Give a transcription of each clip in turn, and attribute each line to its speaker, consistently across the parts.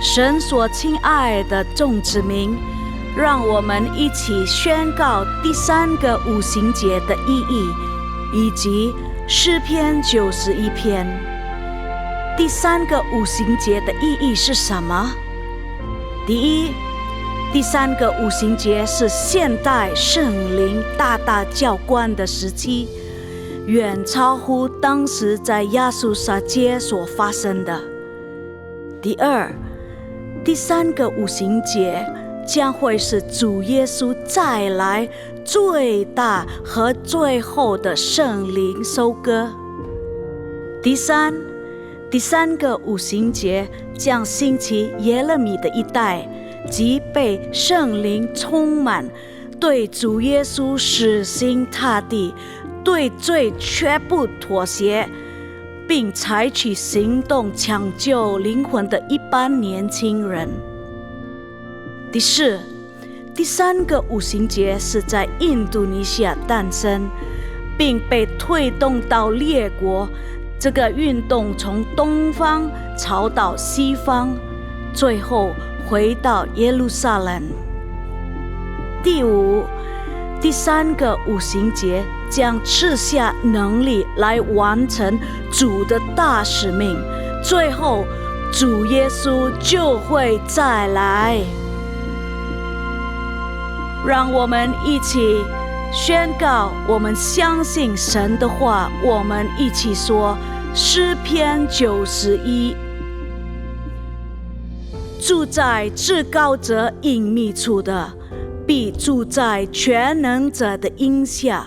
Speaker 1: 神所亲爱的众子民，让我们一起宣告第3个五旬节的意义，以及诗篇91篇。第3个五旬节的意义是什么？第一，第3个五旬节是现代圣灵大大浇灌的时期，远超乎当时在亚述撒街所发生的。第二，第3个五旬节将会是主耶稣再来最大和最后的圣灵收割。第三个五旬节将兴起耶勒米的一代，即被圣灵充满，对主耶稣死心塌地，对罪绝不妥协，并采取行动抢救灵魂的一般年轻人。第四，第3个五旬节是在印度尼西亚诞生，并被推动到列国。这个运动从东方朝到西方，最后回到耶路撒冷。第五，第3个五旬节将赐下能力来完成主的大使命，最后主耶稣就会再来。让我们一起宣告，我们相信神的话。我们一起说诗篇91：住在至高者隐秘处的，必住在全能者的荫下。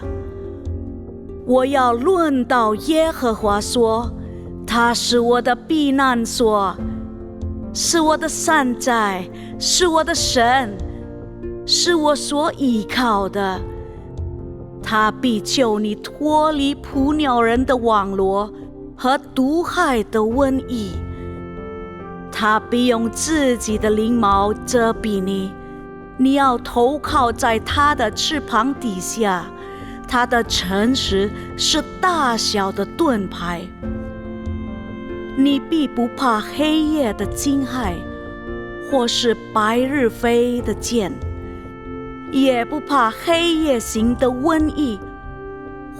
Speaker 1: 我要论到耶和华说，他是我的避难所，是我的山寨，是我的神，是我所依靠的。他必救你脱离捕鸟人的网罗和毒害的瘟疫。他必用自己的翎毛遮蔽你，你要投靠在他的翅膀底下。他的诚实是大小的盾牌。你必不怕黑夜的惊骇，或是白日飞的箭，也不怕黑夜行的瘟疫，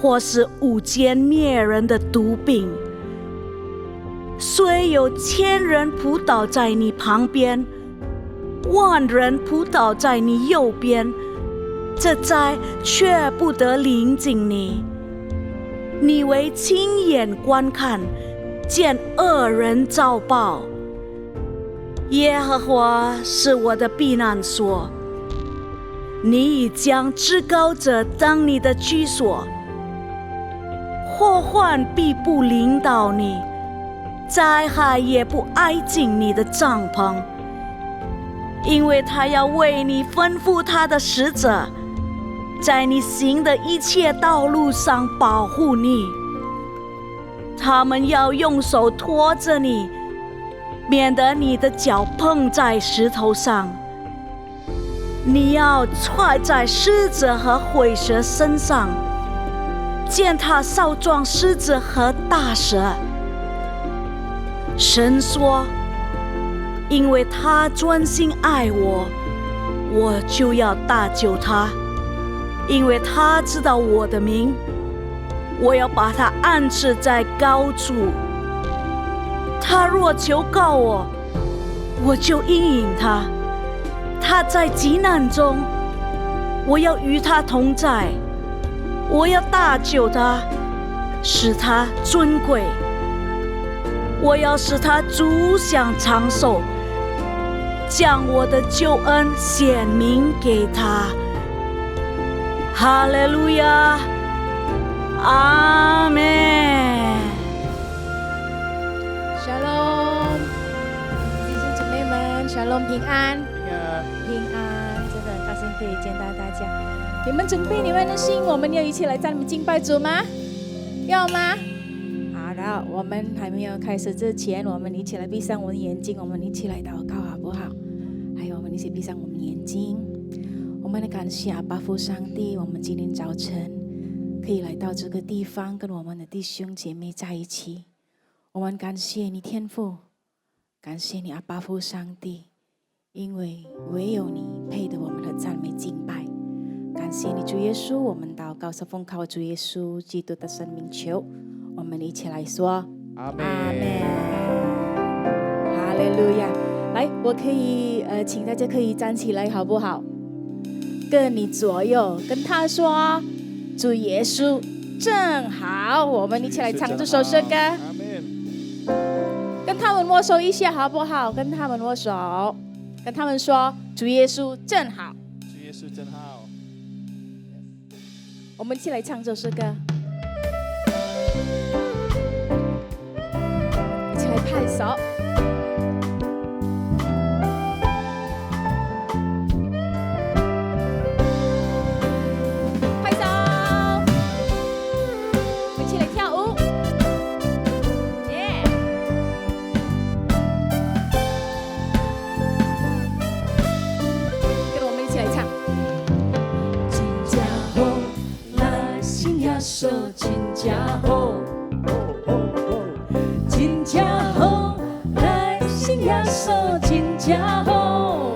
Speaker 1: 或是午间灭人的毒病。虽有1000人扑倒在你旁边，10000人扑倒在你右边，这灾却不得临近你。你为亲眼观看，见恶人遭报。耶和华是我的避难所，你已将至高者当你的居所。祸患必不临到你，灾害也不挨近你的帐篷，因为他要为你吩咐他的使者，在你行的一切道路上保护你。他们要用手托着你，免得你的脚碰在石头上。你要踹在狮子和虺蛇身上，践踏少壮狮子和大蛇。神说，因为他专心爱我，我就要搭救他。因为他知道我的名，我要把他安置在高处。他若求告我，我就应允他。他在急难中，我要与他同在。我要搭救他，使他尊贵。我要使他足享长寿，将我的救恩显明给他。哈利路亚，阿们。
Speaker 2: Shalom， 弟兄姊妹们 ，Shalom， 平安，平安，真的很高兴可以见到大家。你们准备你们的心，我们要一起来赞美敬拜主吗？要吗？好的，我们还没有开始之前，我们一起来闭上我们的眼睛，我们一起来祷告，好不好？还有，我们一起闭上我们的眼睛。我们来感谢阿爸父上帝，我们今天早晨可以来到这个地方，跟我们的弟兄姐妹在一起。我们感谢你天父，感谢你，阿爸父上帝，因为唯有你配得我们的赞美敬拜。感谢你，主耶稣，我们祷告是奉靠主耶稣基督的生命求。我们一起来说
Speaker 3: 阿门。
Speaker 2: 阿门，哈利路亚。来，我可以请大家可以站起来好不好？跟你左右，跟他说主耶稣正好。我们一起来唱这首诗歌，
Speaker 3: 阿门。
Speaker 2: 跟他们握手一下好不好？跟他们握手，跟他们说主耶稣正好。
Speaker 3: 主耶稣真好。
Speaker 2: 我们一起来唱这首诗歌，一起来拍手。
Speaker 4: 手真正好，真正好，来信耶稣真正好。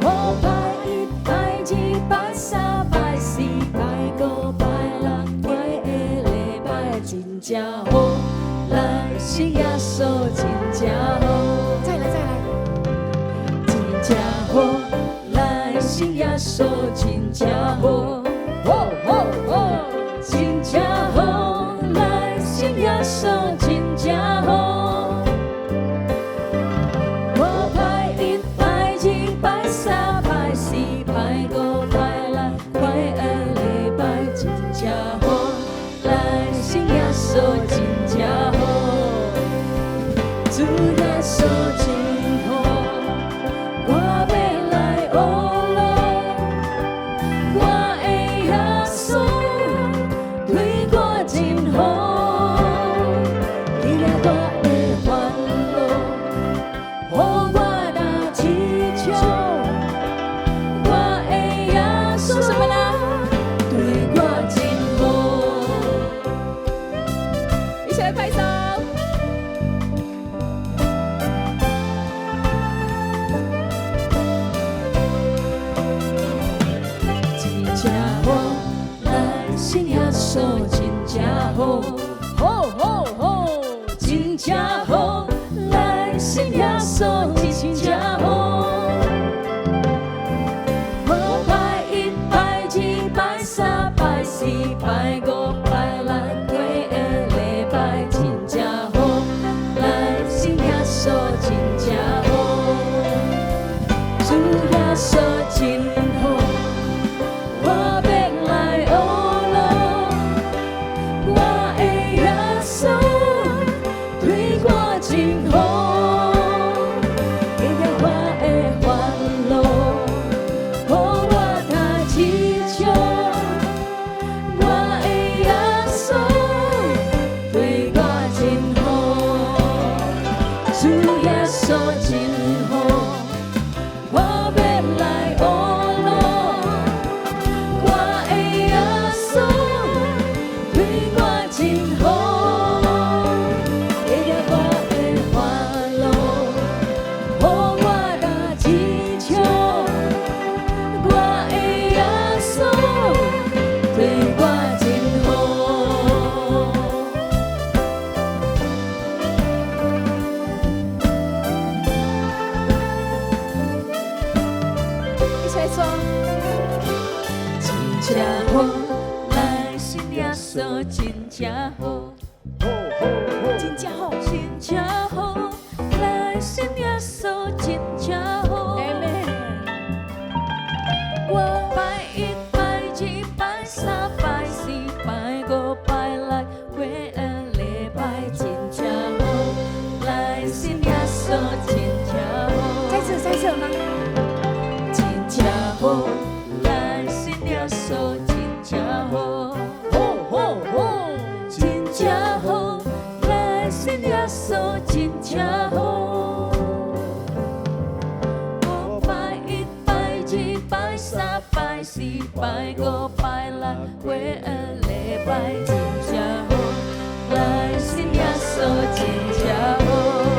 Speaker 4: 我拜一拜二拜三拜四拜五拜六过的礼拜真正好，来信耶稣真正好。
Speaker 2: 再来，
Speaker 4: 真正好，来信耶稣真正好。真正好，来信耶稣真正好。我拜一拜二拜三拜四拜五拜六过的礼拜真正好，来信耶稣真正好。主耶稣真好，我要来学咯。我的耶稣对我真好，你也我的烦恼，予我来祈求。我的耶稣什么呢？对我真好，
Speaker 2: 一起来拍手。
Speaker 4: 真正好，来信耶稣真正好，好好好，真正好，来信耶稣真正好。我拜一拜二拜三拜四拜五拜六过的礼拜真正好，来信耶稣真正好，主耶稣真好。我要来学咯，我的耶稣对我真好，解决我的烦恼，予我来祈求。我的耶稣对我真好，主耶稣真好，我要来学咯。我的耶稣对我真好，解决我的烦恼，予我来祈求。我的耶稣对我真好。
Speaker 2: 一起来说，
Speaker 4: 真正好，来信耶稣真正好。
Speaker 2: 真正好。
Speaker 4: 真正好，来信耶稣真正好。我拜一拜二拜三拜四拜五拜六过的礼拜真正好，来信耶稣真正好。
Speaker 2: 再次吗？
Speaker 4: 真正好，来信耶稣真正好。真正好，来信耶稣真正好。我拜一拜二拜三拜四拜五拜六过的礼拜真正好，来信耶稣真正好。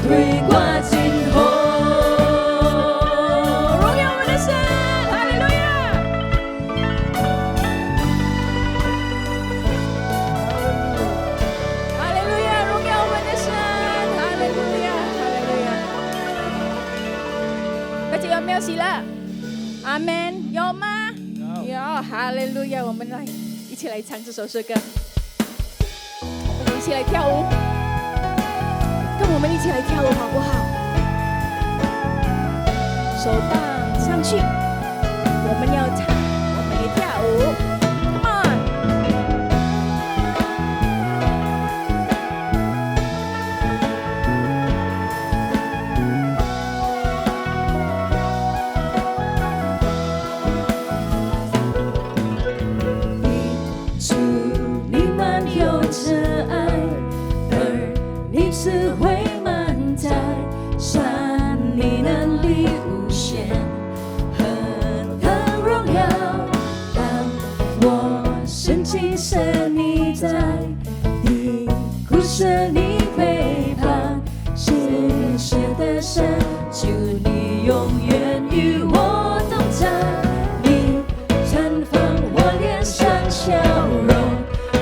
Speaker 4: 对我真好。
Speaker 2: 荣耀我们的神，哈利路亚！哈利路亚，荣耀我们的神，哈利路亚，哈利路亚！大家有没有喜乐？阿门，有吗？有，哈利路亚！我们来一起来唱这首诗歌，我们一起来跳舞，跟我们一起来跳舞好不好？手放上去，我们要唱，我们来跳舞 ，Come on！
Speaker 4: 主，你满有慈爱，而你慈惠满载，神你能力无限，何等荣耀！当我深情是你在，你故事你陪伴，是谁的神？求你永远与我同在，你绽放我脸上笑容，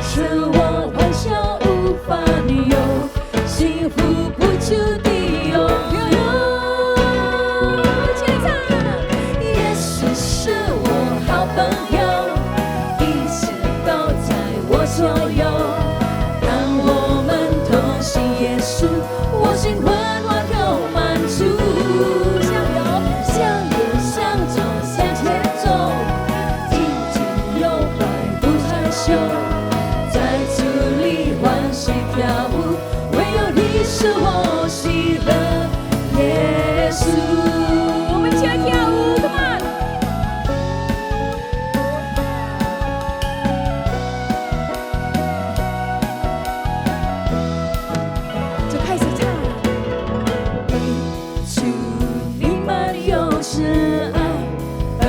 Speaker 4: 使我欢笑无法女友，幸福不住的拥有。耶稣是我好朋友，一直都在我左右。当我们同行耶稣，我心温暖又满足。向右向左向前走，紧紧又摆不害羞，在主里欢喜跳舞，唯有你是我喜乐耶稣。
Speaker 2: 我们一起来跳舞 ，Come on！ 就开始唱。
Speaker 4: 主，你满有慈爱，而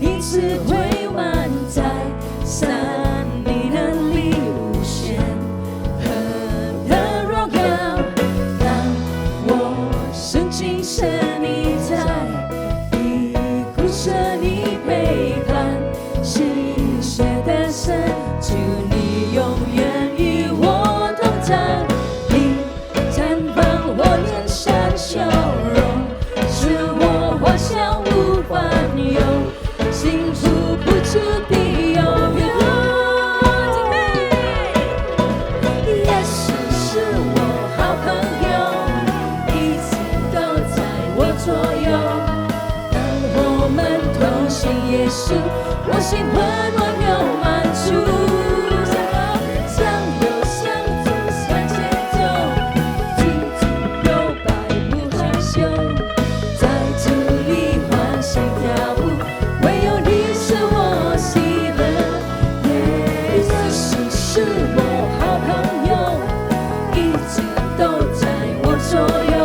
Speaker 4: 你智慧满载，神你能力无限，何等荣耀！当我深情是你在，你故事你陪伴，心血的神，求你永远与我同在。你绽放我脸上笑容，使我欢笑无法有，幸福不住的拥有。耶稣是我好朋友，一直都在我左右。当我们同行耶稣，我心温暖又满足。向右向左向前走，紧紧又摆不害羞，在主里欢喜跳舞，唯有你是我喜乐耶稣是我好朋友，一直都在我左右。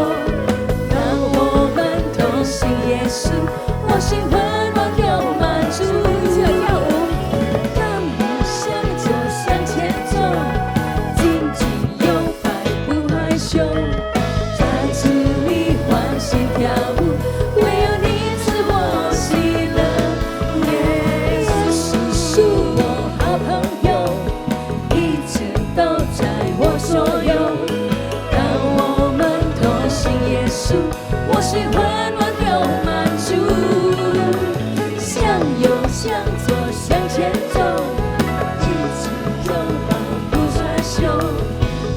Speaker 4: 当我们同行耶稣，我心温暖又满足。一起来跳舞。向右向左向前走，紧紧又摆不害羞，在主里欢喜跳舞，唯有你是我喜乐耶稣是我好朋友，一直都在我左右。当我们同行耶稣，我心温暖又满足。向右向左向前走，紧紧又摆不害羞，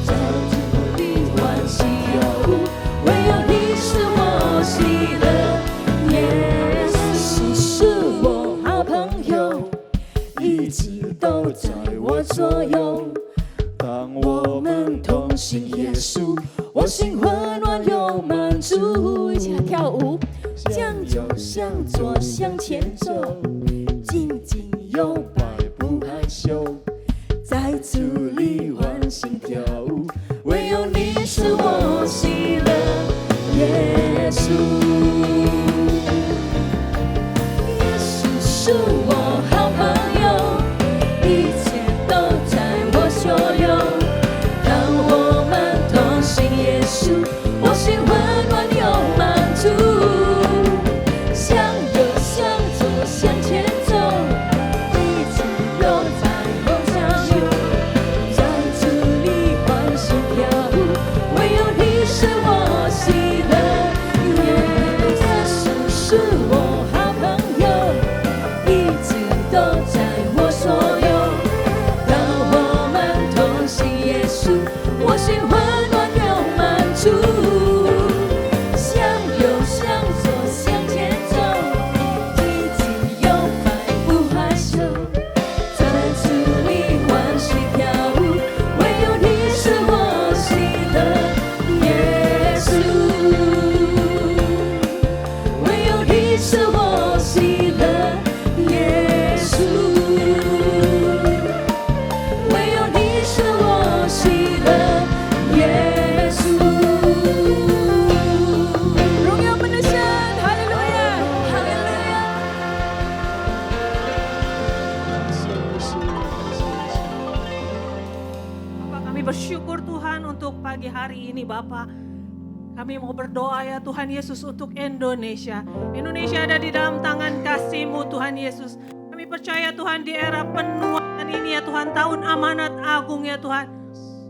Speaker 4: 在主里欢喜有舞，唯有你是我喜乐耶稣是我好朋友，一直都在我左右。当我们同行耶稣，我心温暖又满足。
Speaker 2: 一起来跳舞。
Speaker 4: 向右向左向前走，紧紧又摆不害羞，在主里欢喜跳舞，唯有你是我喜乐耶稣。耶稣是我好朋友，一切都在我左右。当我们同行耶稣，我心
Speaker 3: ini Bapa. Kami mau berdoa ya Tuhan Yesus untuk Indonesia. Indonesia ada di dalam tangan kasih-Mu Tuhan Yesus. Kami percaya Tuhan di era penuaian ini ya Tuhan, tahun amanat agung ya Tuhan.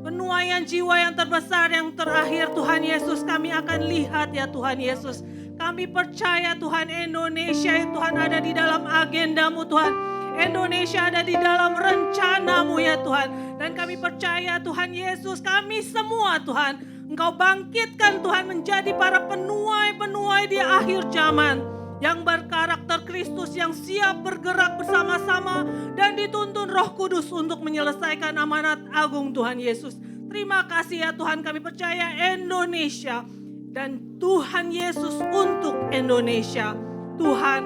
Speaker 3: Penuaian jiwa yang terbesar yang terakhir Tuhan Yesus kami akan lihat ya Tuhan Yesus. Kami percaya Tuhan Indonesia ya Tuhan ada di dalam agendamu Tuhan. Indonesia ada di dalam rencanamu ya Tuhan. Dan kami percaya Tuhan Yesus, kami semua Tuhan, Engkau bangkitkan Tuhan menjadi para penuai-penuai di akhir zaman. Yang berkarakter Kristus, yang siap bergerak bersama-sama dan dituntun Roh Kudus untuk menyelesaikan amanat agung Tuhan Yesus. Terima kasih ya Tuhan, kami percaya Indonesia dan Tuhan Yesus untuk Indonesia. Tuhan,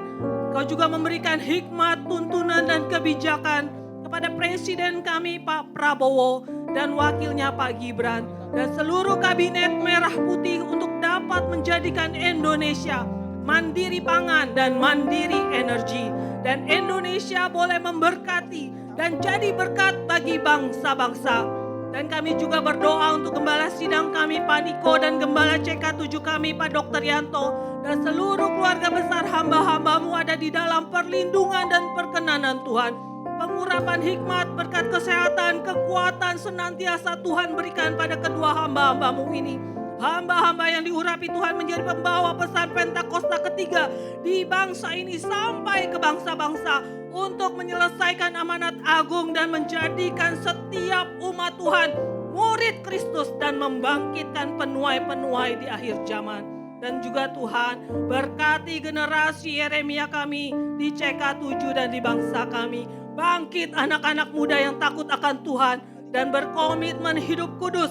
Speaker 3: Kau juga memberikan hikmat, tuntunan dan kebijakan kepada Presiden kami Pak Prabowo dan wakilnya Pak Gibran dan seluruh kabinet merah putih untuk dapat menjadikan Indonesia mandiri pangan dan mandiri energi. Dan Indonesia boleh memberkati dan jadi berkat bagi bangsa-bangsa. Dan kami juga berdoa untuk Gembala Sidang kami Pak Niko dan Gembala CK7 kami Pak Dr. Yanto. Dan seluruh keluarga besar hamba-hambamu ada di dalam perlindungan dan perkenanan Tuhan. Pengurapan hikmat, berkat kesehatan, kekuatan senantiasa Tuhan berikan pada kedua hamba-hambamu ini. Hamba-hamba yang diurapi Tuhan menjadi pembawa pesan Pentakosta ketiga di bangsa ini sampai ke bangsa-bangsa untuk menyelesaikan amanat agung dan menjadikan setiap umat Tuhan murid Kristus dan membangkitkan penuai-penuai di akhir zaman. Dan juga Tuhan berkati generasi Yeremia kami di CK7 dan di bangsa kami. Bangkit anak-anak muda yang takut akan Tuhan dan berkomitmen hidup kudus.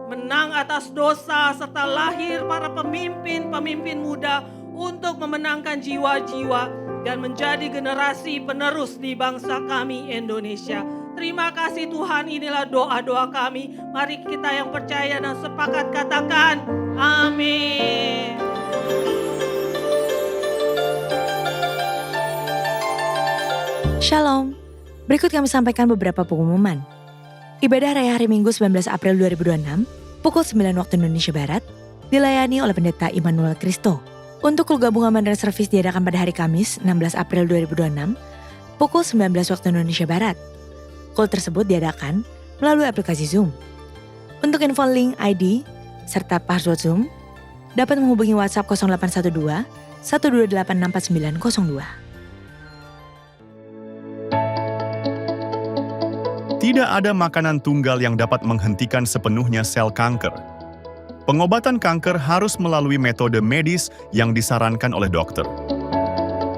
Speaker 3: Menang atas dosa serta lahir para pemimpin-pemimpin muda untuk memenangkan jiwa-jiwa dan menjadi generasi penerus di bangsa kami Indonesia. Terima kasih Tuhan, inilah doa-doa kami. Mari kita yang percaya dan sepakat katakan amin.
Speaker 5: Shalom, berikut kami sampaikan beberapa pengumuman. Ibadah Raya Hari Minggu 19 April 2026, pukul 9 waktu Indonesia Barat, dilayani oleh Pendeta Immanuel Kristo. Untuk kul gabungan Mandala Service diadakan pada hari Kamis 16 April 2026, pukul 19 waktu Indonesia Barat. Kul tersebut diadakan melalui aplikasi Zoom. Untuk info link ID serta password Zoom, dapat menghubungi WhatsApp 0812 128 64902.
Speaker 6: Tidak ada makanan tunggal yang dapat menghentikan sepenuhnya sel kanker. Pengobatan kanker harus melalui metode medis yang disarankan oleh dokter.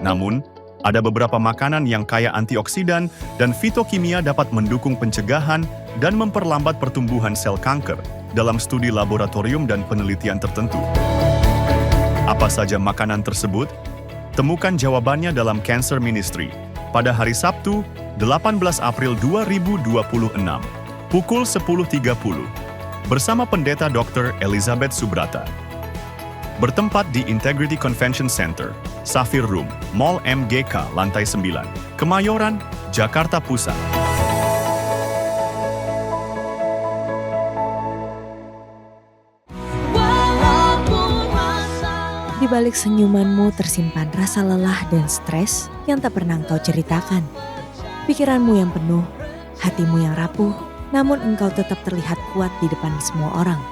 Speaker 6: Namun, ada beberapa makanan yang kaya antioksidan dan fitokimia dapat mendukung pencegahan dan memperlambat pertumbuhan sel kanker dalam studi laboratorium dan penelitian tertentu. Apa saja makanan tersebut? Temukan jawabannya dalam Cancer Ministry pada hari Sabtu, 18 April 2026, pukul 10.30, bersama Pendeta Dr. Elizabeth Subrata. Bertempat di Integrity Convention Center, Safir Room, Mall MGK, lantai 9, Kemayoran, Jakarta Pusat.
Speaker 5: Di balik senyumanmu tersimpan rasa lelah dan stres yang tak pernah engkau ceritakan. Pikiranmu yang penuh, hatimu yang rapuh, namun engkau tetap terlihat kuat di depan semua orang.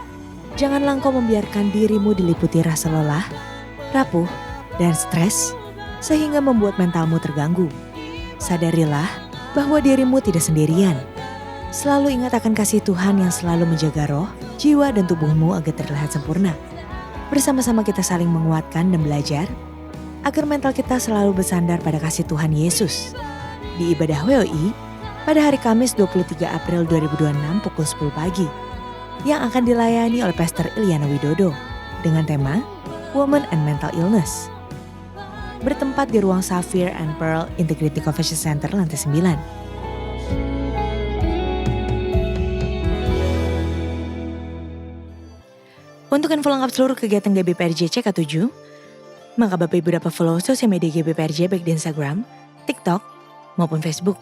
Speaker 5: Janganlah engkau membiarkan dirimu diliputi rasa lelah, rapuh, dan stres, sehingga membuat mentalmu terganggu. Sadarilah bahwa dirimu tidak sendirian. Selalu ingat akan kasih Tuhan yang selalu menjaga roh, jiwa, dan tubuhmu agar terlihat sempurna. Bersama-sama kita saling menguatkan dan belajar, agar mental kita selalu bersandar pada kasih Tuhan Yesus. Di ibadah WOI, pada hari Kamis 23 April 2026 pukul 10 pagi, yang akan dilayani oleh Pastor Ilyana Widodo, dengan tema Women and Mental Illness. Bertempat di ruang Sapphire and Pearl Integrity Convention Center lantai 9. Untuk info lengkap seluruh kegiatan GBPRJ CK7, maka Bapak Ibu dapat follow sosial media GBPRJ baik di Instagram, TikTok, maupun Facebook.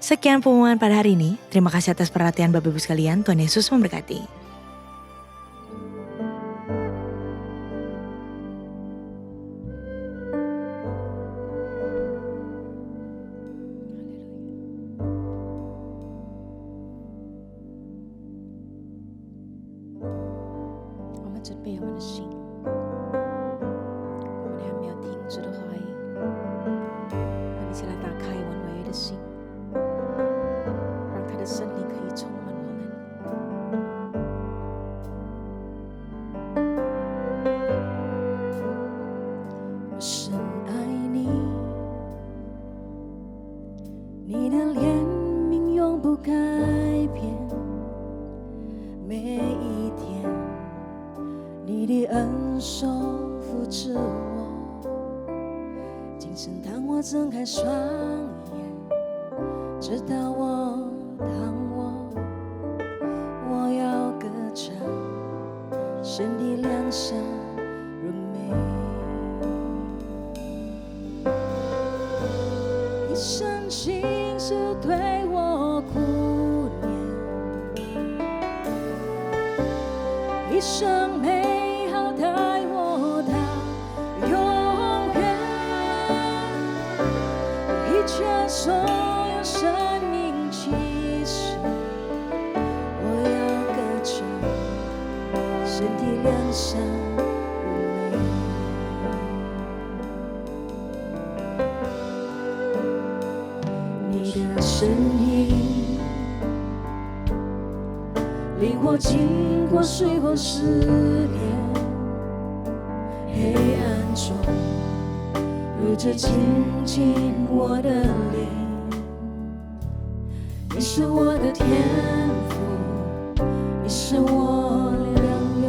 Speaker 5: Sekian pengumuman pada hari ini. Terima kasih atas perhatian Bapak Ibu sekalian. Tuhan Yesus memberkati.
Speaker 2: 备我们的心，我们还没有听主的话语，我们一起来打开我们唯一的心，让他的圣灵可以充满我们。
Speaker 4: 我深爱你，你的怜悯永不改变，每一天你的恩手扶持我，今生当我睁开双眼，直到当我要歌唱，神的良善荣美。一生心事对我顾念，一生美好带我到永远，一切所有生命气息，我要歌唱神的良善荣美。你的声音领我经过水火试炼，黑暗中如着亲近我的脸，你是我的天父，你是我良友，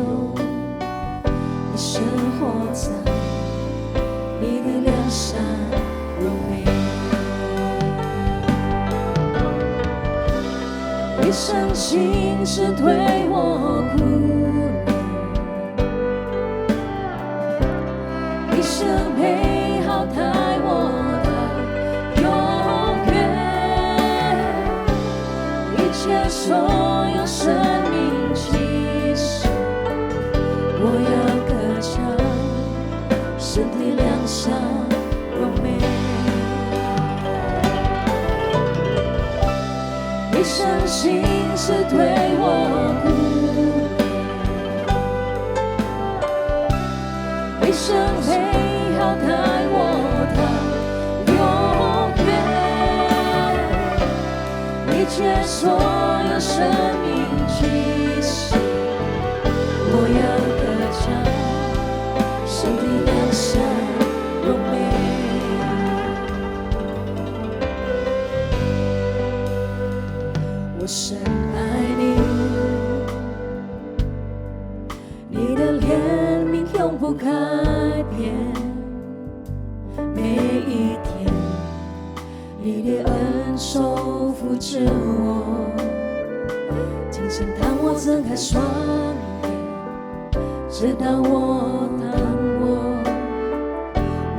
Speaker 4: 你生活在你的良善荣美。一生心事对我顾念，一生美好带我到永远，一切所有生命气息，我要歌唱神的良善荣美。一生心事对我顾念，一生美好带我到永远，一切所有生命气息，我要歌唱神的良善荣美。我深爱你，你的怜悯永不改变，每一天你的恩手扶持我，今生当我睁开双眼，直到当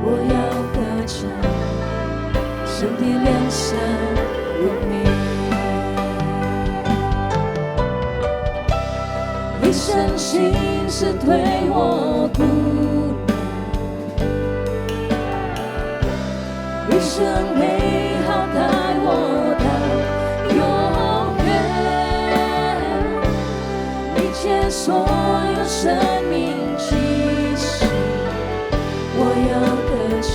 Speaker 4: 我要歌唱神的良善荣美。一生心事对我顾念，一生美好带我到永远，一切所有生命气息，我要歌唱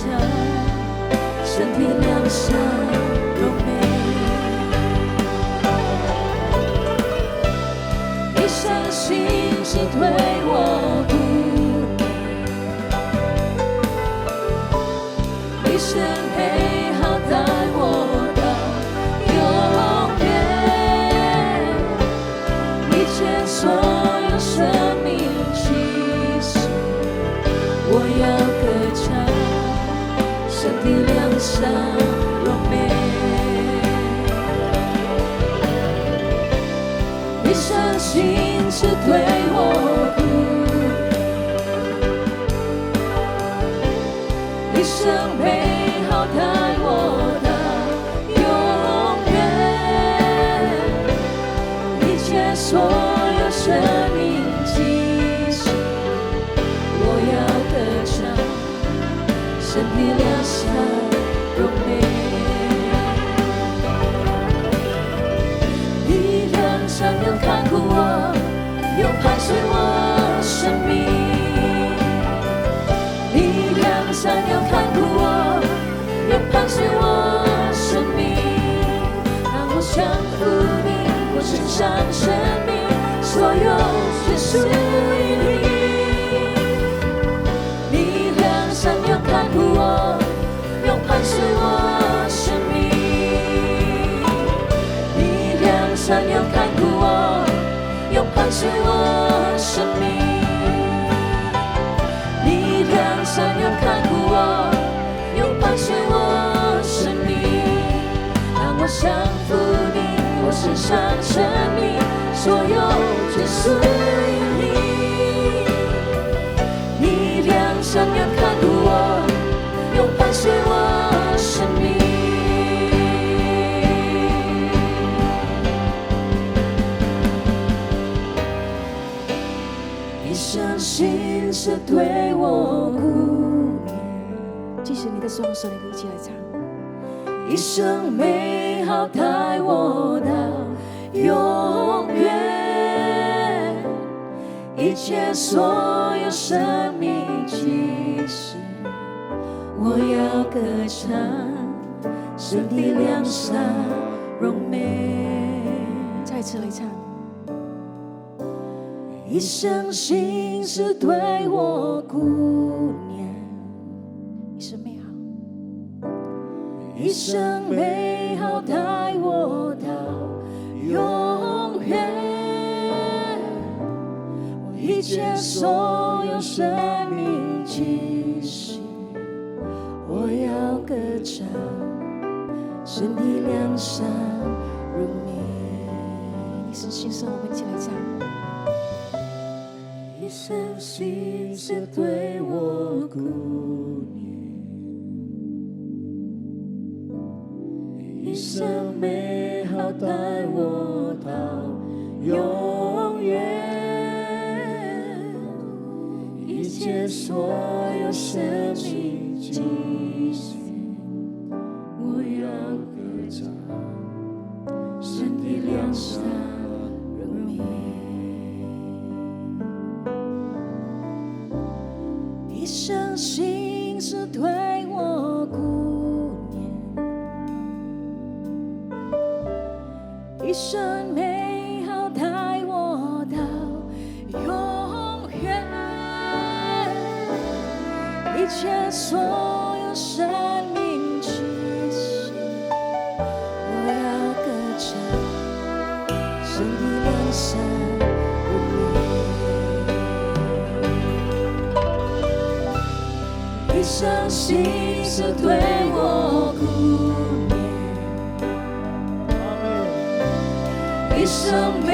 Speaker 4: 神的良善荣美。一生心事对我顾念，一生美好带我到永远，一切所有生命气息，我要歌唱神的良善荣美。一生心事对我顾念，一生美好带我到永远，一切所有生命气息，我要歌唱神的良善荣美。你良善又看顾我，又伴随我生命。属于你，力量闪耀看顾我，又伴随我生命。力量闪耀看顾我，又伴随我生命。力量闪耀看顾我，又伴随我生命。当我降服你，我身上生命，所有只属于你。力量闪耀看顾我，又伴随我生命。一生心事对我顾念，
Speaker 2: 继续你的双手，你可以一起来唱。
Speaker 4: 一生美好带我到永远，一切所有生命启示，我要歌唱，神的良善荣美。
Speaker 2: 再一次来唱。
Speaker 4: 一生心事对我顾念，
Speaker 2: 一生美好，
Speaker 4: 一生美好带我到永远，我一切所有生命启示，我要歌唱，神的良善荣美。
Speaker 2: 一生心声，我们一起来唱。
Speaker 4: 一生心事对我顾念，一生美好带我到永远，一切所有生命启示，我要歌唱，神的良善荣美。一生心事对我顾念，一生美好带我到永远，一切所有生命启示，我要歌唱，神的良善荣美。一生心事对我顾念，一生美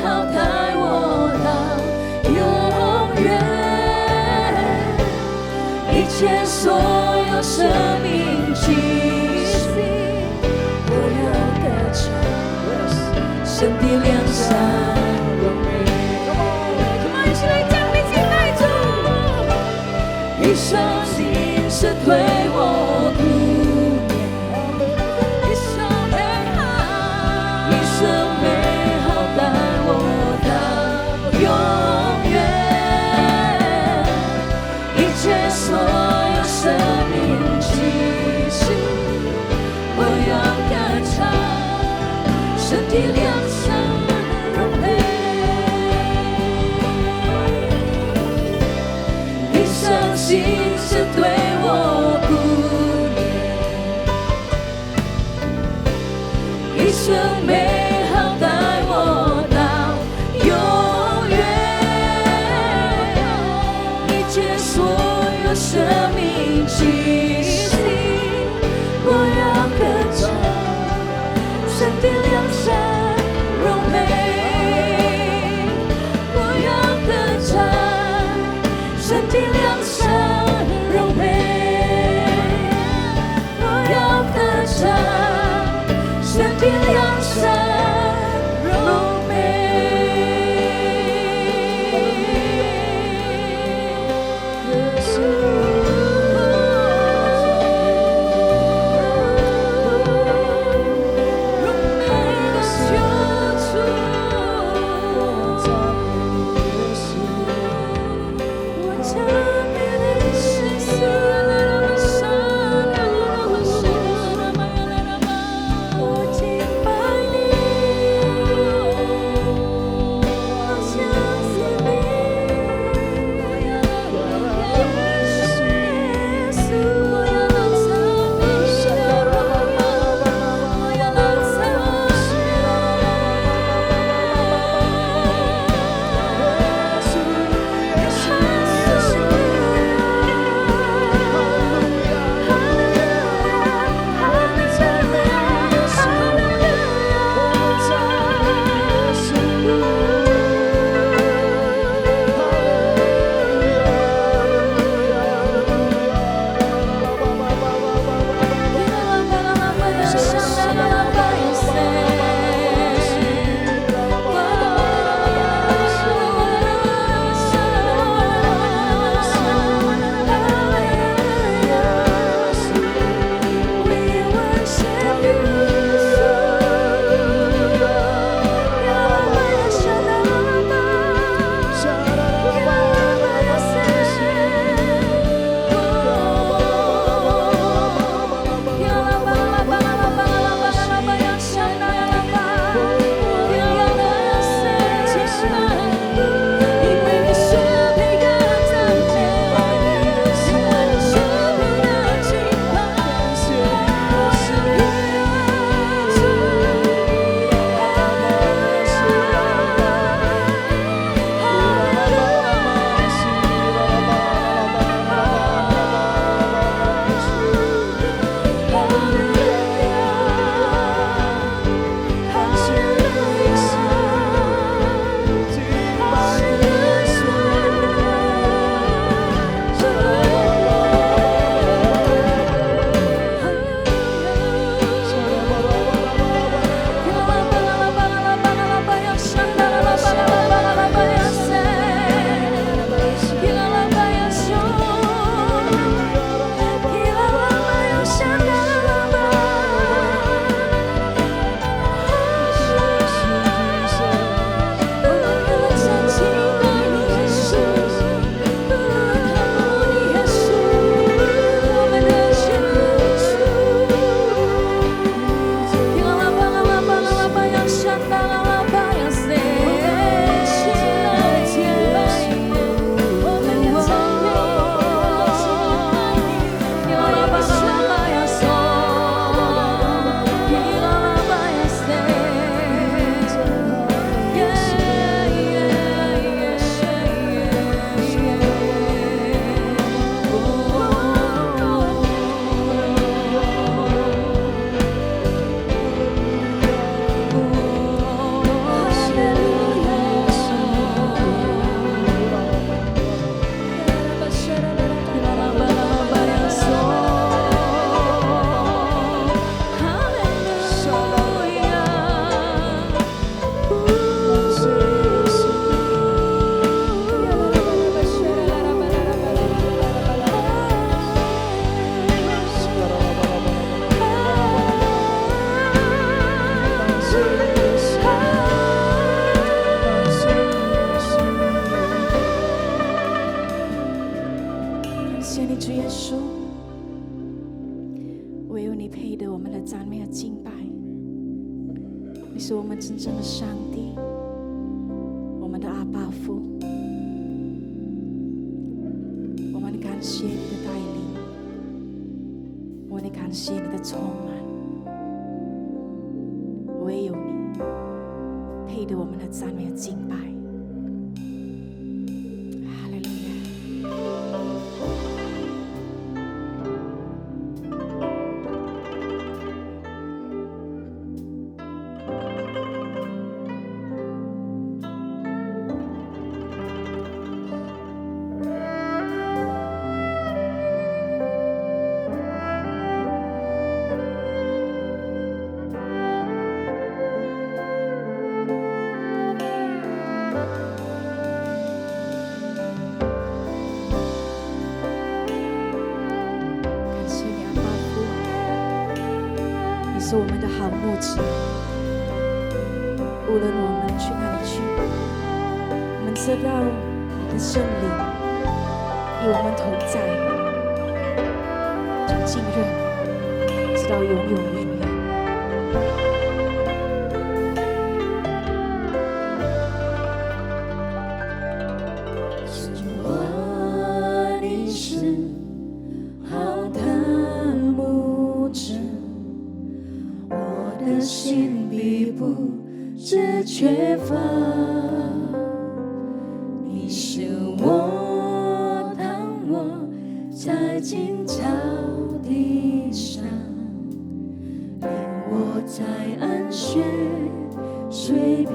Speaker 4: 好带我到永远，一切所有生命启示，我要歌唱，神的良善荣美。我们一起来将你敬拜主。一生心事对我顾念，一生美好，一生美好带我到永远，一切所有生命启示，我要歌唱，神的良善荣美。一生心事对我顾念，一生美好带我到永远，一切所有生命启示，我要歌唱，神的良善荣美。我要歌唱，神的良善荣美。我要歌唱，神的良善荣美。荣美的救主，我将你的心思我敬拜你，我相信你。
Speaker 2: 谢你，主耶稣，唯有你配得我们的赞美和敬拜。你是我们真正的上帝，我们的阿爸父。我们感谢你的带领，我们感谢你的充满。唯有你配得我们的赞美和敬拜。哈利路亚。是我们的好牧者，无论我们去哪里去，我们知道你的圣灵与我们同在，从今日直到永永远远。
Speaker 4: 主啊，你是好的牧者，我的心必不致缺乏。你是我当我在静草地上，领我在安歇水边。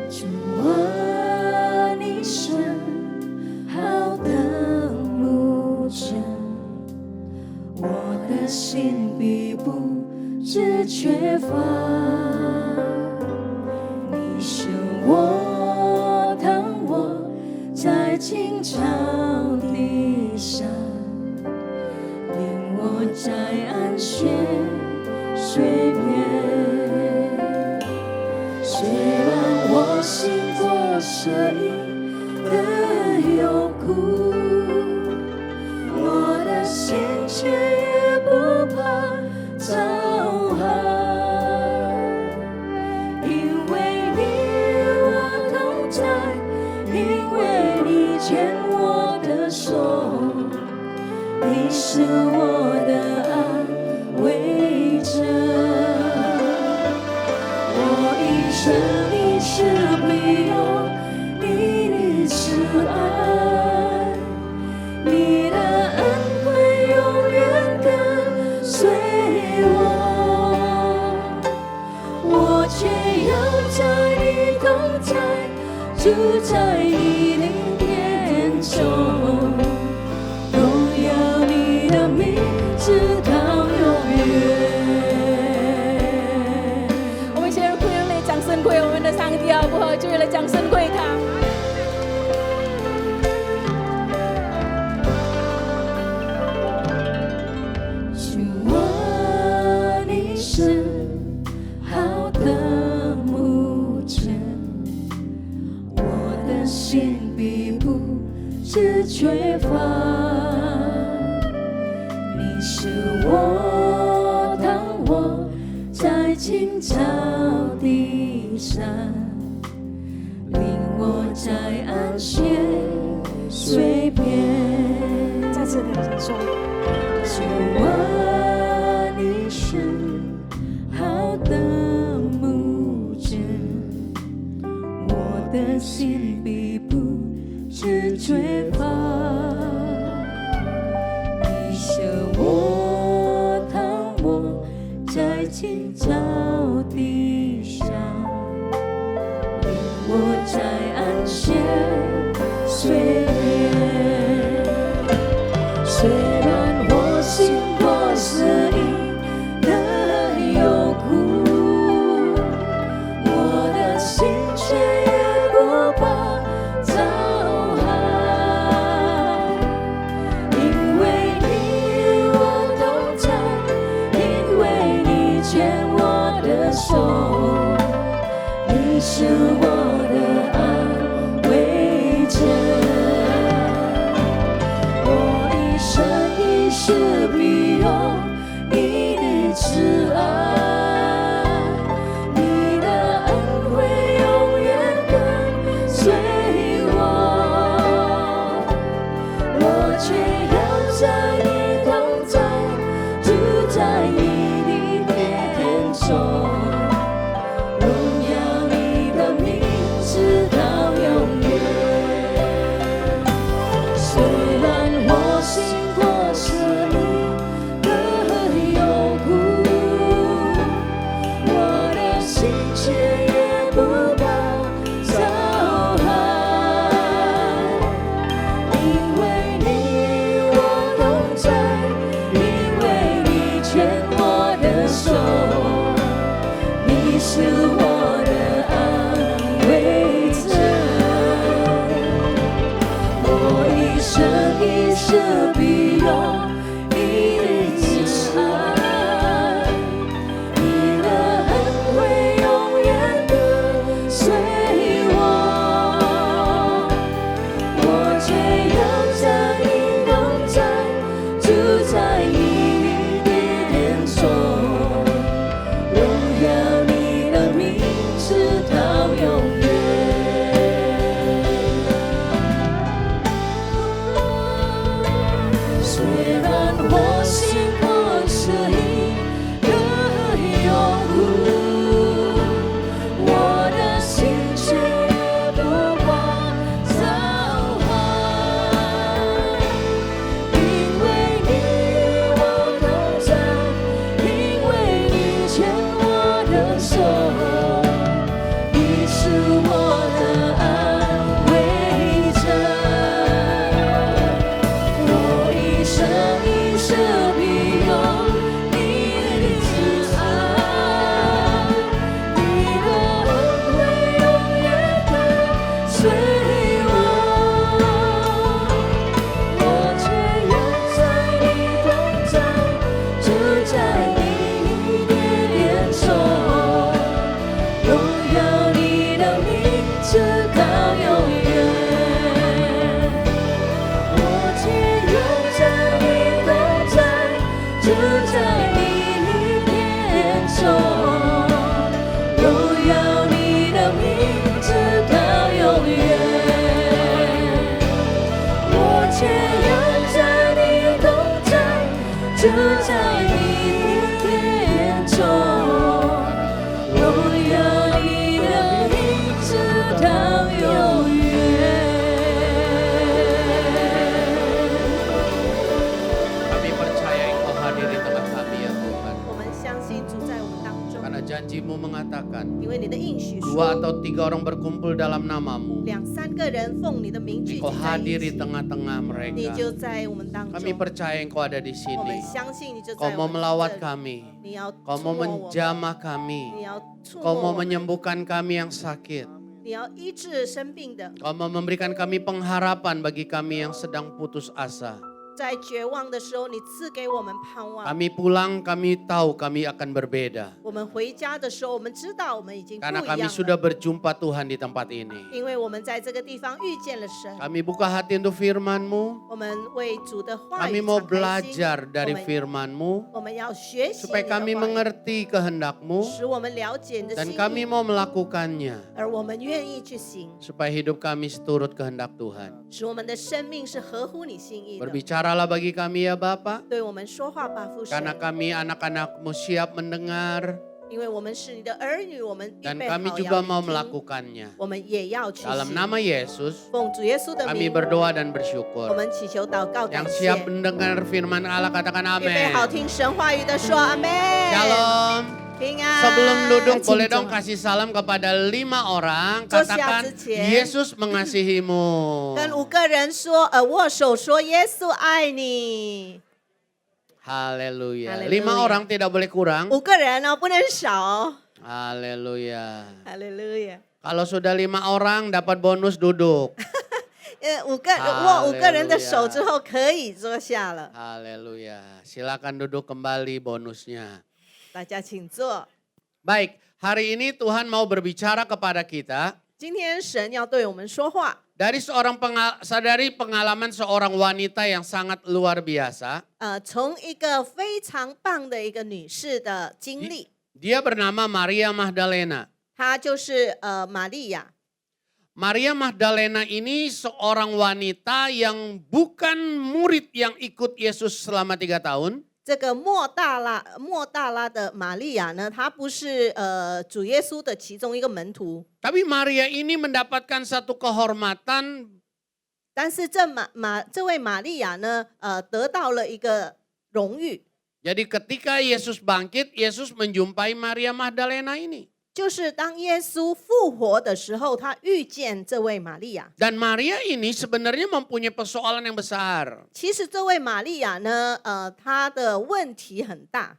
Speaker 4: 主啊，你是好的牧者，我的心必不致缺乏。你是我当我在青草地上，领我在安歇水边。虽然我行过蛇影的幽谷，我的心却也不怕遭害，因为你与我同在，因为你牵我的手，你是我的安慰者。我一生一世必有你的慈爱，你的恩惠永远跟随我，我却要在你同在，住在你灵殿中，荣耀你的名直到永远。
Speaker 2: 我们现在归来掌声归我们的上帝好不好？就为了掌声归他。
Speaker 4: 主啊，你是好的牧者，我的心必不致缺乏。你是我当我在青草地上，领我在安歇水边。
Speaker 2: 再次的领受。
Speaker 4: 主啊，你是好的牧者，我的心必不致缺乏。你是我当我在青草地上，领我在安歇水边。虽然我行过蛇生一世必有一次爱，你的恩惠永远跟随我，我却要在你同在，住在你的殿中，荣耀你的名直到永远。虽然我心或是一个永恒，我的心却也不怕遭害，因为你与我同在，因为你牵我的手，你是我的安慰者。我一生一世必有你的爱，你的恩惠永远跟随我，我却要在你同在，住在你的殿中，荣耀你的名直到永远。我却要在你同在，住在你的殿中，荣耀你的名直到永远。我却要在你同在，住在你的殿中，荣耀你的名直到永远。
Speaker 7: Kami percaya Engkau hadir di tengah kami ya Tuhan.
Speaker 8: 我们相信主在我们当中，
Speaker 7: Karena janji-Mu mengatakan,
Speaker 8: 因为你的应许
Speaker 7: dua
Speaker 8: 说，
Speaker 7: atau tiga orang berkumpul dalam nama-Mu,
Speaker 8: 两三个人奉你的名聚集
Speaker 7: Engkau
Speaker 8: 在
Speaker 7: hadir
Speaker 8: 一
Speaker 7: di
Speaker 8: 起，
Speaker 7: tengah-tengah
Speaker 8: 你
Speaker 7: mereka.
Speaker 8: 就在我们当
Speaker 7: Kami
Speaker 8: 中。
Speaker 7: percaya Engkau ada di
Speaker 8: 我们
Speaker 7: sini.
Speaker 8: 相信你就
Speaker 7: Kau
Speaker 8: 在
Speaker 7: mau
Speaker 8: 我们
Speaker 7: melawat
Speaker 8: 这里，
Speaker 7: kami.
Speaker 8: 你要
Speaker 7: Kau
Speaker 8: 触
Speaker 7: mau
Speaker 8: 摸我们，
Speaker 7: menjamah kami.
Speaker 8: 你要触
Speaker 7: Kau
Speaker 8: 摸
Speaker 7: mau
Speaker 8: 我们，
Speaker 7: menyembuhkan kami yang sakit.
Speaker 8: 你要医治生病的，
Speaker 7: Kau mau memberikan kami pengharapan bagi kami yang sedang putus asa.
Speaker 8: 在绝望的时候，你赐给我们盼望。
Speaker 7: Kami pulang, kami tahu kami akan berbeda.
Speaker 8: 我们回家的时候，我们知道我们已经不
Speaker 7: Karena
Speaker 8: 一
Speaker 7: kami
Speaker 8: 样
Speaker 7: sudah
Speaker 8: 了，
Speaker 7: berjumpa Tuhan di tempat ini.
Speaker 8: 因为我们在这个地方遇见了神。
Speaker 7: Kami buka hati untuk firman-Mu.
Speaker 8: 我们为主的话
Speaker 7: Kami
Speaker 8: 语
Speaker 7: mau
Speaker 8: 敞开心，
Speaker 7: belajar dari
Speaker 8: 我们
Speaker 7: firman-Mu
Speaker 8: 我们要学习
Speaker 7: supaya
Speaker 8: 你的
Speaker 7: kami
Speaker 8: 话语，
Speaker 7: mengerti kehendak-Mu
Speaker 8: 使我们了解你的
Speaker 7: dan
Speaker 8: 心
Speaker 7: kami
Speaker 8: 意，
Speaker 7: mau melakukannya
Speaker 8: 而我们愿意去行，
Speaker 7: supaya hidup kami seturut kehendak Tuhan.
Speaker 8: 使我们的生命是合乎你心意的。
Speaker 7: Berbicaralah bagi kami ya Bapa,
Speaker 8: 对我们说话吧，父神，
Speaker 7: karena kami anak-anak-Mu siap mendengar
Speaker 8: 因为我们是你的儿女，我们预
Speaker 7: dan
Speaker 8: 备
Speaker 7: kami
Speaker 8: 好
Speaker 7: juga
Speaker 8: 要
Speaker 7: mau
Speaker 8: 聆听，
Speaker 7: melakukannya.
Speaker 8: 我们也要去
Speaker 7: Dalam
Speaker 8: 行。
Speaker 7: nama Yesus,
Speaker 8: 奉主耶稣的
Speaker 7: kami
Speaker 8: 名，
Speaker 7: berdoa dan
Speaker 8: 我
Speaker 7: bersyukur.
Speaker 8: 们祈求祷告感
Speaker 7: Yang
Speaker 8: 谢。
Speaker 7: siap mendengar firman Allah katakan
Speaker 8: 预备好
Speaker 7: amin.
Speaker 8: 听神话语的说阿门。
Speaker 7: Shalom.
Speaker 8: 平安。
Speaker 7: Sebelum duduk
Speaker 8: 请
Speaker 7: boleh
Speaker 8: 坐
Speaker 7: dong kasih salam kepada 5 orang.
Speaker 8: 坐下
Speaker 7: Katakan
Speaker 8: 之前
Speaker 7: Yesus mengasihimu.
Speaker 8: 跟5个人说，握手说耶稣爱你。
Speaker 7: Haleluya.
Speaker 8: Haleluya.
Speaker 7: 5 orang tidak boleh kurang.
Speaker 8: 5个人哦，不能少哦。
Speaker 7: Haleluya.
Speaker 8: 哈利路亚。
Speaker 7: Kalau sudah 5 orang dapat bonus duduk.
Speaker 8: 握5个人的手之后可以坐下了。
Speaker 7: Haleluya. Silakan duduk kembali bonusnya.
Speaker 8: 大家请坐。
Speaker 7: Baik, hari ini Tuhan mau berbicara kepada kita
Speaker 8: 今天神要对我们说话，
Speaker 7: dari pengalaman seorang wanita yang sangat luar biasa.
Speaker 8: 从一个非常棒的一个女士的经历，
Speaker 7: Dia bernama Maria Magdalena.
Speaker 8: 她就是玛利亚。
Speaker 7: Maria Magdalena ini seorang wanita yang bukan murid yang ikut Yesus selama 3 tahun.
Speaker 8: 这个莫大拉的玛利亚呢，她不是主耶稣的其中一个门徒，
Speaker 7: Tapi Maria ini mendapatkan satu kehormatan
Speaker 8: 但是这位玛利亚呢，得到了一个荣誉，
Speaker 7: Jadi ketika Yesus bangkit, Yesus menjumpai Maria Magdalena ini.
Speaker 8: 就是当耶稣复活的时候，他遇见这位玛利亚。
Speaker 7: Dan Maria ini sebenarnya mempunyai persoalan yang besar.
Speaker 8: 其实这位玛利亚呢，她的问题很大，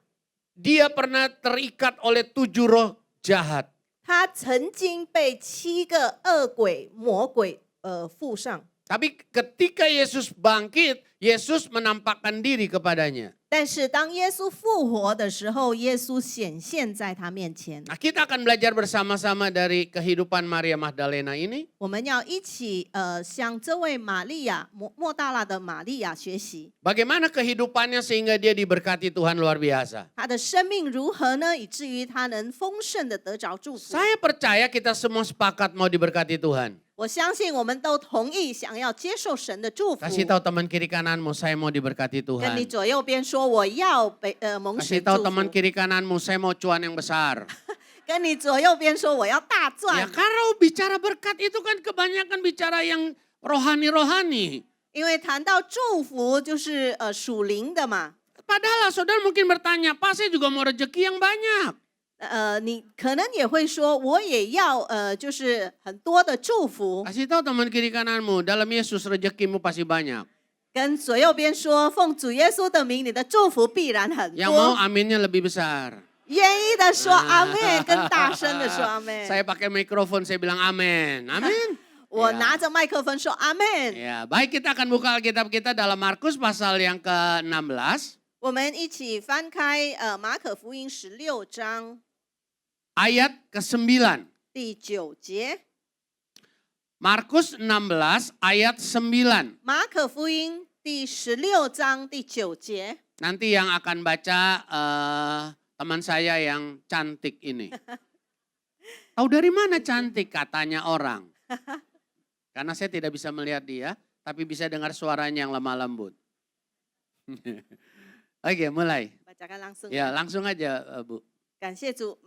Speaker 7: Dia pernah terikat oleh 7 roh jahat.
Speaker 8: 她曾经被7个恶鬼魔鬼附上。
Speaker 7: Tapi ketika Yesus bangkit, Yesus menampakkan diri kepadanya.
Speaker 8: 但是当耶稣复活的时候，耶稣显现在他面前。
Speaker 7: Nah, kita akan belajar bersama-sama dari kehidupan Maria Magdalena ini.
Speaker 8: 我们要一起向这位玛利亚莫大拉的玛利亚学习，
Speaker 7: Bagaimana kehidupannya sehingga dia diberkati Tuhan luar biasa.
Speaker 8: 她的生命如何呢？以至于她能丰盛的得着祝福。
Speaker 7: Saya percaya kita semua sepakat mau diberkati Tuhan.
Speaker 8: 我相信我们都同意想要接受神的祝福。
Speaker 7: Kasih tahu teman kiri kananmu, saya mau diberkati
Speaker 8: 跟你
Speaker 7: Tuhan.
Speaker 8: 左右边说，我要蒙
Speaker 7: Kasih
Speaker 8: 神
Speaker 7: tahu
Speaker 8: 祝
Speaker 7: teman
Speaker 8: 福。
Speaker 7: kiri kananmu, saya mau cuan yang besar.
Speaker 8: 跟你左右边说，我要大
Speaker 7: Ya
Speaker 8: 赚。
Speaker 7: kalau bicara berkat itu kan kebanyakan bicara yang rohani-rohani.
Speaker 8: 因为谈到祝福，就是属灵的嘛。
Speaker 7: Padahal saudara mungkin bertanya, Pak saya juga mau rezeki yang banyak.
Speaker 8: 你可能也会说，我也要就是很多的祝福。
Speaker 7: Kasih tahu teman kiri kananmu, dalam Yesus rezekimu pasti banyak.
Speaker 8: 跟左右边说，奉主耶稣的名，你的祝福必然很
Speaker 7: Yang mau
Speaker 8: 多。
Speaker 7: aminnya lebih besar.
Speaker 8: 愿意的说阿妹，更大声的说阿妹。
Speaker 7: Saya pakai mikrofon, saya bilang amin. Amin.
Speaker 8: 我拿着麦克风说阿妹。
Speaker 7: Ya, baik kita akan buka Alkitab kita dalam Markus pasal yang ke-16.
Speaker 8: 我们一起翻开马可福音16章
Speaker 7: Ayat ke-9.
Speaker 8: 第9节。
Speaker 7: Markus 16 ayat 9.
Speaker 8: 马可福音第16章第9节。
Speaker 7: Nanti yang akan baca teman saya yang cantik ini. Tahu dari mana cantik katanya orang? Karena saya tidak bisa melihat dia, tapi bisa dengar suaranya yang lemah lembut. Oke, mulai.
Speaker 8: Bacakan langsung.
Speaker 7: Ya, langsung aja, Bu.
Speaker 8: 感谢主，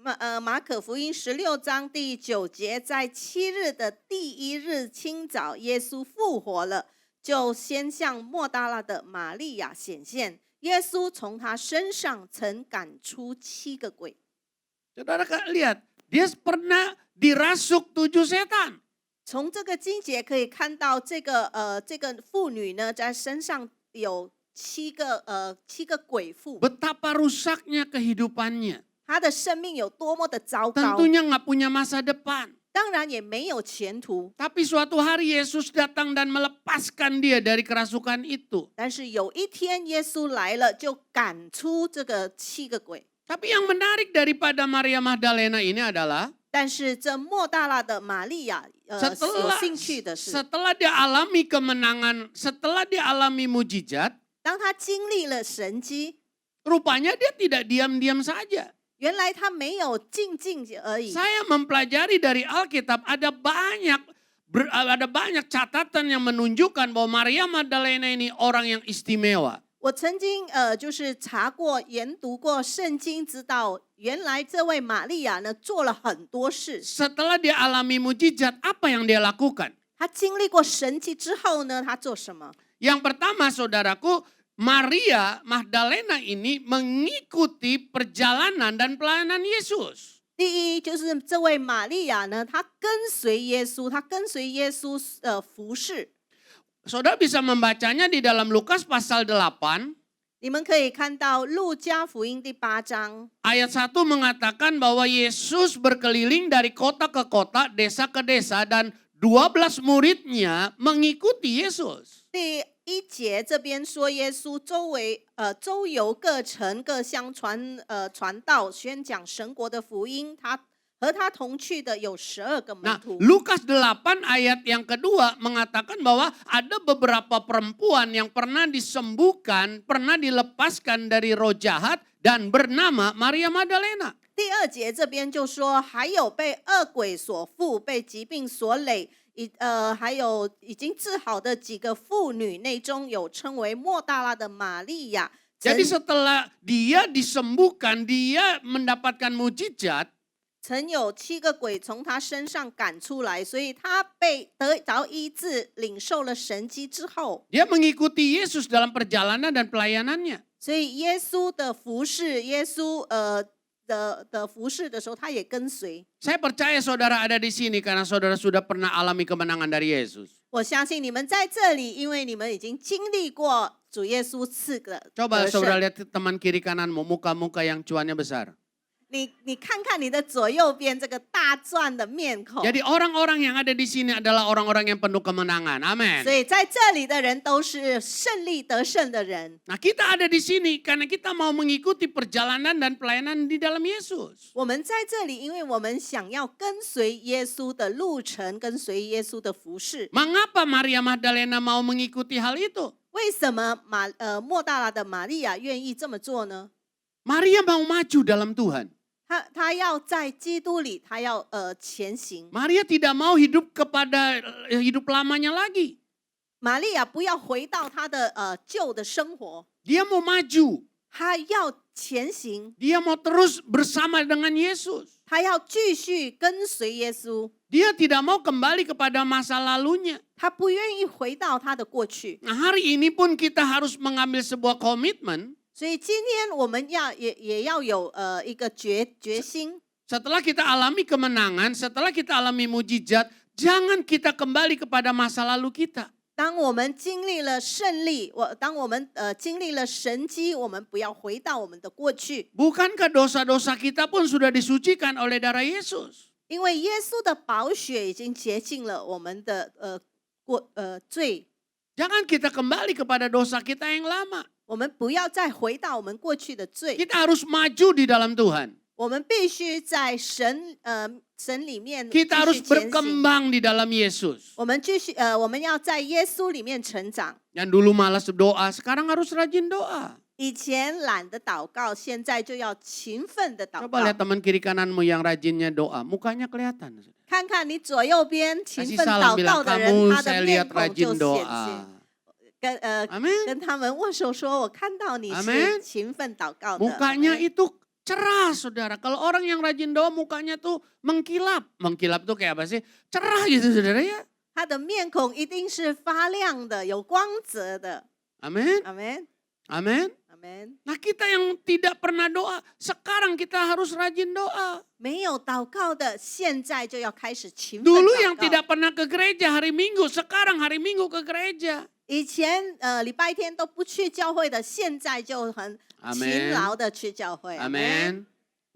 Speaker 8: 马可福音16章第9节，在7日的第1日清早，耶稣复活了，就先向莫大拉的玛利亚显现。耶稣从他身上曾赶出7个鬼。
Speaker 7: Saudara lihat, dia pernah dirasuk 7 setan.
Speaker 8: 从这个经节可以看到，这个妇女呢，在身上有7个鬼妇，
Speaker 7: Betapa rusaknya kehidupannya.
Speaker 8: 她的生命有多么的糟糕，
Speaker 7: Tentunya nggak punya masa depan.
Speaker 8: 当然也没有前途。
Speaker 7: Tapi suatu hari Yesus datang dan melepaskan dia dari kerasukan itu.
Speaker 8: 但是有一天，耶稣来了，就赶出这个7个鬼。
Speaker 7: Tapi yang menarik daripada Maria Magdalena ini adalah
Speaker 8: 但是这莫大拉的玛利亚，有
Speaker 7: setelah
Speaker 8: 兴趣的是，
Speaker 7: setelah dia alami kemenangan, setelah dia alami mujizat,
Speaker 8: 当他经历了神迹，
Speaker 7: rupanya dia tidak diam-diam saja.
Speaker 8: 原来他没有静静而已。
Speaker 7: Saya mempelajari dari Alkitab ada banyak catatan yang menunjukkan bahwa Maria Magdalena ini orang yang istimewa.
Speaker 8: 我曾经就是查过、研读过圣经，知道原来这位玛利亚呢做了很多事。
Speaker 7: Setelah dia alami mujizat, apa yang dia lakukan?
Speaker 8: 他经历过神迹之后呢，他做什么？
Speaker 7: Yang pertama saudaraku, Maria Magdalena ini mengikuti perjalanan dan pelayanan Yesus.
Speaker 8: 第一就是这位玛利亚呢，她跟随耶稣，她跟随耶稣服侍。
Speaker 7: Saudara bisa membacanya di dalam Lukas pasal 8.
Speaker 8: 你们可以看到路加福音第8章。
Speaker 7: Ayat 1 mengatakan bahwa Yesus berkeliling dari kota ke kota, desa ke desa, dan 12 muridnya mengikuti Yesus.
Speaker 8: 第1节这边说，耶稣周游各城各乡传道，宣讲神国的福音。他和他同去的有12个门
Speaker 7: Nah,
Speaker 8: 徒。
Speaker 7: Lukas 8 ayat yang kedua mengatakan bahwa ada beberapa perempuan yang pernah disembuhkan, pernah dilepaskan dari roh jahat dan bernama Maria Magdalena.
Speaker 8: 第2节这边就说，还有被恶鬼所附、被疾病所累，还有已经治好的几个妇女，内中有称为莫大拉的玛利亚。
Speaker 7: Jadi setelah dia disembuhkan, dia mendapatkan mujizat,
Speaker 8: 曾有7个鬼从他身上赶出来，所以他被得着医治，领受了神迹之后，
Speaker 7: dia mengikuti Yesus dalam perjalanan dan pelayanannya.
Speaker 8: 所以耶稣的服侍，耶稣的服侍的时候，他也跟随。
Speaker 7: Saya percaya saudara ada di sini karena saudara sudah pernah alami kemenangan dari Yesus.
Speaker 8: 我相信你们在这里，因为你们已经经历过主耶稣赐的
Speaker 7: Coba
Speaker 8: 得
Speaker 7: saudara
Speaker 8: 胜。
Speaker 7: lihat teman kiri kananmu, muka-muka yang cuannya besar.
Speaker 8: 你看看你的左右边这个大壮的面孔。
Speaker 7: Jadi orang-orang yang ada di sini adalah orang-orang yang penuh kemenangan. Amin.
Speaker 8: 所以在这里的人都是胜利得胜的人。
Speaker 7: Nah, kita ada di sini karena kita mau mengikuti perjalanan dan pelayanan di dalam Yesus.
Speaker 8: 我们在这里，因为我们想要跟随耶稣的路程，跟随耶稣的服饰。
Speaker 7: Mengapa Maria Magdalena mau mengikuti hal itu?
Speaker 8: 为什么莫大拉的玛利亚愿意这么做呢？
Speaker 7: Maria mau maju dalam Tuhan.
Speaker 8: 他要在基督里，他要前行。
Speaker 7: Maria tidak mau hidup kepada hidup lamanya lagi.
Speaker 8: 玛利亚不要回到她的旧的生活，
Speaker 7: Dia mau maju.
Speaker 8: 她要前行，
Speaker 7: Dia mau terus bersama dengan Yesus.
Speaker 8: 她要继续跟随耶稣，
Speaker 7: Dia tidak mau kembali kepada masa lalunya.
Speaker 8: 她不愿意回到她的过去。
Speaker 7: Nah, hari ini pun kita harus mengambil sebuah komitmen.
Speaker 8: 所以今天我们也要有一个决心。
Speaker 7: Setelah kita alami kemenangan, setelah kita alami mujizat, jangan kita kembali kepada masa lalu kita.
Speaker 8: 当我们经历了胜利，当我们经历了神迹，我们不要回到我们的过去，
Speaker 7: Bukankah dosa-dosa kita pun sudah disucikan oleh darah Yesus?
Speaker 8: 因为耶稣的宝血已经洁净了我们的罪。
Speaker 7: Jangan kita kembali kepada dosa kita yang lama.
Speaker 8: 我们不要再回到我们过去的罪，
Speaker 7: Kita harus maju di dalam Tuhan.
Speaker 8: 我们必须在神里面继
Speaker 7: Kita harus
Speaker 8: 续前行。
Speaker 7: berkembang di dalam Yesus.
Speaker 8: 我们要在耶稣里面成长。
Speaker 7: Yang dulu malas doa, sekarang harus rajin doa.
Speaker 8: 以前懒得祷告，现在就要勤奋的祷
Speaker 7: Coba lihat
Speaker 8: 告。
Speaker 7: teman kiri kananmu yang rajinnya doa, mukanya kelihatan.
Speaker 8: 看看你左右边勤
Speaker 7: Kasih
Speaker 8: 奋
Speaker 7: salam
Speaker 8: 祷
Speaker 7: bilang,
Speaker 8: 告的人，
Speaker 7: kamu
Speaker 8: 他的
Speaker 7: saya
Speaker 8: 面
Speaker 7: lihat
Speaker 8: 孔就
Speaker 7: rajin
Speaker 8: 显
Speaker 7: doa.
Speaker 8: 现。
Speaker 7: Amin.
Speaker 8: 跟他们握手说：“我看到你
Speaker 7: Amin.
Speaker 8: 是勤奋祷告的。”
Speaker 7: Mukanya itu cerah, saudara. Kalau orang yang rajin doa mukanya tuh mengkilap. Mengkilap tuh kayak apa sih? Cerah gitu, saudara ya.
Speaker 8: 他的面孔一定是发亮的，有光泽的。
Speaker 7: Amin.
Speaker 8: 阿门，
Speaker 7: Amin.
Speaker 8: 阿门。
Speaker 7: Nah, kita yang tidak pernah doa, sekarang kita harus rajin doa.
Speaker 8: 没有祷告的，现在就要开始勤奋
Speaker 7: Dulu
Speaker 8: 祷
Speaker 7: yang
Speaker 8: 告。
Speaker 7: tidak pernah ke gereja hari Minggu, sekarang hari Minggu ke gereja.
Speaker 8: 以前礼拜天都不去教会的，现在就很勤劳的去教会。
Speaker 7: Amin.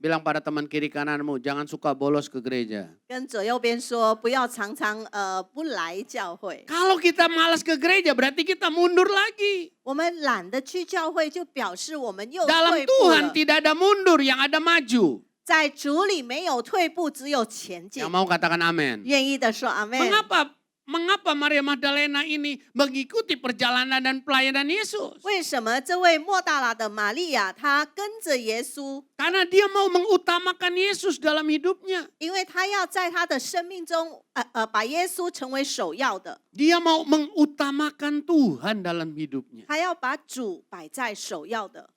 Speaker 7: Bilang pada teman kiri kananmu, jangan suka bolos ke gereja.
Speaker 8: 跟左右边说，不要常常不来教会。
Speaker 7: Kalau kita malas ke gereja, berarti kita mundur lagi.
Speaker 8: 我们懒得去教会，就表示我们又
Speaker 7: Dalam
Speaker 8: 退步
Speaker 7: Tuhan
Speaker 8: 了。
Speaker 7: tidak ada mundur, yang ada maju.
Speaker 8: 在主里没有退步，只有前进
Speaker 7: Yang。mau katakan amin.
Speaker 8: 愿意的说阿门。
Speaker 7: Mengapa Maria Magdalena ini mengikuti perjalanan dan pelayanan Yesus?
Speaker 8: 为什么这位莫大拉的玛利亚，她跟着耶稣，
Speaker 7: Karena dia mau mengutamakan Yesus dalam hidupnya.
Speaker 8: 因为她要在她的生命中，把耶稣成为首要的，
Speaker 7: Dia mau mengutamakan Tuhan dalam hidupnya.
Speaker 8: 她要把主摆在首要的。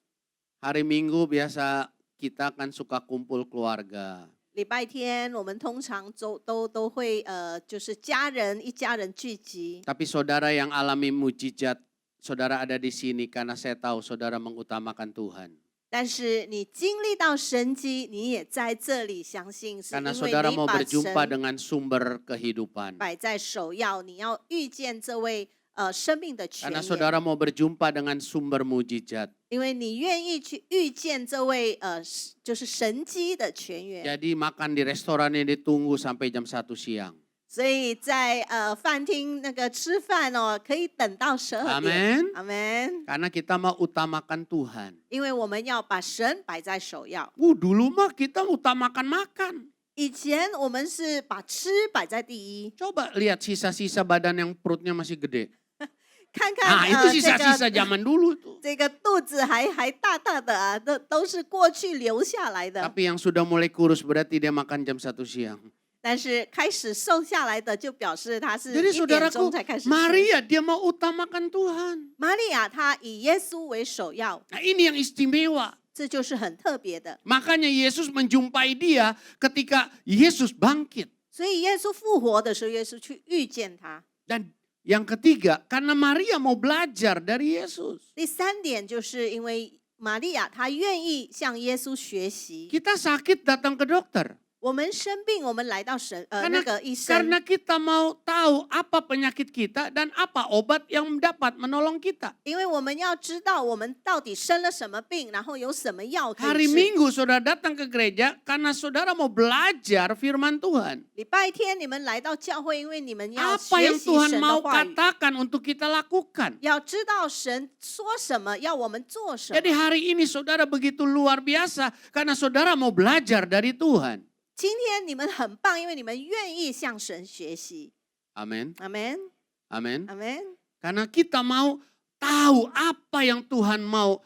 Speaker 7: Hari Minggu biasa kita kan suka kumpul keluarga.
Speaker 8: 礼拜天我们通常都会就是一家人聚集。
Speaker 7: Tapi saudara yang alami mujizat, saudara ada di sini karena saya tahu saudara mengutamakan Tuhan.
Speaker 8: 但是你经历到神迹，你也在这里相信，是因
Speaker 7: Karena
Speaker 8: 为
Speaker 7: saudara
Speaker 8: 你
Speaker 7: mau
Speaker 8: 把
Speaker 7: berjumpa
Speaker 8: 神
Speaker 7: dengan sumber kehidupan.
Speaker 8: 摆在首要，你要遇见这位生命的泉
Speaker 7: Karena
Speaker 8: 源。
Speaker 7: saudara mau berjumpa dengan sumber mujizat.
Speaker 8: 因为你愿意去遇见这位就是神迹的泉源，
Speaker 7: Jadi makan di restoran ini ditunggu sampai jam 1 siang.
Speaker 8: 所以在饭厅那个吃饭哦，可以等到12点。
Speaker 7: Amin.
Speaker 8: 阿门。
Speaker 7: Karena kita mau utamakan Tuhan.
Speaker 8: 因为我们要把神摆在首要。
Speaker 7: Dulu mah kita utamakan makan.
Speaker 8: 以前我们是把吃摆在第一。
Speaker 7: Coba lihat sisa-sisa badan yang perutnya masih gede.
Speaker 8: 看看
Speaker 7: Nah, itu sisa-sisa zaman dulu tuh.
Speaker 8: 这个肚子还大大的啊，都是过去留下来的。
Speaker 7: Tapi yang sudah mulai kurus berarti dia makan jam 1 siang.
Speaker 8: 但是开始瘦下来的，就表示他是
Speaker 7: Jadi
Speaker 8: 1点
Speaker 7: saudaraku,
Speaker 8: 钟才开始吃。
Speaker 7: Maria dia mau utamakan Tuhan.
Speaker 8: 玛利亚她以耶稣为首要，
Speaker 7: Nah, ini yang istimewa.
Speaker 8: 这就是很特别的。
Speaker 7: Makanya Yesus menjumpai dia ketika Yesus bangkit.
Speaker 8: 所以耶稣复活的时候，耶稣去遇见他。
Speaker 7: Dan yang ketiga, karena Maria mau belajar dari Yesus.
Speaker 8: 第三点就是因为玛利亚她愿意向耶稣学习。
Speaker 7: Kita sakit datang ke dokter.
Speaker 8: 我们生病，我们来到那个医生，
Speaker 7: Karena kita mau tahu apa penyakit kita dan apa obat yang dapat menolong kita.
Speaker 8: 因为我们要知道我们到底生了什么病，然后有什么药可
Speaker 7: Hari
Speaker 8: 以治。
Speaker 7: Minggu saudara datang ke gereja karena saudara mau belajar firman Tuhan.
Speaker 8: 礼拜天你们来到教会，因为你们要
Speaker 7: Apa
Speaker 8: 学
Speaker 7: yang
Speaker 8: 习
Speaker 7: Tuhan
Speaker 8: 神的
Speaker 7: mau
Speaker 8: 话语，
Speaker 7: katakan untuk kita lakukan.
Speaker 8: 要知道神说什么，要我们做什么。
Speaker 7: Jadi hari ini saudara begitu luar biasa karena saudara mau belajar dari Tuhan.
Speaker 8: 今天你们很棒，因为你们愿意向神学习。
Speaker 7: Amin.
Speaker 8: 阿门，
Speaker 7: Amin.
Speaker 8: 阿门。
Speaker 7: Karena kita mau tahu apa yang Tuhan mau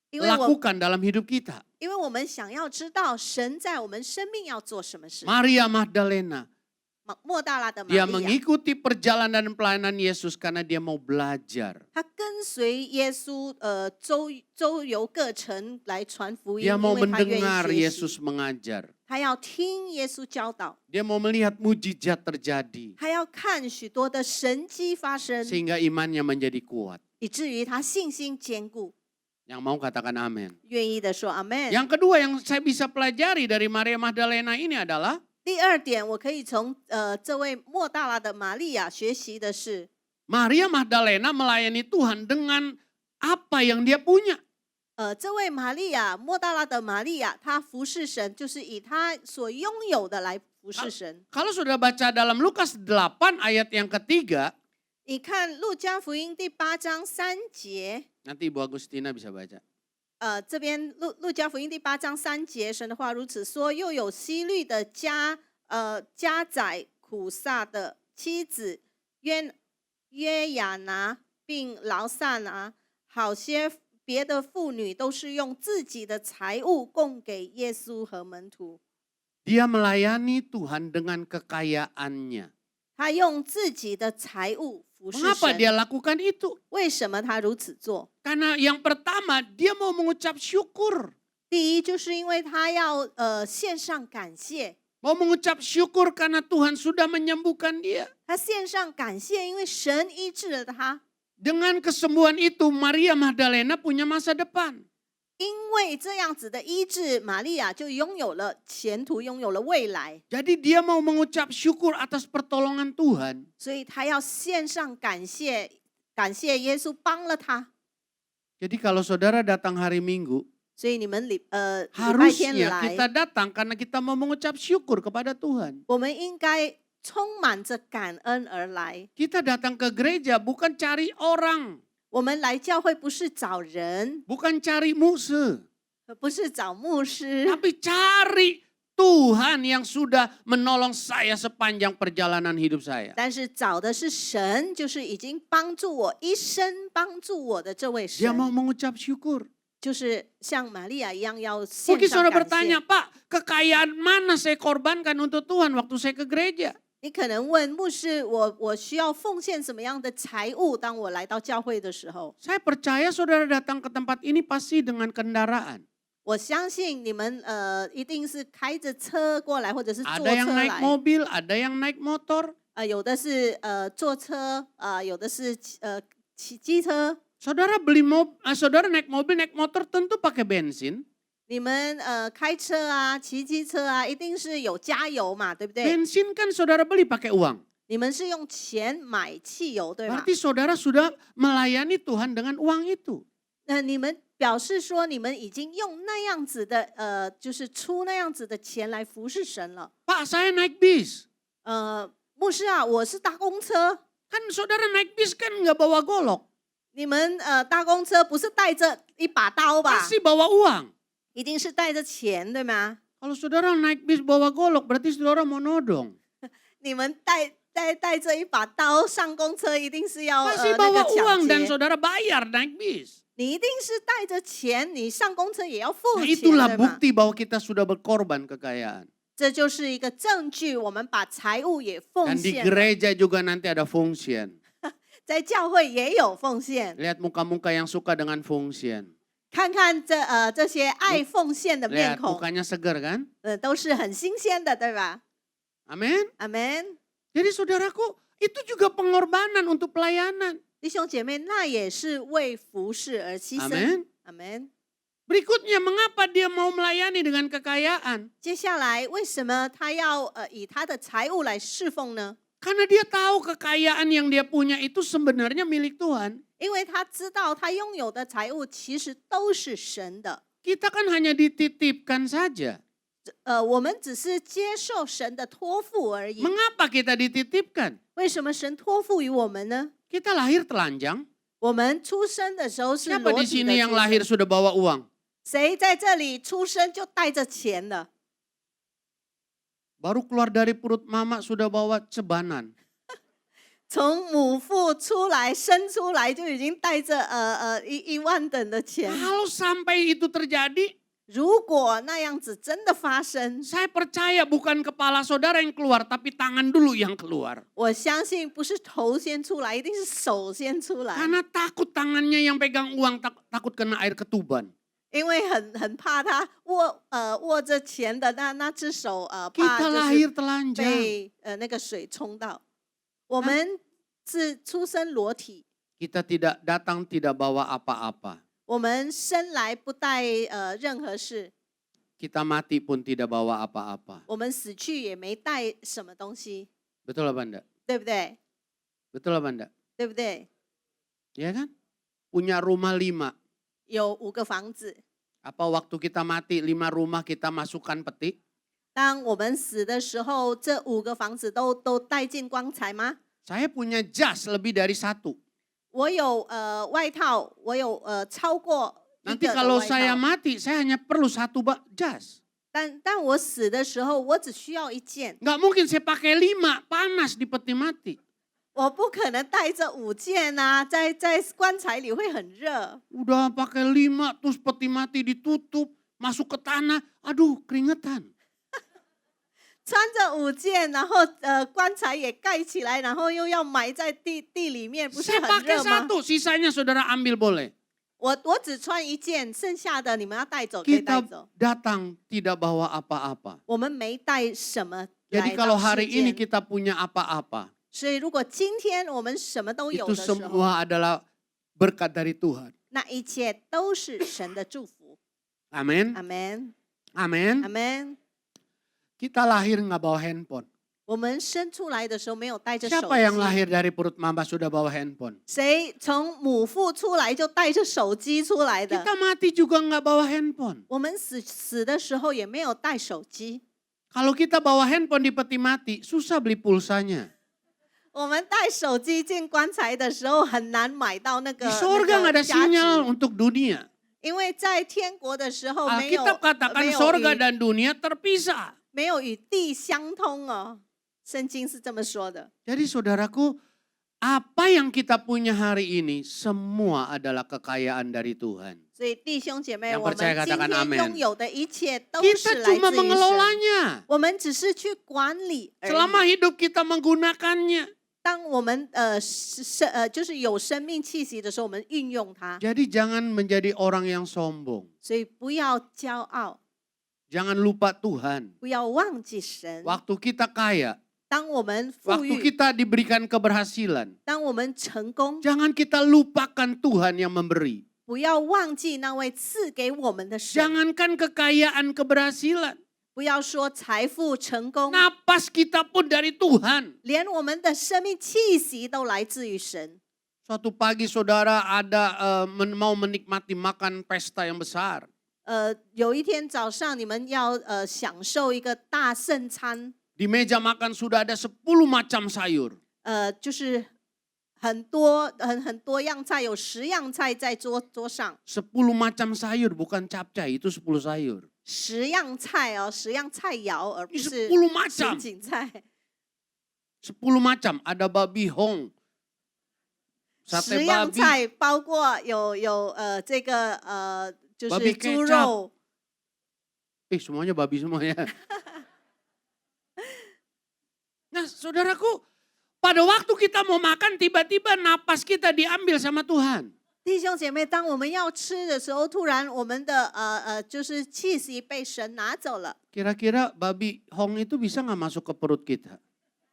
Speaker 8: 因为我
Speaker 7: lakukan dalam hidup kita.
Speaker 8: 因为我们想要知道神在我们生命要做什么事。
Speaker 7: Maria Magdalena,
Speaker 8: 莫大拉的玛
Speaker 7: dia
Speaker 8: 利亚，
Speaker 7: mengikuti perjalanan dan pelayanan Yesus karena dia mau belajar.
Speaker 8: 他跟随耶稣周游各城来传福音，
Speaker 7: Dia
Speaker 8: 因
Speaker 7: mau
Speaker 8: 为他愿
Speaker 7: mendengar
Speaker 8: 意学
Speaker 7: Yesus
Speaker 8: 习，
Speaker 7: mengajar.
Speaker 8: 他要听耶稣教导，
Speaker 7: Dia mau melihat mujizat terjadi
Speaker 8: 他要看许多的神迹发生，
Speaker 7: sehingga imannya menjadi kuat.
Speaker 8: 以至于他信心坚固。
Speaker 7: Yang mau katakan amin.
Speaker 8: 愿意的说阿门。
Speaker 7: Yang kedua yang saya bisa pelajari dari Maria Magdalena ini adalah
Speaker 8: 第二点，我可以从这位莫大拉的玛利亚学习的是，
Speaker 7: Maria Magdalena melayani Tuhan dengan apa yang dia punya.
Speaker 8: 这位莫大拉的玛利亚，她服侍神，就是以她所拥有的来服侍神。
Speaker 7: Kalau sudah baca dalam Lukas 8 ayat yang ketiga,
Speaker 8: 你看路加福音第8章3节，
Speaker 7: nanti Ibu Agustina bisa baca.
Speaker 8: 这边路加福音第8章3节，神的话如此说：又有希律的家宰苦撒的妻子约雅拿，并劳萨拿，好些别的妇女都是用自己的财物供给耶稣和门徒。
Speaker 7: Dia melayani Tuhan dengan kekayaannya.
Speaker 8: 他用自己的财物服侍
Speaker 7: Mengapa
Speaker 8: 神。
Speaker 7: dia lakukan itu?
Speaker 8: 为什么他如此做？
Speaker 7: Karena yang pertama dia mau mengucap syukur.
Speaker 8: 第一，就是因为他要献上感谢，
Speaker 7: Mau mengucap syukur karena Tuhan sudah menyembuhkan dia.
Speaker 8: 他献上感谢，因为神医治了他。
Speaker 7: Dengan kesembuhan itu Maria Magdalena punya masa depan.
Speaker 8: 因为这样子的医治，玛利亚就拥有了前途，拥有了未来，
Speaker 7: Jadi dia mau mengucap syukur atas pertolongan Tuhan.
Speaker 8: 所以他要献上感谢，感谢耶稣帮了他。
Speaker 7: Jadi kalau saudara datang hari Minggu,
Speaker 8: 所以你们礼拜天
Speaker 7: harusnya
Speaker 8: 来，
Speaker 7: kita datang karena kita mau mengucap syukur kepada Tuhan.
Speaker 8: 我们应该充满着感恩而来。
Speaker 7: Kita datang ke gereja bukan cari orang,
Speaker 8: 我们来教会不是找人，
Speaker 7: bukan cari musuh,
Speaker 8: 不是找牧师，
Speaker 7: tapi cari Tuhan yang sudah menolong saya sepanjang perjalanan hidup saya.
Speaker 8: 但是找的是神，就是已经帮助我一生帮助我的这位
Speaker 7: Dia
Speaker 8: 神，
Speaker 7: mau mengucap syukur.
Speaker 8: 就是像玛利亚一样要献
Speaker 7: Mungkin
Speaker 8: 上
Speaker 7: saudara
Speaker 8: 感
Speaker 7: bertanya,
Speaker 8: 谢。
Speaker 7: Pak, kekayaan mana saya korbankan untuk Tuhan waktu saya ke gereja?
Speaker 8: 你可能问牧师，我需要奉献什么样的财物？当我来到教会的时候，
Speaker 7: Saya percaya saudara datang ke tempat ini pasti dengan kendaraan.
Speaker 8: 我相信你们一定是开着车过来，或者是坐
Speaker 7: Ada yang
Speaker 8: 车
Speaker 7: naik
Speaker 8: 来。
Speaker 7: mobil, ada yang naik motor.
Speaker 8: 有的是坐车，有的是骑机车。
Speaker 7: Saudara saudara naik mobil, naik motor tentu pakai bensin.
Speaker 8: 你们开车啊，骑机车啊，一定是有加油嘛，对不对？
Speaker 7: Bensin kan saudara beli pakai uang.
Speaker 8: 你们是用钱买汽油，对吗？
Speaker 7: Berarti saudara sudah melayani Tuhan dengan uang itu.
Speaker 8: 你们表示说你们已经用那样子的就是出那样子的钱来服侍神了。
Speaker 7: Pak, saya naik bis.
Speaker 8: 牧师啊，我是搭公车，
Speaker 7: Kan saudara naik bis kan nggak bawa golok.
Speaker 8: 你们搭公车不是带着一把刀吧？
Speaker 7: Pasti bawa uang.
Speaker 8: 一定是带着钱，对吗？
Speaker 7: Kalau saudara naik bis bawa golok, berarti saudara mau nodong.
Speaker 8: 你们带着一把刀上公车，一定是要
Speaker 7: Pasti
Speaker 8: 那
Speaker 7: bawa
Speaker 8: 个抢
Speaker 7: uang dan
Speaker 8: 劫。
Speaker 7: saudara bayar naik bis.
Speaker 8: 你一定是带着钱，你上公车也要付
Speaker 7: Nah,
Speaker 8: 钱，
Speaker 7: itulah
Speaker 8: 对吗？
Speaker 7: bukti bahwa kita sudah berkorban kekayaan.
Speaker 8: 这就是一个证据，我们把财物也奉
Speaker 7: Dan di
Speaker 8: 献了，
Speaker 7: gereja juga nanti ada fungsian.
Speaker 8: 在教会也有奉献。
Speaker 7: Lihat muka-muka yang suka dengan fungsian.
Speaker 8: 看看这些爱奉献的面
Speaker 7: Lihat
Speaker 8: 孔，
Speaker 7: mukanya segar kan?
Speaker 8: 都是很新鲜的，对吧？
Speaker 7: Amin.
Speaker 8: 阿门。
Speaker 7: Jadi saudaraku, itu juga pengorbanan untuk pelayanan.
Speaker 8: 弟兄姐妹，那也是为服侍而牺牲。
Speaker 7: Amin.
Speaker 8: 阿门。
Speaker 7: Berikutnya, mengapa dia mau melayani dengan kekayaan?
Speaker 8: 接下来，为什么他要以他的财物来侍奉呢？
Speaker 7: Karena dia tahu kekayaan yang dia punya itu sebenarnya milik Tuhan.
Speaker 8: 因为他知道他拥有的财物其实都是神的。
Speaker 7: Kita kan hanya dititipkan saja.
Speaker 8: 我们只是接受神的托付而已。
Speaker 7: Mengapa kita dititipkan?
Speaker 8: 为什么神托付于我们呢？
Speaker 7: Kita lahir telanjang.
Speaker 8: 我们出生的时候是
Speaker 7: Siapa
Speaker 8: 裸
Speaker 7: di
Speaker 8: 体的
Speaker 7: sini yang
Speaker 8: 出
Speaker 7: lahir
Speaker 8: 生，
Speaker 7: sudah bawa uang?
Speaker 8: 谁在这里出生就带着钱了？
Speaker 7: Baru keluar dari perut mama sudah bawa cebanan.
Speaker 8: 从母腹出来生出来就已经带着一万等的钱。
Speaker 7: Kalau sampai itu terjadi,
Speaker 8: 如果那样子真的发生，
Speaker 7: saya percaya bukan kepala saudara yang keluar, tapi tangan dulu yang keluar.
Speaker 8: 我相信不是头先出来，一定是手先出来，
Speaker 7: Karena takut tangannya yang pegang uang, takut kena air ketuban.
Speaker 8: 因为很怕他握着钱的那只手怕
Speaker 7: Kita
Speaker 8: 就是
Speaker 7: lahir telanjang.
Speaker 8: 被那个水冲到。我们是出生裸体，
Speaker 7: Kita tidak datang tidak bawa apa-apa.
Speaker 8: 我们生来不带任何事，
Speaker 7: Kita mati pun tidak bawa apa-apa.
Speaker 8: 我们死去也没带什么东西，
Speaker 7: Betul apa enggak?
Speaker 8: 对不对？
Speaker 7: Betul apa enggak?
Speaker 8: 对不对？
Speaker 7: Ya kan? Punya rumah 5.
Speaker 8: 有5个房子，
Speaker 7: Apa waktu kita mati 5 rumah kita masukkan peti?
Speaker 8: 当我们死的时候，这5个房子都带进棺材吗？
Speaker 7: Saya punya jas lebih dari 1.
Speaker 8: 我有外套，我有超过一
Speaker 7: Nanti
Speaker 8: 个的
Speaker 7: kalau
Speaker 8: 外
Speaker 7: saya
Speaker 8: 套。
Speaker 7: mati, saya hanya perlu 1 jas.
Speaker 8: 但我死的时候，我只需要1件，
Speaker 7: Nggak mungkin saya pakai 5, panas di peti mati.
Speaker 8: 我不可能带着5件啊，在棺材里会很热。
Speaker 7: Udah pakai 5, terus peti mati ditutup, masuk ke tanah, aduh keringetan.
Speaker 8: 穿着5件，然后棺材也盖起来，然后又要埋在地里面，不是
Speaker 7: Saya
Speaker 8: 很
Speaker 7: pakai
Speaker 8: 热吗？
Speaker 7: 1, sisanya saudara ambil boleh.
Speaker 8: 我只穿1件，剩下的你们要带走可以带
Speaker 7: Kita
Speaker 8: 走。
Speaker 7: datang tidak bawa apa-apa.
Speaker 8: 我们没带什么
Speaker 7: Jadi
Speaker 8: 来
Speaker 7: kalau
Speaker 8: 到
Speaker 7: hari
Speaker 8: 世
Speaker 7: ini
Speaker 8: 间，
Speaker 7: kita punya apa-apa,
Speaker 8: 所以如果今天我们什么都有
Speaker 7: itu
Speaker 8: 的时候，
Speaker 7: semua adalah berkat dari Tuhan.
Speaker 8: 那一切都是神的祝福。
Speaker 7: Amin.
Speaker 8: 阿门，
Speaker 7: Amin.
Speaker 8: 阿门。
Speaker 7: Kita lahir nggak bawa handphone.
Speaker 8: 我们生出来的时候没有带着手
Speaker 7: Siapa yang
Speaker 8: 机，
Speaker 7: lahir dari perut mama sudah bawa handphone?
Speaker 8: 谁从母腹出来就带着手机出来的？
Speaker 7: Kita mati juga nggak bawa handphone.
Speaker 8: 我们死的时候也没有带手机。
Speaker 7: Kalau kita bawa handphone di peti mati, susah beli pulsanya.
Speaker 8: 我们带手机进棺材的时候很难买到那
Speaker 7: Di
Speaker 8: 个
Speaker 7: sorga nggak ada
Speaker 8: 价
Speaker 7: sinyal
Speaker 8: 值，
Speaker 7: untuk dunia.
Speaker 8: 因为在天国的时候没有
Speaker 7: Alkitab katakan
Speaker 8: 没有
Speaker 7: sorga
Speaker 8: 与
Speaker 7: dan dunia terpisah.
Speaker 8: 没有与地相通哦。圣经是这么说的。
Speaker 7: Jadi saudaraku, apa yang kita punya hari ini semua adalah kekayaan dari Tuhan.
Speaker 8: 所以弟兄姐妹，
Speaker 7: Yang
Speaker 8: 我们
Speaker 7: percaya
Speaker 8: 今
Speaker 7: katakan
Speaker 8: 天
Speaker 7: amin.
Speaker 8: 拥有的一切都是
Speaker 7: Kita
Speaker 8: 来
Speaker 7: cuma
Speaker 8: 自于神，
Speaker 7: mengelolanya.
Speaker 8: 我们只是去管理而已。
Speaker 7: Selama hidup kita menggunakannya.
Speaker 8: 当我们就是有生命气息的时候，我们运用它，
Speaker 7: Jadi jangan menjadi orang yang sombong.
Speaker 8: 所以不要骄傲，
Speaker 7: Jangan lupa Tuhan.
Speaker 8: 不要忘记神。
Speaker 7: Waktu kita kaya,
Speaker 8: 当我们富
Speaker 7: waktu
Speaker 8: 裕，
Speaker 7: kita diberikan keberhasilan,
Speaker 8: 当我们成功，
Speaker 7: jangan kita lupakan Tuhan yang memberi.
Speaker 8: 不要忘记那位赐给我们的神。
Speaker 7: Jangankan kekayaan keberhasilan,
Speaker 8: 不要说财富成功，
Speaker 7: napas kita pun dari Tuhan.
Speaker 8: 连我们的生命气息都来自于神。
Speaker 7: Suatu pagi saudara mau menikmati makan pesta yang besar.
Speaker 8: 有一天早上，你们要享受一个大圣餐，
Speaker 7: Di meja makan sudah ada 10 macam sayur.
Speaker 8: 就是很多样菜，有10样菜在桌上。
Speaker 7: 10 macam sayur, bukan capcay, itu 10 sayur.
Speaker 8: 10样菜哦，10样菜肴，而不是
Speaker 7: 10 macam.
Speaker 8: 什锦菜。
Speaker 7: 10 macam, ada babi hong,
Speaker 8: 10
Speaker 7: sate
Speaker 8: 样
Speaker 7: babi,
Speaker 8: 菜包括有这个就是
Speaker 7: Babi
Speaker 8: 猪
Speaker 7: kecap
Speaker 8: 肉，
Speaker 7: semuanya babi semuanya. Nah saudaraku, pada waktu kita mau makan tiba-tiba napas kita diambil sama Tuhan.
Speaker 8: 弟兄姐妹，当我们要吃的时候，突然我们的就是气息被神拿走了。
Speaker 7: Kira-kira babi hong itu bisa nggak masuk ke perut kita?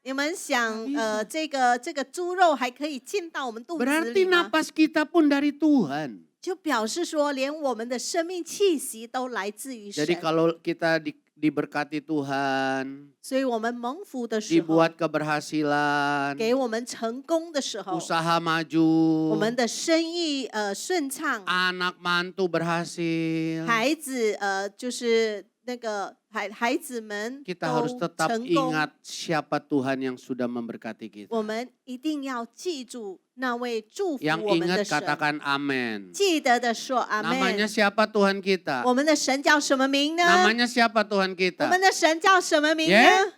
Speaker 8: 你们想，
Speaker 7: bisa
Speaker 8: 这个猪肉还可以进到我们肚子
Speaker 7: Berarti
Speaker 8: 里吗？
Speaker 7: napas kita pun dari Tuhan.
Speaker 8: 就表示说，连我们的生命气息都来自于神。
Speaker 7: Jadi kalau kita diberkati Tuhan,
Speaker 8: 所以我们蒙福的时候，
Speaker 7: dibuat keberhasilan,
Speaker 8: 给我们成功的时候，
Speaker 7: usaha
Speaker 8: 我
Speaker 7: maju,
Speaker 8: 们的生意顺畅，
Speaker 7: anak mantu berhasil,
Speaker 8: 孩子就是那个孩子们
Speaker 7: kita harus
Speaker 8: 都
Speaker 7: tetap
Speaker 8: 成功。
Speaker 7: ingat siapa Tuhan yang sudah memberkati kita.
Speaker 8: 我们一定要记住那位祝福
Speaker 7: Yang
Speaker 8: 我们的
Speaker 7: ingat
Speaker 8: 神。
Speaker 7: katakan amin.
Speaker 8: 记得的说阿
Speaker 7: Namanya
Speaker 8: 门。
Speaker 7: siapa Tuhan kita?
Speaker 8: 我们的神叫什么名呢？
Speaker 7: Namanya siapa Tuhan
Speaker 8: 我
Speaker 7: kita?
Speaker 8: 们的神叫什么名呢？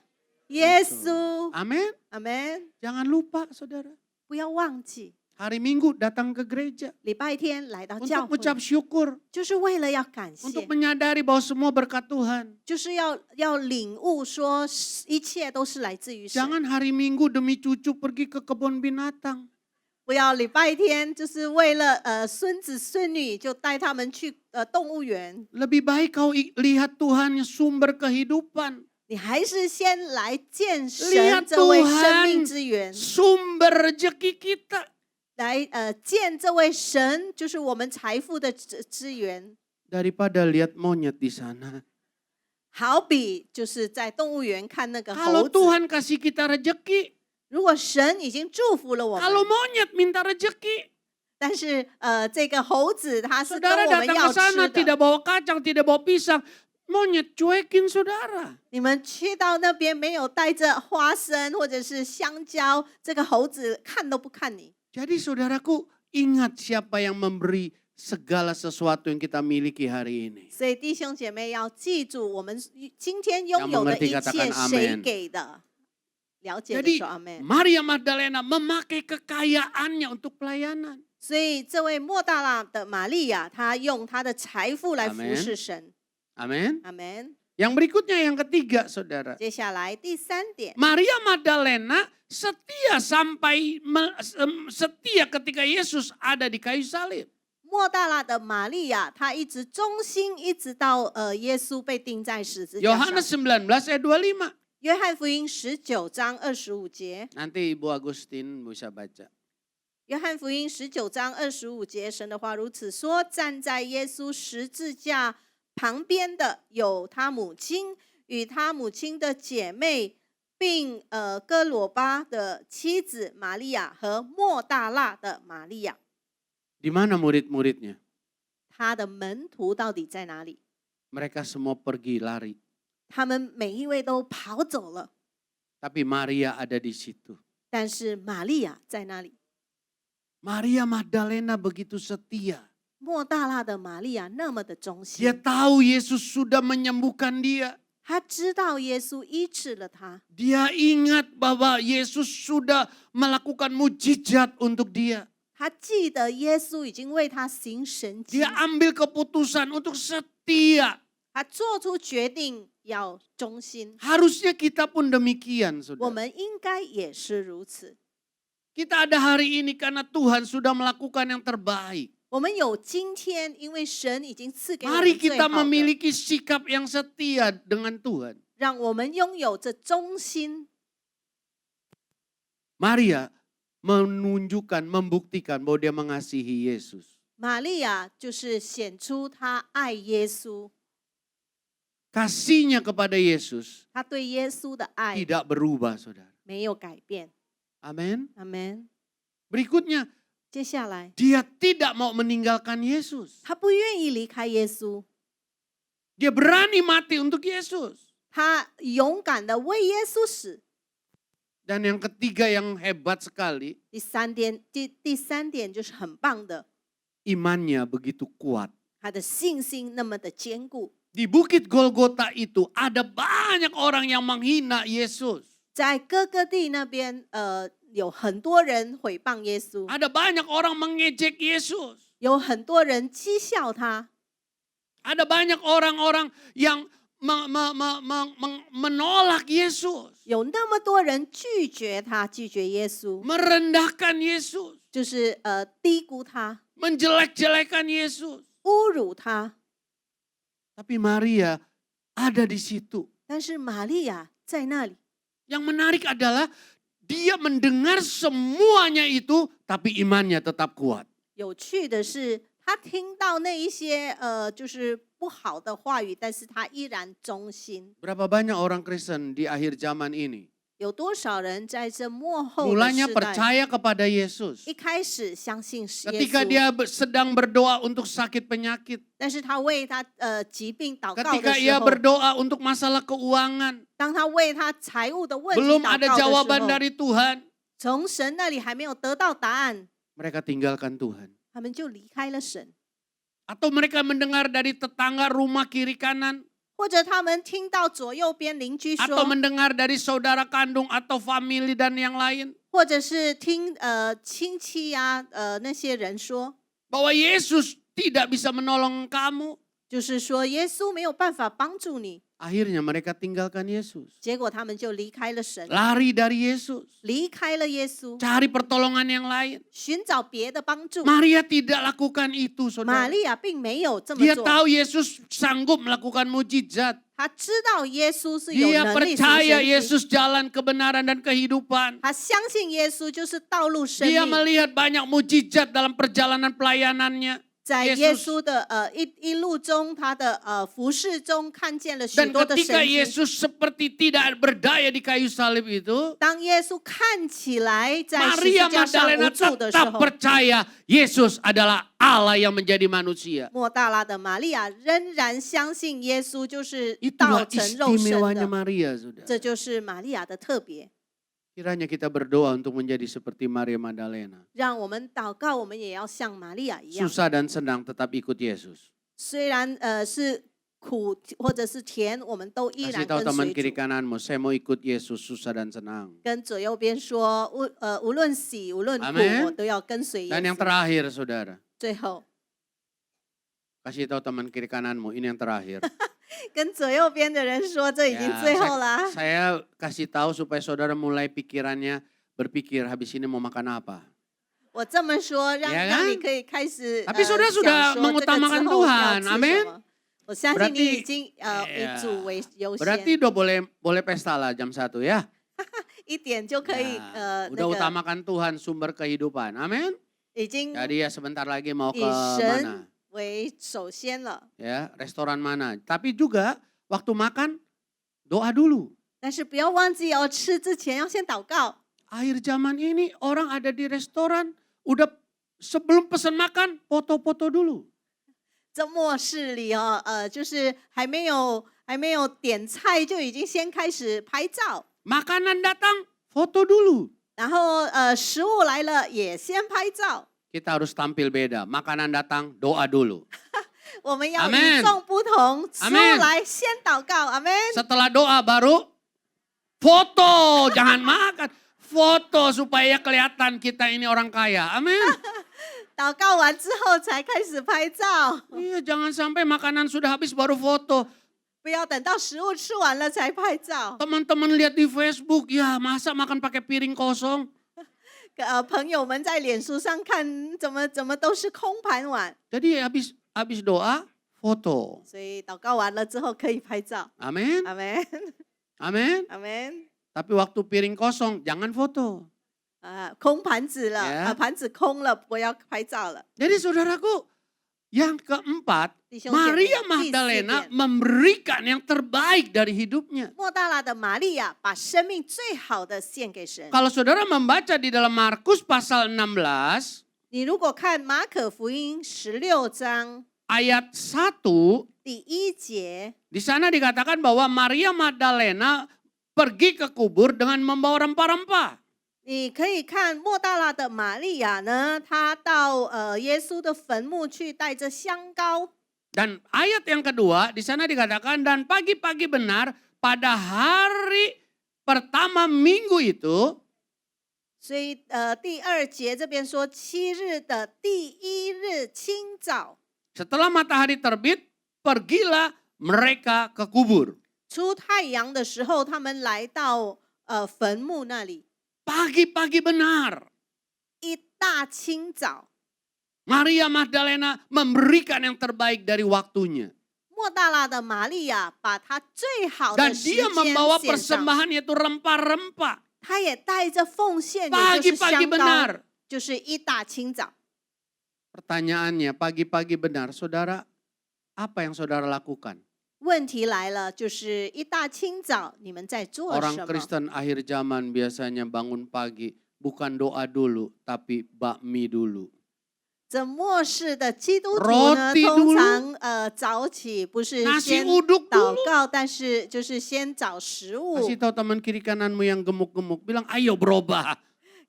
Speaker 8: 耶稣。
Speaker 7: Amin.
Speaker 8: 阿门。
Speaker 7: Jangan lupa saudara.
Speaker 8: 不要忘记，
Speaker 7: Hari Minggu datang ke gereja
Speaker 8: 礼拜天来到教
Speaker 7: untuk
Speaker 8: 会，
Speaker 7: ucap syukur,
Speaker 8: 就是为了要感谢，
Speaker 7: untuk menyadari bahwa semua berkat Tuhan.
Speaker 8: 就是要领悟说一切都是来自于神。
Speaker 7: Jangan hari Minggu demi cucu pergi ke kebun binatang.
Speaker 8: 不要礼拜天就是为了孙子孙女就带他们去动物园，
Speaker 7: Lebih baik kau lihat Tuhan yang sumber kehidupan.
Speaker 8: 你还是先来见
Speaker 7: Lihat
Speaker 8: 神这位生
Speaker 7: Tuhan
Speaker 8: 命之源，
Speaker 7: sumber rezeki kita.
Speaker 8: 来见这位神，就是我们财富的资源。
Speaker 7: Daripada lihat monyet di sana.
Speaker 8: 好比就是在动物园看那个
Speaker 7: Kalau
Speaker 8: 猴子，
Speaker 7: Tuhan kasih kita rezeki,
Speaker 8: 如果神已经祝福了我
Speaker 7: kalau
Speaker 8: 们，
Speaker 7: monyet minta rezeki,
Speaker 8: 但是这个猴子它是跟
Speaker 7: saudara
Speaker 8: 我们
Speaker 7: datang
Speaker 8: 要
Speaker 7: ke sana
Speaker 8: 吃的，
Speaker 7: tidak bawa kacang, tidak bawa pisang, monyet cuekin saudara.
Speaker 8: 你们去到那边没有带着花生或者是香蕉，这个猴子看都不看你。
Speaker 7: Jadi saudaraku, ingat siapa yang memberi segala sesuatu yang kita miliki hari ini.
Speaker 8: 所以弟兄姐妹要记住，我们今天拥有的一
Speaker 7: Yang mengerti
Speaker 8: 切
Speaker 7: katakan
Speaker 8: 谁
Speaker 7: amin.
Speaker 8: 给的？了解的
Speaker 7: Jadi
Speaker 8: 说阿门。
Speaker 7: Maria Magdalena memakai kekayaannya untuk pelayanan.
Speaker 8: 所以这位莫大拉的玛利亚，她用她的财富来服
Speaker 7: Amen
Speaker 8: 侍神。
Speaker 7: Amin.
Speaker 8: 阿门。
Speaker 7: Yang berikutnya yang ketiga saudara.
Speaker 8: 接下来第三点，
Speaker 7: Maria Magdalena setia setia ketika Yesus ada di kayu salib.
Speaker 8: 莫大拉的玛利亚，她一直忠心，一直到耶稣被钉在十字架
Speaker 7: Yohanes
Speaker 8: 上。
Speaker 7: 19 ayat 25.
Speaker 8: 约翰福音19章25节，
Speaker 7: Nanti Ibu Agustin bisa baca.
Speaker 8: 约翰福音19章25节，神的话如此说：站在耶稣十字架旁边的有他母亲与他母亲的姐妹，并哥罗巴的妻子玛利亚和莫大拉的玛利亚。
Speaker 7: Di mana murid-muridnya?
Speaker 8: 他的门徒到底在哪里？
Speaker 7: Mereka semua pergi lari.
Speaker 8: 他们每一位都跑走了，
Speaker 7: Tapi Maria ada di situ.
Speaker 8: 但是玛利亚在那里。
Speaker 7: Maria Magdalena begitu setia.
Speaker 8: 莫大拉的玛利亚那么的忠
Speaker 7: Dia
Speaker 8: 心，
Speaker 7: tahu Yesus sudah menyembuhkan dia.
Speaker 8: 他知道耶稣医治了他，
Speaker 7: Dia ingat bahwa Yesus sudah melakukan mujizat untuk dia.
Speaker 8: 他记得耶稣已经为他行神迹，
Speaker 7: Dia ambil keputusan untuk setia.
Speaker 8: 他做出决定要忠心。
Speaker 7: Harusnya kita pun demikian,
Speaker 8: 我
Speaker 7: saudara.
Speaker 8: 们应该也是如此。
Speaker 7: Kita ada hari ini karena Tuhan sudah melakukan yang terbaik.
Speaker 8: 我们有今天，因为神已经赐给我
Speaker 7: Mari
Speaker 8: 们最
Speaker 7: kita
Speaker 8: 好的，
Speaker 7: memiliki sikap yang setia dengan Tuhan.
Speaker 8: 让我们拥有这忠心。
Speaker 7: Maria menunjukkan, membuktikan bahwa dia mengasihi Yesus.
Speaker 8: 玛利亚就是显出她爱耶稣，
Speaker 7: Kasihnya kepada Yesus
Speaker 8: 她对耶稣的爱
Speaker 7: tidak berubah, saudara.
Speaker 8: 没有改变。
Speaker 7: Amin.
Speaker 8: 阿门。
Speaker 7: Berikutnya,
Speaker 8: 接下来，
Speaker 7: dia tidak mau meninggalkan Yesus.
Speaker 8: 她不愿意离开耶稣，
Speaker 7: Dia berani mati untuk Yesus.
Speaker 8: 她勇敢的为耶稣死。
Speaker 7: Dan yang ketiga yang hebat sekali,
Speaker 8: 第三点就是很棒的，
Speaker 7: imannya begitu kuat.
Speaker 8: 她的信心那么的坚固。
Speaker 7: Di Bukit Golgota itu ada banyak orang yang menghina Yesus.
Speaker 8: 在哥哥地那边，有很多人毁谤耶稣，
Speaker 7: Ada banyak orang mengejek Yesus.
Speaker 8: 有很多人讥笑他，
Speaker 7: Ada banyak orang-orang yang menolak Yesus.
Speaker 8: 有那么多人拒绝他，拒绝耶稣，
Speaker 7: Merendahkan Yesus.
Speaker 8: 就是低估他，
Speaker 7: Menjelek-jelekan Yesus.
Speaker 8: 侮辱他。
Speaker 7: Tapi Maria ada di situ.
Speaker 8: 但是玛利亚在那里，
Speaker 7: Yang menarik adalah dia mendengar semuanya itu, tapi imannya tetap kuat.
Speaker 8: 有趣的是，他听到那一些就是不好的话语，但是他依然忠心。
Speaker 7: Berapa banyak orang Kristen di akhir zaman ini?
Speaker 8: 有多少人在这幕后的
Speaker 7: Mulanya
Speaker 8: 时代，
Speaker 7: percaya kepada Yesus.
Speaker 8: 一开始相信是耶
Speaker 7: Ketika
Speaker 8: 稣，
Speaker 7: dia sedang berdoa untuk sakit penyakit.
Speaker 8: 但是他为他疾病祷告
Speaker 7: Ketika
Speaker 8: 的时
Speaker 7: ia
Speaker 8: 候，
Speaker 7: berdoa untuk masalah keuangan.
Speaker 8: 当他为他财务的问题
Speaker 7: Belum
Speaker 8: 祷
Speaker 7: ada
Speaker 8: 告的
Speaker 7: jawaban
Speaker 8: 时候，
Speaker 7: dari Tuhan.
Speaker 8: 从神那里还没有得到答案，
Speaker 7: Mereka tinggalkan Tuhan.
Speaker 8: 他们就离开了神，
Speaker 7: Atau mereka mendengar dari tetangga rumah kiri kanan.
Speaker 8: 或者他们听到左右边邻居
Speaker 7: Atau
Speaker 8: 说，
Speaker 7: mendengar dari saudara kandung atau famili dan yang lain.
Speaker 8: 或者是听亲戚呀那些人说，
Speaker 7: Bahwa Yesus tidak bisa menolong kamu.
Speaker 8: 就是说耶稣没有办法帮助你，
Speaker 7: Akhirnya mereka tinggalkan Yesus.
Speaker 8: 结果他们就离开了神，
Speaker 7: Lari dari Yesus.
Speaker 8: 离开了耶稣，
Speaker 7: Cari pertolongan yang lain.
Speaker 8: 寻找别的帮助。
Speaker 7: Maria tidak lakukan itu,
Speaker 8: 玛
Speaker 7: saudara.
Speaker 8: 利亚并没有这么
Speaker 7: Dia
Speaker 8: 做，
Speaker 7: tahu Yesus sanggup melakukan mujizat.
Speaker 8: 她知道耶稣是有
Speaker 7: Dia
Speaker 8: 能力行
Speaker 7: percaya
Speaker 8: 神迹，
Speaker 7: Yesus jalan kebenaran dan kehidupan.
Speaker 8: 她相信耶稣就是道路生
Speaker 7: Dia
Speaker 8: 命。
Speaker 7: melihat banyak mujizat dalam perjalanan pelayanannya.
Speaker 8: 在
Speaker 7: Yesus
Speaker 8: 耶稣的一路中，他的服侍中看见了许
Speaker 7: Dan
Speaker 8: 多的
Speaker 7: ketika
Speaker 8: 神迹。
Speaker 7: Yesus seperti tidak berdaya di kayu salib itu,
Speaker 8: 当耶稣看起来在十字
Speaker 7: Maria
Speaker 8: 架上无
Speaker 7: Magdalena
Speaker 8: 助的时
Speaker 7: tetap
Speaker 8: 候，
Speaker 7: percaya Yesus adalah Allah yang menjadi manusia.
Speaker 8: 莫大拉的玛利亚仍然相信耶稣就是道
Speaker 7: Itulah
Speaker 8: 成肉身
Speaker 7: istimewanya
Speaker 8: 的，
Speaker 7: Maria, saudara.
Speaker 8: 这就是玛利亚的特别。
Speaker 7: Kiranya kita berdoa untuk menjadi seperti Maria Magdalena.
Speaker 8: 让我们祷告，我们也要像玛利亚一样。
Speaker 7: Susah dan senang tetap ikut Yesus.
Speaker 8: 虽然是苦或者是甜，我们都依
Speaker 7: Kasih
Speaker 8: 然
Speaker 7: tahu
Speaker 8: 跟
Speaker 7: teman
Speaker 8: 随
Speaker 7: kiri
Speaker 8: 主。
Speaker 7: kananmu, saya mau ikut Yesus susah dan senang.
Speaker 8: 跟左右边说，无论喜无论苦
Speaker 7: Amen
Speaker 8: 我都要跟随耶
Speaker 7: Dan yang
Speaker 8: 稣。
Speaker 7: terakhir, saudara.
Speaker 8: 最后，
Speaker 7: Kasih tahu teman kiri kananmu, ini yang terakhir.
Speaker 8: 跟左右边的人说，这已经
Speaker 7: Ya,
Speaker 8: 最后啦。
Speaker 7: saya kasih tahu supaya saudara mulai pikirannya berpikir habis ini mau makan apa.
Speaker 8: 我这么说，让
Speaker 7: Ya
Speaker 8: 让
Speaker 7: kan?
Speaker 8: 你可以开始
Speaker 7: Tapi saudara
Speaker 8: 想
Speaker 7: sudah
Speaker 8: 说这个之
Speaker 7: mengutamakan
Speaker 8: 后要
Speaker 7: Tuhan,
Speaker 8: 吃
Speaker 7: amin?
Speaker 8: 什么。我相信
Speaker 7: Berarti
Speaker 8: 你已经以
Speaker 7: ya,
Speaker 8: 主为优
Speaker 7: Berarti
Speaker 8: 先，
Speaker 7: udah boleh pesta lah jam 1 ya.
Speaker 8: 一点就可以
Speaker 7: Ya,
Speaker 8: 那
Speaker 7: udah
Speaker 8: 个
Speaker 7: utamakan Tuhan sumber kehidupan. Amin.
Speaker 8: 已经
Speaker 7: Jadi ya sebentar lagi mau
Speaker 8: 以
Speaker 7: ke
Speaker 8: 神
Speaker 7: mana?
Speaker 8: 为首先了。
Speaker 7: Ya, restoran mana. Tapi juga waktu makan doa dulu.
Speaker 8: 但是不要忘记哦，吃之前要先祷告。
Speaker 7: Akhir zaman ini orang ada di restoran udah sebelum pesan makan foto-foto dulu.
Speaker 8: 这末世里哦，就是还没有点菜就已经先开始拍照，
Speaker 7: Makanan datang foto dulu.
Speaker 8: 然后食物来了也先拍照。
Speaker 7: Kita harus tampil beda. Makanan datang doa dulu.
Speaker 8: 我们要
Speaker 7: Amen
Speaker 8: 与众不同，食物
Speaker 7: Amen
Speaker 8: 来先祷告，阿门。
Speaker 7: Setelah doa baru foto, jangan makan. Foto supaya kelihatan kita ini orang kaya. Amin.
Speaker 8: 祷告完之后才开始拍照，
Speaker 7: Iya, jangan sampai makanan sudah habis baru foto.
Speaker 8: 不要等到食物吃完了才拍照。
Speaker 7: Teman-teman lihat di Facebook, ya masa makan pakai piring kosong.
Speaker 8: 朋友们在脸书上看，怎么都是空盘碗，
Speaker 7: Jadi habis doa, foto.
Speaker 8: 所以祷告完了之后可以拍照，
Speaker 7: Amin.
Speaker 8: 阿门，
Speaker 7: Amin.
Speaker 8: 阿门。
Speaker 7: Tapi waktu piring kosong, jangan foto.
Speaker 8: 空盘子了，
Speaker 7: Yeah
Speaker 8: 盘子空了，不要拍照了。
Speaker 7: Jadi saudaraku, yang keempat,
Speaker 8: 弟兄姐妹，
Speaker 7: Maria
Speaker 8: 第四
Speaker 7: Magdalena
Speaker 8: 点，
Speaker 7: memberikan yang terbaik dari hidupnya.
Speaker 8: 莫大拉的玛利亚把生命最好的献给神。
Speaker 7: Kalau saudara membaca di dalam Markus pasal 16,
Speaker 8: 你如果看马可福音16章
Speaker 7: ayat 1,
Speaker 8: 第1节，
Speaker 7: di sana dikatakan bahwa Maria Magdalena pergi ke kubur dengan membawa rempah-rempah.
Speaker 8: 你可以看莫大拉的玛利亚呢，她到耶稣的坟墓去，带着香膏。
Speaker 7: Dan ayat yang kedua, di sana dikatakan, dan pagi-pagi benar pada hari pertama minggu itu,
Speaker 8: 所以第2节这边说7日的第1日清早，
Speaker 7: setelah matahari terbit, pergilah mereka ke kubur.
Speaker 8: 出太阳的时候，他们来到坟墓那里，
Speaker 7: Pagi-pagi benar,
Speaker 8: 一大清早，
Speaker 7: Maria Magdalena memberikan yang terbaik dari waktunya.
Speaker 8: 莫大拉的玛利亚把她最好
Speaker 7: Dan
Speaker 8: 的时
Speaker 7: dia
Speaker 8: 间
Speaker 7: membawa
Speaker 8: 献上，
Speaker 7: persembahan yaitu rempah-rempah.
Speaker 8: 她也带着奉献，也就是
Speaker 7: Pagi-pagi
Speaker 8: 香膏，
Speaker 7: benar.
Speaker 8: 就是一大清早。
Speaker 7: Pertanyaannya pagi-pagi benar, saudara, apa yang saudara lakukan?
Speaker 8: 问题来了，就是一大清早你们在做
Speaker 7: Orang
Speaker 8: 什么？
Speaker 7: Kristen akhir zaman biasanya bangun pagi, bukan doa dulu, tapi bakmi dulu.
Speaker 8: 这末世的基督徒呢，
Speaker 7: Roti
Speaker 8: 通
Speaker 7: dulu
Speaker 8: 常早起不是
Speaker 7: Nasi
Speaker 8: 先
Speaker 7: uduk
Speaker 8: 祷
Speaker 7: dulu.
Speaker 8: 告，但是就是先找食物，
Speaker 7: Kasih tahu teman kiri kananmu yang gemuk-gemuk, bilang ayo berubah.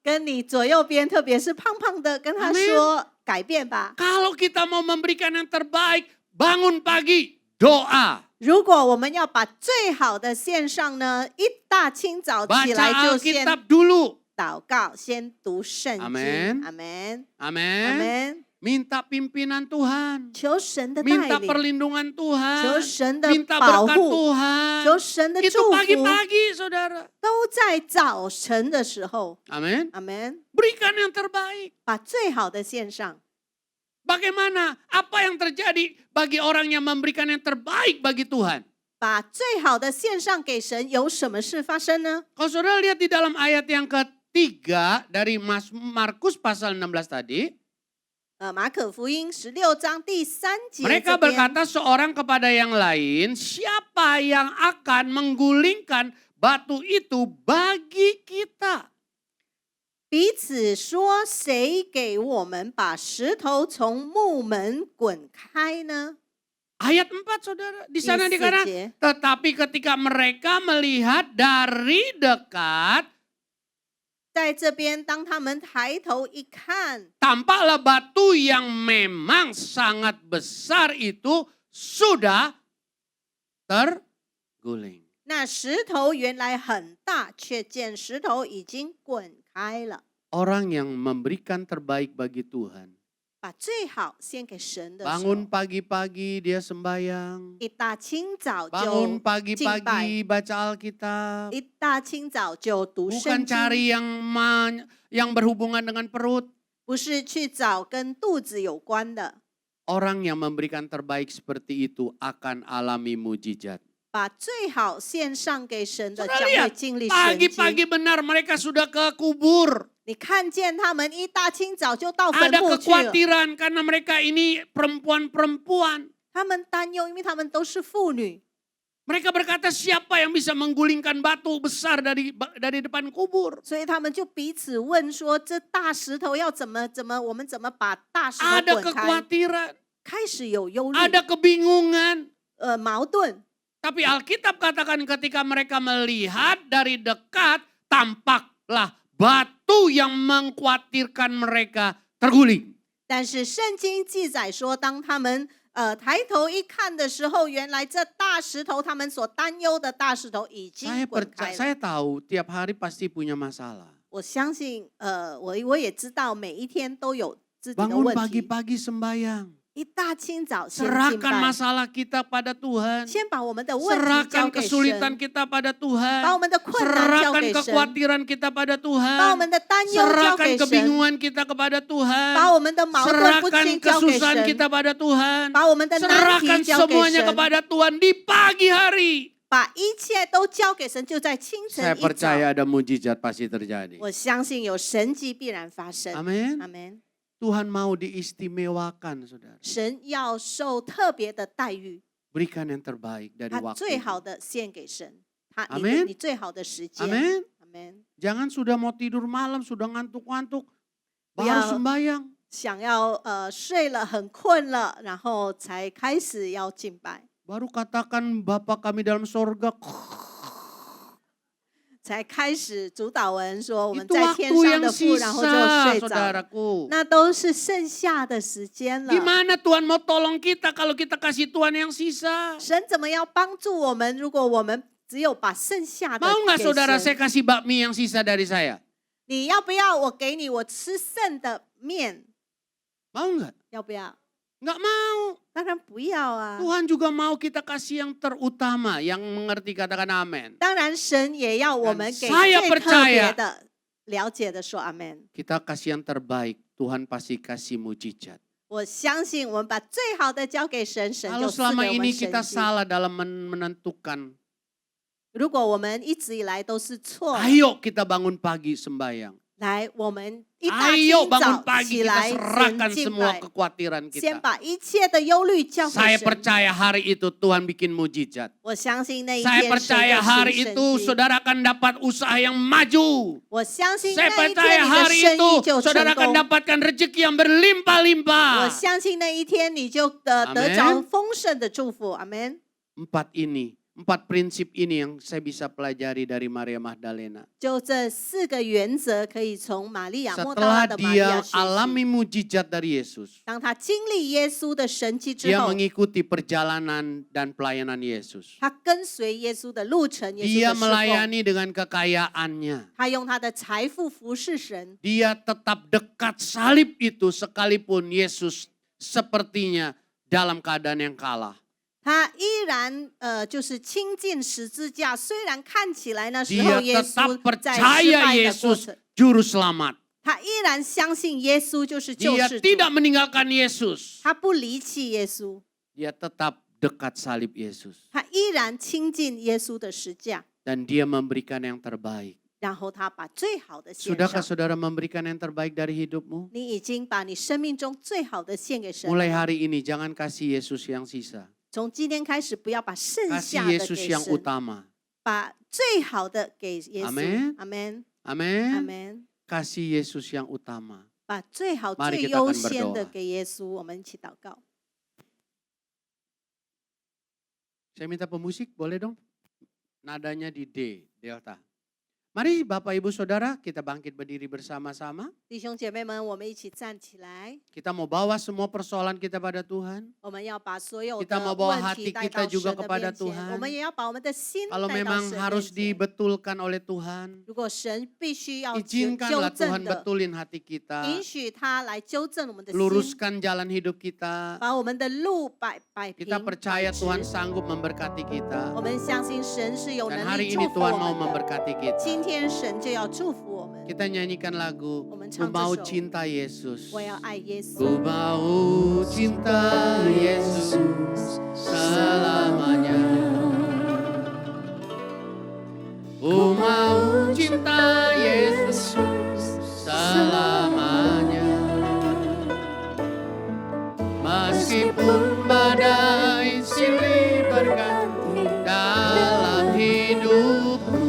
Speaker 8: 跟你左右边，特别是胖胖的，跟他
Speaker 7: Amin
Speaker 8: 说改变吧。
Speaker 7: Kalau kita mau memberikan yang terbaik, bangun pagi, doa.
Speaker 8: 如果我们要把最好的献上呢，一大清早起
Speaker 7: Baca
Speaker 8: 来就先
Speaker 7: Alkitab dulu.
Speaker 8: 祷告，先读圣经。
Speaker 7: Amin
Speaker 8: 阿门，
Speaker 7: Amin.
Speaker 8: 阿门。
Speaker 7: Minta pimpinan Tuhan.
Speaker 8: 求神的带
Speaker 7: Minta
Speaker 8: 领，
Speaker 7: perlindungan Tuhan.
Speaker 8: 求神的
Speaker 7: Minta
Speaker 8: 保
Speaker 7: berkat
Speaker 8: 护，
Speaker 7: Tuhan.
Speaker 8: 求神的
Speaker 7: Itu
Speaker 8: 祝福，
Speaker 7: pagi-pagi saudara.
Speaker 8: 都在早晨的时候。
Speaker 7: Amin.
Speaker 8: 阿门，
Speaker 7: Berikan yang terbaik.
Speaker 8: 把最好的献上。
Speaker 7: Bagaimana? Apa yang terjadi bagi orang yang memberikan yang terbaik bagi Tuhan?
Speaker 8: 把最好的献上给神，有什么事发生呢？
Speaker 7: Kalau saudara lihat di dalam ayat yang ketiga dari Markus pasal 16 tadi.
Speaker 8: 马可福音16章第3节，
Speaker 7: Mereka
Speaker 8: 这边
Speaker 7: berkata seorang kepada yang lain, siapa yang akan menggulingkan batu itu bagi kita?
Speaker 8: 彼此说：“谁给我们把石头从木门滚开呢
Speaker 7: Ayat 4 saudara, di sana
Speaker 8: 第4
Speaker 7: dikatakan,
Speaker 8: 节，
Speaker 7: tetapi ketika mereka melihat dari dekat,
Speaker 8: 在这边，当他们抬头一看，
Speaker 7: tampaklah batu yang memang sangat besar itu sudah terguling.
Speaker 8: 那石头原来很大，却见石头已经滚开了。
Speaker 7: Orang yang memberikan terbaik bagi Tuhan.
Speaker 8: 把最好献给神的时候
Speaker 7: Bangun pagi-pagi dia sembahyang.
Speaker 8: 一大清早
Speaker 7: Bangun
Speaker 8: 就敬拜，
Speaker 7: pagi-pagi baca Alkitab.
Speaker 8: 一大清早就读
Speaker 7: Bukan
Speaker 8: 圣经，
Speaker 7: cari yang berhubungan dengan perut.
Speaker 8: 不是去找跟肚子有关的。
Speaker 7: Orang yang memberikan terbaik seperti itu akan alami mujizat.
Speaker 8: 把最好献上给神的，
Speaker 7: Saudara
Speaker 8: 将会
Speaker 7: lihat,
Speaker 8: 经历神迹。
Speaker 7: pagi-pagi benar mereka sudah ke kubur.
Speaker 8: 你看见他们一大清早就到坟
Speaker 7: Ada
Speaker 8: 墓去了，
Speaker 7: kekhawatiran karena mereka ini perempuan-perempuan.
Speaker 8: 他们担忧，因为他们都是妇女。
Speaker 7: Mereka berkata siapa yang bisa menggulingkan batu besar dari depan kubur.
Speaker 8: 所以他们就彼此问说：“这大石头要怎么？我们怎么把大石头
Speaker 7: Ada
Speaker 8: 滚开
Speaker 7: kekhawatiran,
Speaker 8: 开始有忧虑，
Speaker 7: ada kebingungan.
Speaker 8: 矛盾。
Speaker 7: Tapi Alkitab katakan ketika mereka melihat dari dekat, tampaklah batu yang mengkhawatirkan mereka terguling.
Speaker 8: 但是圣经记载说，当他们抬头一看的时候，原来这大石头，他们所担忧的大石头已经
Speaker 7: Saya
Speaker 8: 滚开
Speaker 7: percaya,
Speaker 8: 了。
Speaker 7: saya tahu tiap hari pasti punya masalah.
Speaker 8: 我相信，我也知道每一天都有自己的
Speaker 7: Bangun
Speaker 8: 问题。
Speaker 7: pagi-pagi sembahyang.
Speaker 8: 一大清早先敬
Speaker 7: Serahkan
Speaker 8: 拜，
Speaker 7: masalah kita pada Tuhan.
Speaker 8: 先把我们的问题交
Speaker 7: Serahkan
Speaker 8: 给
Speaker 7: kesulitan
Speaker 8: 神，
Speaker 7: kita pada
Speaker 8: 把
Speaker 7: Tuhan.
Speaker 8: 我们的困难交
Speaker 7: Serahkan
Speaker 8: 给神，
Speaker 7: kekhawatiran kita pada
Speaker 8: 把我
Speaker 7: Tuhan.
Speaker 8: 们的担忧交
Speaker 7: Serahkan
Speaker 8: 给神，
Speaker 7: kebingungan kita kepada Tuhan.
Speaker 8: 把我们的矛盾不
Speaker 7: Serahkan
Speaker 8: 清交给
Speaker 7: kesusahan
Speaker 8: 神，
Speaker 7: kita pada Tuhan.
Speaker 8: 把我们的难
Speaker 7: Serahkan
Speaker 8: 题交给
Speaker 7: semuanya
Speaker 8: 神，
Speaker 7: kepada Tuhan di pagi hari.
Speaker 8: 把一切都交给神，就在清
Speaker 7: Saya
Speaker 8: 晨一早。
Speaker 7: percaya ada mujizat pasti terjadi.
Speaker 8: 我相信有神迹必然发生。
Speaker 7: Amin.
Speaker 8: 阿门。
Speaker 7: Tuhan mau diistimewakan, saudara.
Speaker 8: 神要受特别的待遇，
Speaker 7: Berikan yang terbaik dari
Speaker 8: 他
Speaker 7: waktu.
Speaker 8: 最好的献给神，他
Speaker 7: Amin
Speaker 8: 你最好的时间。
Speaker 7: Amin.
Speaker 8: 阿门。
Speaker 7: Jangan sudah mau tidur malam, sudah ngantuk-ngantuk, baru
Speaker 8: Ya.
Speaker 7: sembahyang.
Speaker 8: 想要睡了很困了，然后才开始要敬拜，
Speaker 7: Baru katakan Bapa kami dalam sorga.
Speaker 8: 才开始主导文说我们
Speaker 7: Itu
Speaker 8: 在天
Speaker 7: waktu
Speaker 8: 上
Speaker 7: yang
Speaker 8: 的父，然后就
Speaker 7: sisa,
Speaker 8: 睡着了。
Speaker 7: saudaraku.
Speaker 8: 那都是剩下的时间了。
Speaker 7: Gimana Tuhan mau tolong kita kalau kita kasih Tuhan yang sisa?
Speaker 8: 神怎么样帮助我们？如果我们只有把剩下的
Speaker 7: Mau nggak
Speaker 8: 给
Speaker 7: saudara
Speaker 8: 神
Speaker 7: saya kasih bakmi yang sisa dari saya?
Speaker 8: 你要不要我给你我吃剩的面？
Speaker 7: Mau nggak?
Speaker 8: 要不要？
Speaker 7: Nggak mau.
Speaker 8: 当然不要啊！
Speaker 7: Tuhan juga mau kita kasih yang terutama, yang mengerti katakan amin.
Speaker 8: 当然神也要我们给
Speaker 7: saya
Speaker 8: 最特别
Speaker 7: percaya
Speaker 8: 的、了解的说阿门。
Speaker 7: Kita kasih yang terbaik, Tuhan pasti kasih mujizat.
Speaker 8: 我相信我们把最好的交给神，神
Speaker 7: Kalau
Speaker 8: 就赐给我
Speaker 7: selama
Speaker 8: 们
Speaker 7: ini
Speaker 8: 神
Speaker 7: kita
Speaker 8: 迹。
Speaker 7: salah dalam menentukan,
Speaker 8: 如果我们一直以来都是错，
Speaker 7: ayo kita bangun pagi sembahyang.
Speaker 8: 来，我们一大
Speaker 7: Ayo
Speaker 8: 清
Speaker 7: bangun
Speaker 8: 早
Speaker 7: pagi
Speaker 8: 起
Speaker 7: kita
Speaker 8: 来，
Speaker 7: serahkan
Speaker 8: 先敬
Speaker 7: semua
Speaker 8: 拜，
Speaker 7: kekhawatiran
Speaker 8: 先
Speaker 7: kita.
Speaker 8: 把一切的忧虑交给
Speaker 7: Saya
Speaker 8: 神。
Speaker 7: percaya hari itu Tuhan bikin mujizat.
Speaker 8: 我相信那一
Speaker 7: Saya
Speaker 8: 天神
Speaker 7: percaya
Speaker 8: 的
Speaker 7: hari
Speaker 8: 行神
Speaker 7: itu
Speaker 8: 迹。
Speaker 7: saudara akan dapat usaha yang maju.
Speaker 8: 我相信
Speaker 7: Saya
Speaker 8: 那一天
Speaker 7: percaya
Speaker 8: 你的
Speaker 7: hari
Speaker 8: 生
Speaker 7: itu
Speaker 8: 意就成
Speaker 7: saudara akan
Speaker 8: 功。
Speaker 7: dapatkan rezeki yang
Speaker 8: 我
Speaker 7: berlimpah-limpah.
Speaker 8: 相信那一天你就得
Speaker 7: Amen
Speaker 8: 着丰盛的祝福。阿门。
Speaker 7: Empat prinsip ini yang saya bisa pelajari dari Maria Magdalena.
Speaker 8: 就这4个原则，可以从玛利亚莫大拉
Speaker 7: Setelah
Speaker 8: 的玛利亚
Speaker 7: dia
Speaker 8: 学习。
Speaker 7: alami mujizat dari Yesus,
Speaker 8: 当他经历耶稣的神迹之
Speaker 7: dia
Speaker 8: 后，
Speaker 7: mengikuti perjalanan dan pelayanan Yesus.
Speaker 8: 他跟随耶稣的路程，耶稣
Speaker 7: Dia
Speaker 8: 的侍奉，
Speaker 7: melayani dengan kekayaannya.
Speaker 8: 他用他的财富服侍神。
Speaker 7: Dia tetap dekat salib itu sekalipun Yesus sepertinya dalam keadaan yang kalah.
Speaker 8: 他依然就是亲近十字架，虽然看起来那时候
Speaker 7: Dia
Speaker 8: 耶
Speaker 7: tetap
Speaker 8: 稣在失
Speaker 7: percaya
Speaker 8: 败的过
Speaker 7: Yesus
Speaker 8: 程，
Speaker 7: juru selamat.
Speaker 8: 他依然相信耶稣就是救
Speaker 7: Dia
Speaker 8: 世主，
Speaker 7: tidak meninggalkan Yesus.
Speaker 8: 他不离弃耶稣，
Speaker 7: Dia tetap dekat salib Yesus.
Speaker 8: 他依然亲近耶稣的十架，
Speaker 7: Dan dia memberikan yang terbaik.
Speaker 8: 然后他把最好的献
Speaker 7: Sudahkah
Speaker 8: 上。
Speaker 7: saudara memberikan yang terbaik dari hidupmu?
Speaker 8: 你已经把你生命中最好的献给神了。
Speaker 7: Mulai hari ini jangan kasih Yesus yang sisa.
Speaker 8: 从今天开始，不要把剩
Speaker 7: Kasih
Speaker 8: 下的
Speaker 7: Yesus
Speaker 8: 给
Speaker 7: yang
Speaker 8: 神，
Speaker 7: utama.
Speaker 8: 把最好的给耶稣。
Speaker 7: Amen
Speaker 8: 阿门，阿
Speaker 7: Amin.
Speaker 8: 门。
Speaker 7: Kasih Yesus yang utama.
Speaker 8: 把最好、
Speaker 7: Mari
Speaker 8: 最
Speaker 7: kita
Speaker 8: 优
Speaker 7: akan
Speaker 8: 先的
Speaker 7: berdoa.
Speaker 8: 给耶稣。我们一起祷告。
Speaker 7: Saya minta pemusik, boleh dong? Nadanya di D, delta. Mari Bapak Ibu Saudara, kita bangkit berdiri bersama-sama.
Speaker 8: 弟兄姐妹们，我们一起站起来。
Speaker 7: Kita mau bawa semua persoalan kita pada Tuhan.
Speaker 8: 我们要把所有
Speaker 7: Kita
Speaker 8: 的
Speaker 7: mau bawa
Speaker 8: 问
Speaker 7: hati
Speaker 8: 题带
Speaker 7: kita
Speaker 8: 到
Speaker 7: juga
Speaker 8: 神的
Speaker 7: kepada
Speaker 8: 面前，
Speaker 7: Tuhan.
Speaker 8: 我们也要把我们的心
Speaker 7: Kalau
Speaker 8: 带到
Speaker 7: memang
Speaker 8: 神
Speaker 7: harus
Speaker 8: 面前。
Speaker 7: dibetulkan oleh Tuhan,
Speaker 8: 如果神必须要纠
Speaker 7: izinkanlah
Speaker 8: 正
Speaker 7: Tuhan
Speaker 8: 的，
Speaker 7: betulin hati kita.
Speaker 8: 允许他来纠正我们的心，
Speaker 7: Luruskan jalan hidup kita.
Speaker 8: 把我们的路摆平。
Speaker 7: Kita percaya
Speaker 8: 摆直
Speaker 7: Tuhan sanggup memberkati
Speaker 8: 我
Speaker 7: kita.
Speaker 8: 们相信神是有
Speaker 7: Dan
Speaker 8: 能
Speaker 7: hari
Speaker 8: 力
Speaker 7: ini
Speaker 8: 祝福
Speaker 7: Tuhan
Speaker 8: 我
Speaker 7: mau
Speaker 8: 们的。
Speaker 7: memberkati kita.
Speaker 8: 今天神就要祝福我们。
Speaker 7: Kita nyanyikan lagu,
Speaker 8: 我们
Speaker 7: Ku
Speaker 8: 唱
Speaker 7: mau
Speaker 8: 这首
Speaker 7: cinta Yesus.
Speaker 8: 我要爱耶稣。
Speaker 7: Ku mau cinta Yesus selamanya. Ku mau cinta Yesus selamanya. Meskipun badai silih berganti dalam hidupku,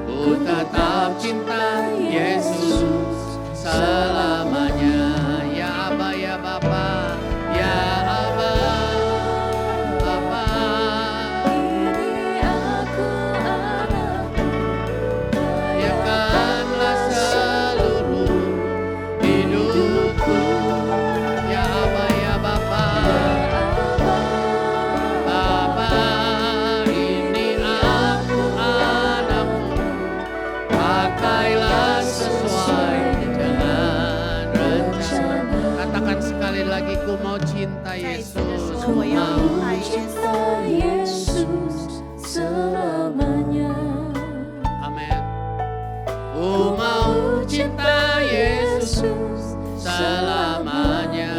Speaker 7: ku tetap cinta Yesus selamanya. Ya Aba, ya Bapa, ya Aba, Bapa.
Speaker 4: Ini aku anakmu,
Speaker 7: Biarkanlah seluruh hidupku. Ya Aba, ya Bapa, Bapa. Ini aku anakmu, pakailah sesuai dengan rencana. Katakan sekali lagi, ku mau cinta
Speaker 8: 再一次的
Speaker 7: Yesus.
Speaker 8: 说，
Speaker 7: Ku
Speaker 8: 我要
Speaker 7: mau.
Speaker 8: 爱耶稣。
Speaker 4: cinta Yesus selamanya.
Speaker 7: Amin. Ku mau cinta Yesus selamanya.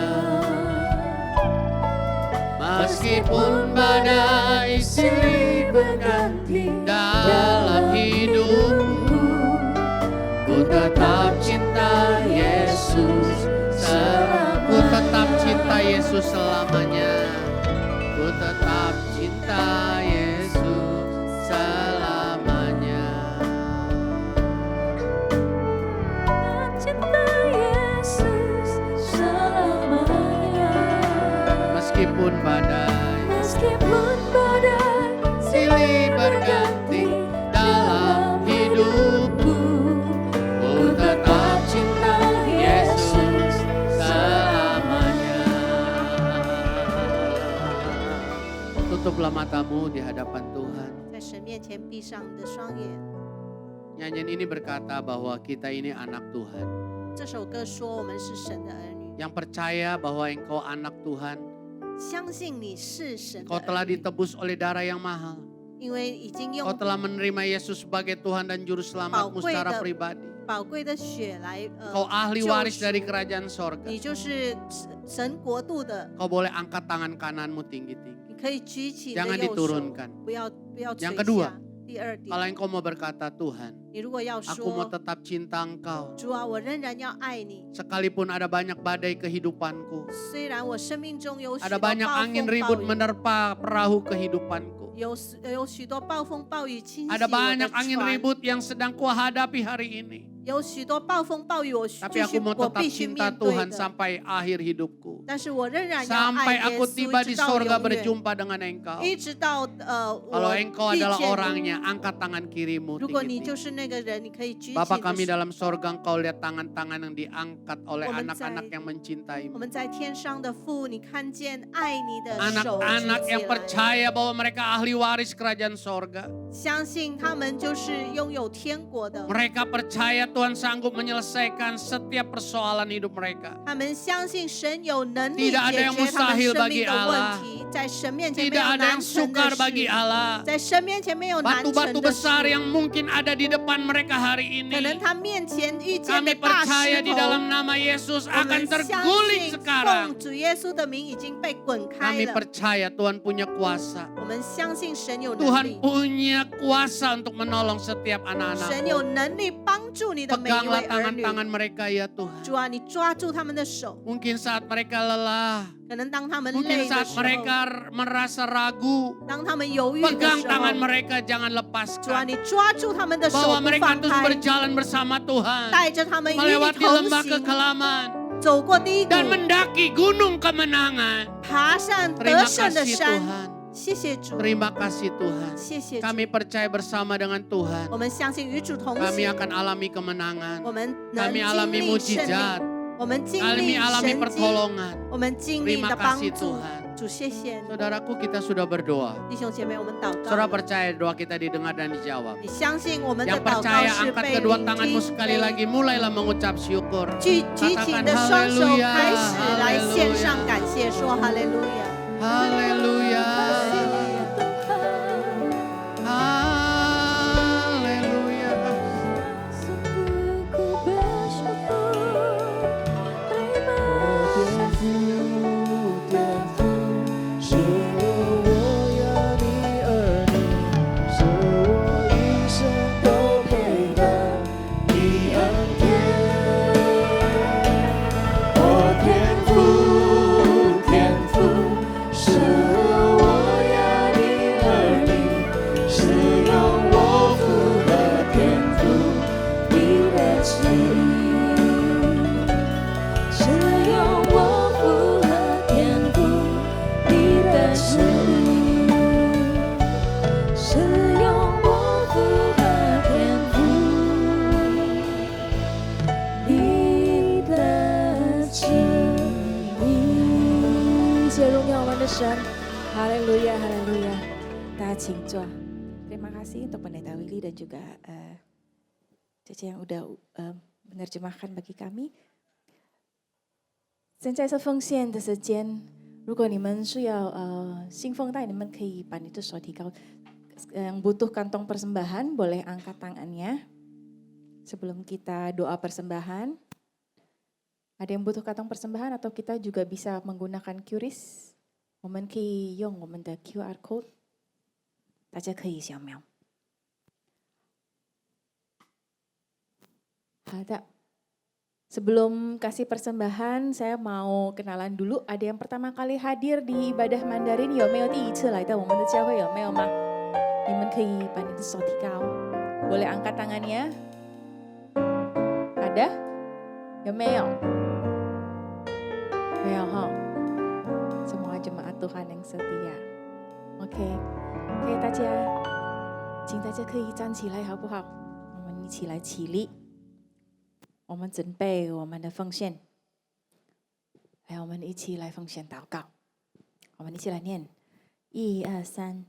Speaker 7: Meskipun badai silih berganti dalam hidupku, ku tetap cinta Yesus selamanya. Ku tetap cinta Yesus selamanya. Ku tetap cinta Yesus selamanya.
Speaker 4: Cinta Yesus selamanya.
Speaker 7: Meskipun badai
Speaker 4: Meskipun badai
Speaker 7: silih berganti dalam hidupku, ku tetap cinta Yesus selamanya. Tutuplah matamu di hadapan Tuhan.
Speaker 8: 在神面前闭上你的双眼。
Speaker 7: Nyanyian ini berkata bahwa kita ini anak Tuhan.
Speaker 8: 这首歌说我们是神的儿女，
Speaker 7: Yang percaya bahwa engkau anak Tuhan,
Speaker 8: 相信你是神的
Speaker 7: kau telah
Speaker 8: 儿女，
Speaker 7: ditebus oleh darah yang mahal.
Speaker 8: 因为已经
Speaker 7: Kau
Speaker 8: 用
Speaker 7: telah menerima Yesus sebagai Tuhan dan Juru Selamatmu secara
Speaker 8: 宝贵的-
Speaker 7: pribadi.
Speaker 8: 宝贵的血来
Speaker 7: Kau ahli
Speaker 8: 救
Speaker 7: waris
Speaker 8: 赎
Speaker 7: dari kerajaan sorga.
Speaker 8: 你就是神国度的，
Speaker 7: Kau boleh angkat tangan kananmu tinggi-tinggi.
Speaker 8: 你可以举起你的
Speaker 7: Jangan
Speaker 8: 右手，
Speaker 7: diturunkan.
Speaker 8: 不要垂
Speaker 7: Yang kedua,
Speaker 8: 下。第二点，
Speaker 7: Kalau engkau mau berkata, Tuhan,
Speaker 8: 你如果要
Speaker 7: Aku mau
Speaker 8: 说，
Speaker 7: tetap cinta Engkau.
Speaker 8: 主啊，我仍然要爱你，
Speaker 7: Sekalipun ada banyak badai kehidupanku.
Speaker 8: 虽然我生命中有许
Speaker 7: Ada
Speaker 8: 多暴
Speaker 7: banyak
Speaker 8: 风
Speaker 7: angin
Speaker 8: 暴
Speaker 7: ribut
Speaker 8: 雨，
Speaker 7: menerpa perahu kehidupanku.
Speaker 8: 有许多暴风暴雨侵袭
Speaker 7: Ada
Speaker 8: 我的
Speaker 7: banyak angin
Speaker 8: 船，
Speaker 7: ribut yang sedang kuhadapi hari ini.
Speaker 8: 有许多暴风暴雨，
Speaker 7: Tapi aku mau
Speaker 8: 我
Speaker 7: tetap
Speaker 8: 必须
Speaker 7: cinta
Speaker 8: 面对
Speaker 7: Tuhan
Speaker 8: 的。
Speaker 7: sampai akhir hidupku.
Speaker 8: 但是我仍然要
Speaker 7: Sampai
Speaker 8: 爱耶
Speaker 7: aku
Speaker 8: 稣，
Speaker 7: tiba
Speaker 8: 一
Speaker 7: di
Speaker 8: 直到
Speaker 7: sorga
Speaker 8: 永远，
Speaker 7: berjumpa dengan Engkau.
Speaker 8: 一直到
Speaker 7: Kalau
Speaker 8: 我
Speaker 7: Engkau
Speaker 8: 遇
Speaker 7: adalah
Speaker 8: 见你。
Speaker 7: orangnya, angkat tangan kirimu
Speaker 8: 如果你
Speaker 7: tinggi-tinggi.
Speaker 8: 就是那个人，你可以举起
Speaker 7: Bapa
Speaker 8: 你
Speaker 7: kami
Speaker 8: 的手。
Speaker 7: dalam sorga, Engkau lihat tangan-tangan yang diangkat oleh
Speaker 8: Woman
Speaker 7: anak-anak
Speaker 8: say-
Speaker 7: yang
Speaker 8: 我
Speaker 7: mencintaimu.
Speaker 8: 们在天上的父，你看见爱你的手举
Speaker 7: Anak-anak
Speaker 8: 起
Speaker 7: yang
Speaker 8: 来，
Speaker 7: percaya bahwa mereka ahli waris kerajaan sorga.
Speaker 8: 相信他们就是拥有天国的。
Speaker 7: Mereka percaya Tuhan sanggup menyelesaikan setiap persoalan hidup mereka.
Speaker 8: 他们相信神有能力
Speaker 7: Tidak ada
Speaker 8: 解
Speaker 7: yang
Speaker 8: 决他们
Speaker 7: mustahil
Speaker 8: 生
Speaker 7: bagi
Speaker 8: 命的
Speaker 7: Allah.
Speaker 8: 问题，在神面前没
Speaker 7: Tidak
Speaker 8: 有
Speaker 7: ada
Speaker 8: 难
Speaker 7: yang
Speaker 8: 成的
Speaker 7: sukar bagi
Speaker 8: 事，
Speaker 7: Allah.
Speaker 8: 在神面前没有难成
Speaker 7: Batu-batu
Speaker 8: 的
Speaker 7: besar
Speaker 8: 事。
Speaker 7: yang mungkin ada di depan mereka hari
Speaker 8: 可能
Speaker 7: ini.
Speaker 8: 他面前遇见的
Speaker 7: Kami
Speaker 8: 大
Speaker 7: percaya
Speaker 8: 石
Speaker 7: di
Speaker 8: 头，
Speaker 7: dalam nama Yesus
Speaker 8: 我
Speaker 7: akan
Speaker 8: 们相
Speaker 7: terguling
Speaker 8: 信
Speaker 7: sekarang.
Speaker 8: 奉主耶稣的名已经被滚开
Speaker 7: Kami
Speaker 8: 了。
Speaker 7: percaya Tuhan punya kuasa.
Speaker 8: 我们相信神有能
Speaker 7: Tuhan
Speaker 8: 力，
Speaker 7: punya kuasa untuk menolong setiap
Speaker 8: 神
Speaker 7: anak-anak.
Speaker 8: 有能力帮助你的每一
Speaker 7: Peganglah
Speaker 8: 位儿女。
Speaker 7: tangan-tangan mereka ya Tuhan.
Speaker 8: 主啊，你抓住他们的手，
Speaker 7: Mungkin saat mereka lelah.
Speaker 8: 可能当他们
Speaker 7: Mungkin
Speaker 8: 累的
Speaker 7: saat
Speaker 8: 时候，
Speaker 7: mereka merasa ragu.
Speaker 8: 当他们犹豫的
Speaker 7: Pegang
Speaker 8: 时
Speaker 7: tangan
Speaker 8: 候，
Speaker 7: mereka, jangan
Speaker 8: 主啊，
Speaker 7: lepaskan.
Speaker 8: 你抓住他们的手
Speaker 7: Bawa
Speaker 8: 不
Speaker 7: mereka
Speaker 8: 放
Speaker 7: terus
Speaker 8: 开，
Speaker 7: berjalan bersama Tuhan.
Speaker 8: 带着他们与你
Speaker 7: Melewati
Speaker 8: 同
Speaker 7: lembah
Speaker 8: 行，
Speaker 7: kekelaman.
Speaker 8: 走过低谷，
Speaker 7: Dan mendaki gunung kemenangan.
Speaker 8: 爬上
Speaker 7: Terima
Speaker 8: 得胜的
Speaker 7: kasih
Speaker 8: 山。
Speaker 7: Tuhan.
Speaker 8: 谢谢主，
Speaker 7: Terima kasih Tuhan.
Speaker 8: 谢谢主。
Speaker 7: Kami percaya bersama dengan Tuhan.
Speaker 8: 我们相信与主同
Speaker 7: Kami
Speaker 8: 行，
Speaker 7: akan alami kemenangan.
Speaker 8: 我们能
Speaker 7: Kami
Speaker 8: 经
Speaker 7: alami
Speaker 8: 历胜利，
Speaker 7: mujizat.
Speaker 8: 我们经
Speaker 7: Kami
Speaker 8: 历
Speaker 7: alami
Speaker 8: 神迹，
Speaker 7: pertolongan.
Speaker 8: 我们经历
Speaker 7: Terima
Speaker 8: 的帮
Speaker 7: kasih
Speaker 8: 助。
Speaker 7: Tuhan.
Speaker 8: 主，谢谢你，
Speaker 7: Saudaraku, kita sudah berdoa.
Speaker 8: 弟兄姐妹，我们祷告
Speaker 7: Saudara
Speaker 8: 了。
Speaker 7: percaya doa kita didengar dan dijawab.
Speaker 8: 你相信我们的
Speaker 7: Yang
Speaker 8: 祷告
Speaker 7: percaya
Speaker 8: 是
Speaker 7: angkat
Speaker 8: 被
Speaker 7: kedua
Speaker 8: 聆
Speaker 7: tanganmu
Speaker 8: 听
Speaker 7: sekali
Speaker 8: 被
Speaker 7: lagi. Mulailah mengucap syukur.
Speaker 8: 举起你的双手，开始来献上感谢，说哈利路亚。
Speaker 7: Haleluya. Haleluya.
Speaker 4: Sungguh ku bersyukur, terima kasih.
Speaker 9: 是我要你儿女，是我一生都配得的恩典。我天父，天父，是我要你儿女，是用我父的天赋，你的旨意。
Speaker 4: 是用我符合天赋，你的旨意，是用我符合天赋，你的旨意。
Speaker 2: 谢荣耀我们的神，哈利路亚，哈利路亚。大家请坐。Terima kasih untuk Pendeta Willy dan juga Cece yang udah menerjemahkan bagi kami. 现在是奉献的时间，如果你们需要信奉带，你们可以把你的手提高。Yang butuh kantong persembahan boleh angkat tangannya. Sebelum kita doa persembahan, ada yang butuh kantong persembahan atau kita juga bisa menggunakan QRIS. 我们可以用我们的 QR code， 大家可以扫描。好的。Sebelum kasih persembahan, saya mau kenalan dulu. Ada yang pertama kali hadir di ibadah Mandarin，有没有第一次来到我们的教会？有没有吗？你们可以把你的手提高，boleh angkat tangannya. Ada？有没有？没有哈。Semua jemaat Tuhan yang setia. OK，大家，请大家可以站起来好不好？我们一起来起立。我们准备我们的奉献，来，我们一起来奉献祷告。我们一起来念：1、2、3。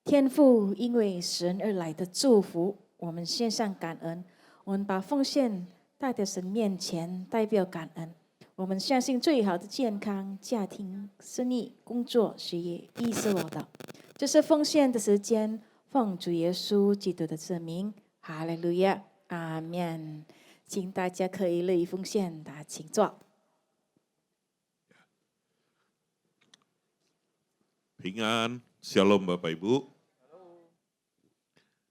Speaker 2: 天父，因为神而来的祝福，我们献上感恩。我们把奉献带到神面前，代表感恩。我们相信最好的健康、家庭、生意、工作、学业，亦是我的。这是奉献的时间，奉主耶稣基督的圣名，哈利路亚，阿门。请大家可以乐意奉献，大家请坐。
Speaker 10: Ringan, Shalom Bapak Ibu.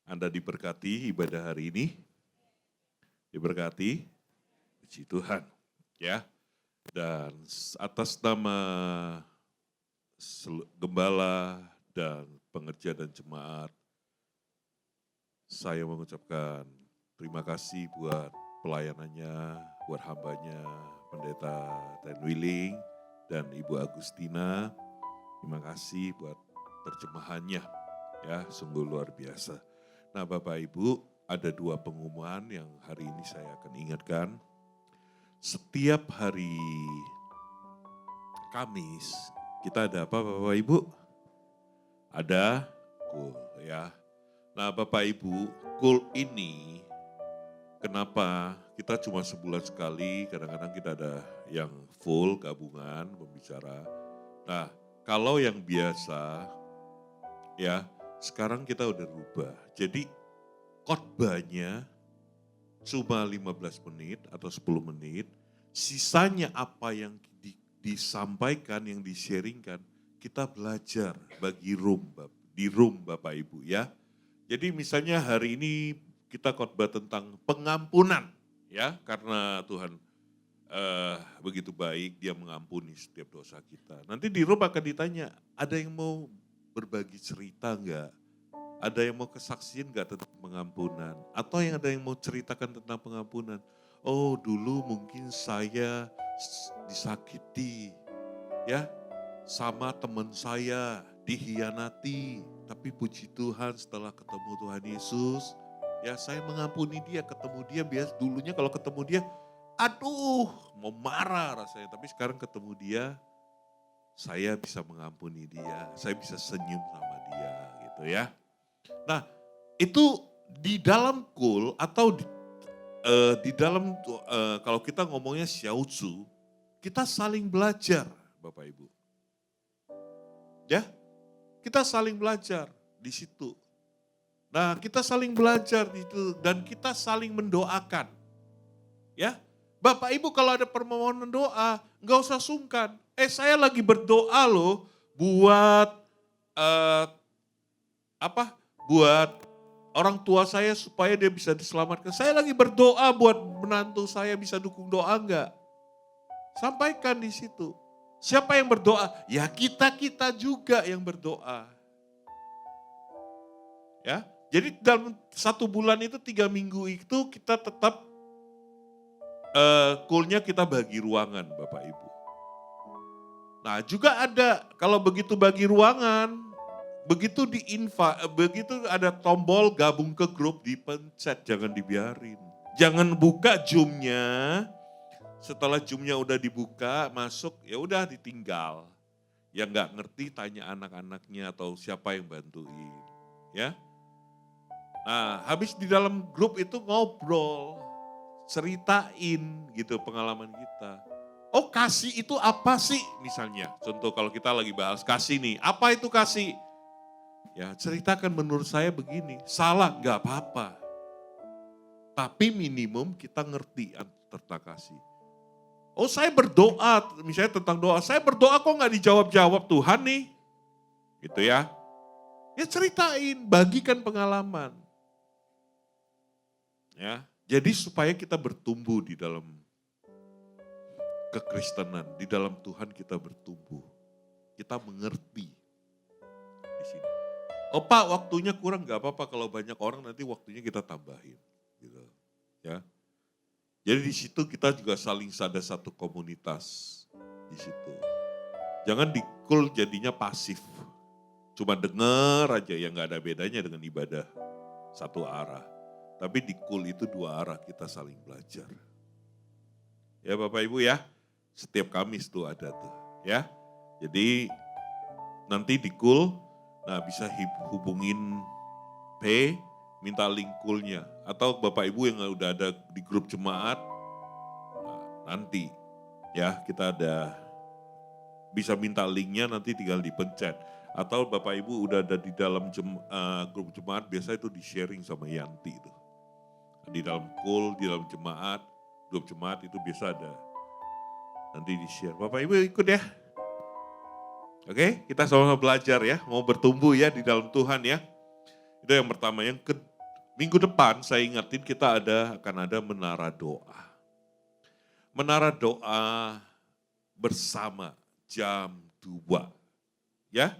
Speaker 10: Anda diberkati ibadah hari ini. Diberkati, puji Tuhan. Ya, dan atas nama gembala dan pengerja dan jemaat, saya mengucapkan terima kasih buat pelayanannya, buat hambanya, Pendeta Ten Willing dan Ibu Agustina. Terima kasih buat terjemahannya, ya sungguh luar biasa. Nah Bapak Ibu, ada 2 pengumuman yang hari ini saya akan ingatkan. Setiap hari Kamis, kita ada apa Bapak Ibu? Ada kul ya. Nah Bapak Ibu, kul ini kenapa kita cuma sebulan sekali, kadang-kadang kita ada yang full gabungan pembicara. Nah kalau yang biasa ya sekarang kita udah rubah. Jadi khotbahnya cuma 15 menit atau 10 menit, sisanya apa yang disampaikan, yang di-sharingkan, kita belajar di room Bapak Ibu ya. Jadi misalnya hari ini kita khotbah tentang pengampunan ya, karena Tuhan begitu baik, Dia mengampuni setiap dosa kita. Nanti di room akan ditanya, ada yang mau berbagi cerita enggak? Ada yang mau kesaksian enggak tentang pengampunan? Atau yang ada yang mau ceritakan tentang pengampunan? Oh dulu mungkin saya disakiti ya sama teman saya, dihianati. Tapi puji Tuhan setelah ketemu Tuhan Yesus, ya saya mengampuni dia, ketemu dia biasa dulunya kalau ketemu dia, aduh mau marah rasanya. Tapi sekarang ketemu dia, saya bisa mengampuni dia, saya bisa senyum sama dia gitu ya. Nah itu di dalam kul atau di dalam kalau kita ngomongnya xiaozu, kita saling belajar Bapak Ibu. Ya, kita saling belajar di situ. Nah kita saling belajar di situ dan kita saling mendoakan. Ya, Bapak Ibu kalau ada permohonan doa, nggak usah sungkan. Saya lagi berdoa loh buat buat orang tua saya supaya dia bisa diselamatkan. Saya lagi berdoa buat menantu saya, bisa dukung doa enggak? Sampaikan di situ. Siapa yang berdoa? Ya kita juga yang berdoa. Ya, jadi dalam 1 bulan itu 3 minggu itu kita tetap kulnya kita bagi ruangan Bapak Ibu. Nah juga ada, kalau begitu bagi ruangan, begitu begitu ada tombol gabung ke grup, dipencet, jangan dibiarin. Jangan buka Zoom-nya, setelah Zoom-nya udah dibuka, masuk, ya udah ditinggal. Yang nggak ngerti tanya anak-anaknya atau siapa yang bantuin. Ya. Nah habis di dalam grup itu ngobrol, ceritain gitu pengalaman kita. Oh kasih itu apa sih misalnya, contoh kalau kita lagi bahas kasih nih, apa itu kasih? Ya ceritakan menurut saya begini, salah nggak apa-apa. Tapi minimum kita ngerti tentang kasih. Oh saya berdoa, misalnya tentang doa, saya berdoa kok nggak dijawab-jawab Tuhan nih. Gitu ya. Ya ceritain, bagikan pengalaman. Ya, jadi supaya kita bertumbuh di dalam kekristenan, di dalam Tuhan kita bertumbuh. Kita mengerti di sini. Oh Pak, waktunya kurang, gak apa-apa kalau banyak orang nanti waktunya kita tambahin. Gitu. Ya. Jadi di situ kita juga saling ada satu komunitas di situ. Jangan dikul jadinya pasif. Cuma dengar aja yang gak ada bedanya dengan ibadah satu arah. Tapi di kul itu 2 arah, kita saling belajar. Ya Bapak Ibu ya, setiap Kamis tuh ada tuh ya. Jadi nanti di kul, nah bisa hubungin P, minta link kulnya. Atau Bapak Ibu yang udah ada di grup jemaat, nah, nanti ya kita ada, bisa minta linknya nanti tinggal dipencet. Atau Bapak Ibu udah ada di dalam grup jemaat, biasa itu di sharing sama Yanti itu. Di dalam kul, di dalam jemaat, grup jemaat itu biasa ada. Nanti di-share. Bapak Ibu ikut ya. Oke, kita sama-sama belajar ya. Mau bertumbuh ya di dalam Tuhan ya. Itu yang pertama. minggu depan saya ingatin kita akan ada menara doa. Menara doa bersama jam 2. Ya.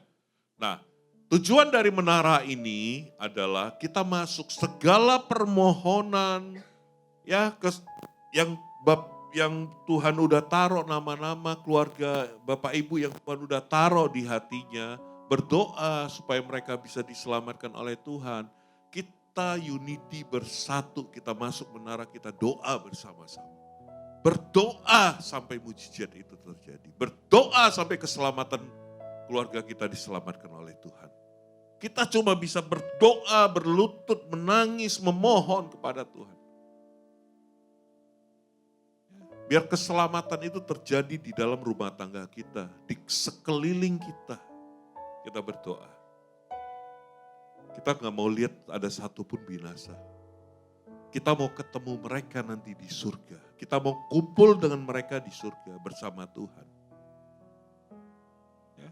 Speaker 10: Nah, tujuan dari menara ini adalah kita masuk segala permohonan ya yang Tuhan udah taruh nama-nama keluarga Bapak Ibu yang Tuhan udah taruh di hatinya, berdoa supaya mereka bisa diselamatkan oleh Tuhan. Kita unity bersatu, kita masuk menara, kita doa bersama-sama. Berdoa sampai mujizat itu terjadi. Berdoa sampai keselamatan keluarga kita diselamatkan oleh Tuhan. Kita cuma bisa berdoa, berlutut, menangis, memohon kepada Tuhan. Biar keselamatan itu terjadi di dalam rumah tangga kita, di sekeliling kita. Kita berdoa. Kita gak mau lihat ada satupun binasa. Kita mau ketemu mereka nanti di surga. Kita mau kumpul dengan mereka di surga bersama Tuhan. Ya.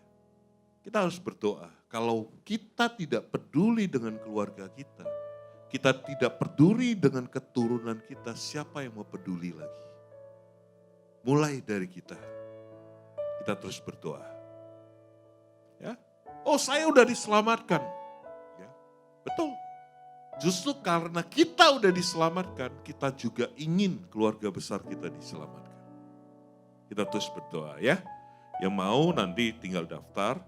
Speaker 10: Kita harus berdoa. Kalau kita tidak peduli dengan keluarga kita tidak peduli dengan keturunan kita, siapa yang mau peduli lagi? Mulai dari kita terus berdoa. Ya, oh saya udah diselamatkan. Ya, betul. Justru karena kita udah diselamatkan, kita juga ingin keluarga besar kita diselamatkan. Kita terus berdoa ya. Yang mau nanti tinggal daftar.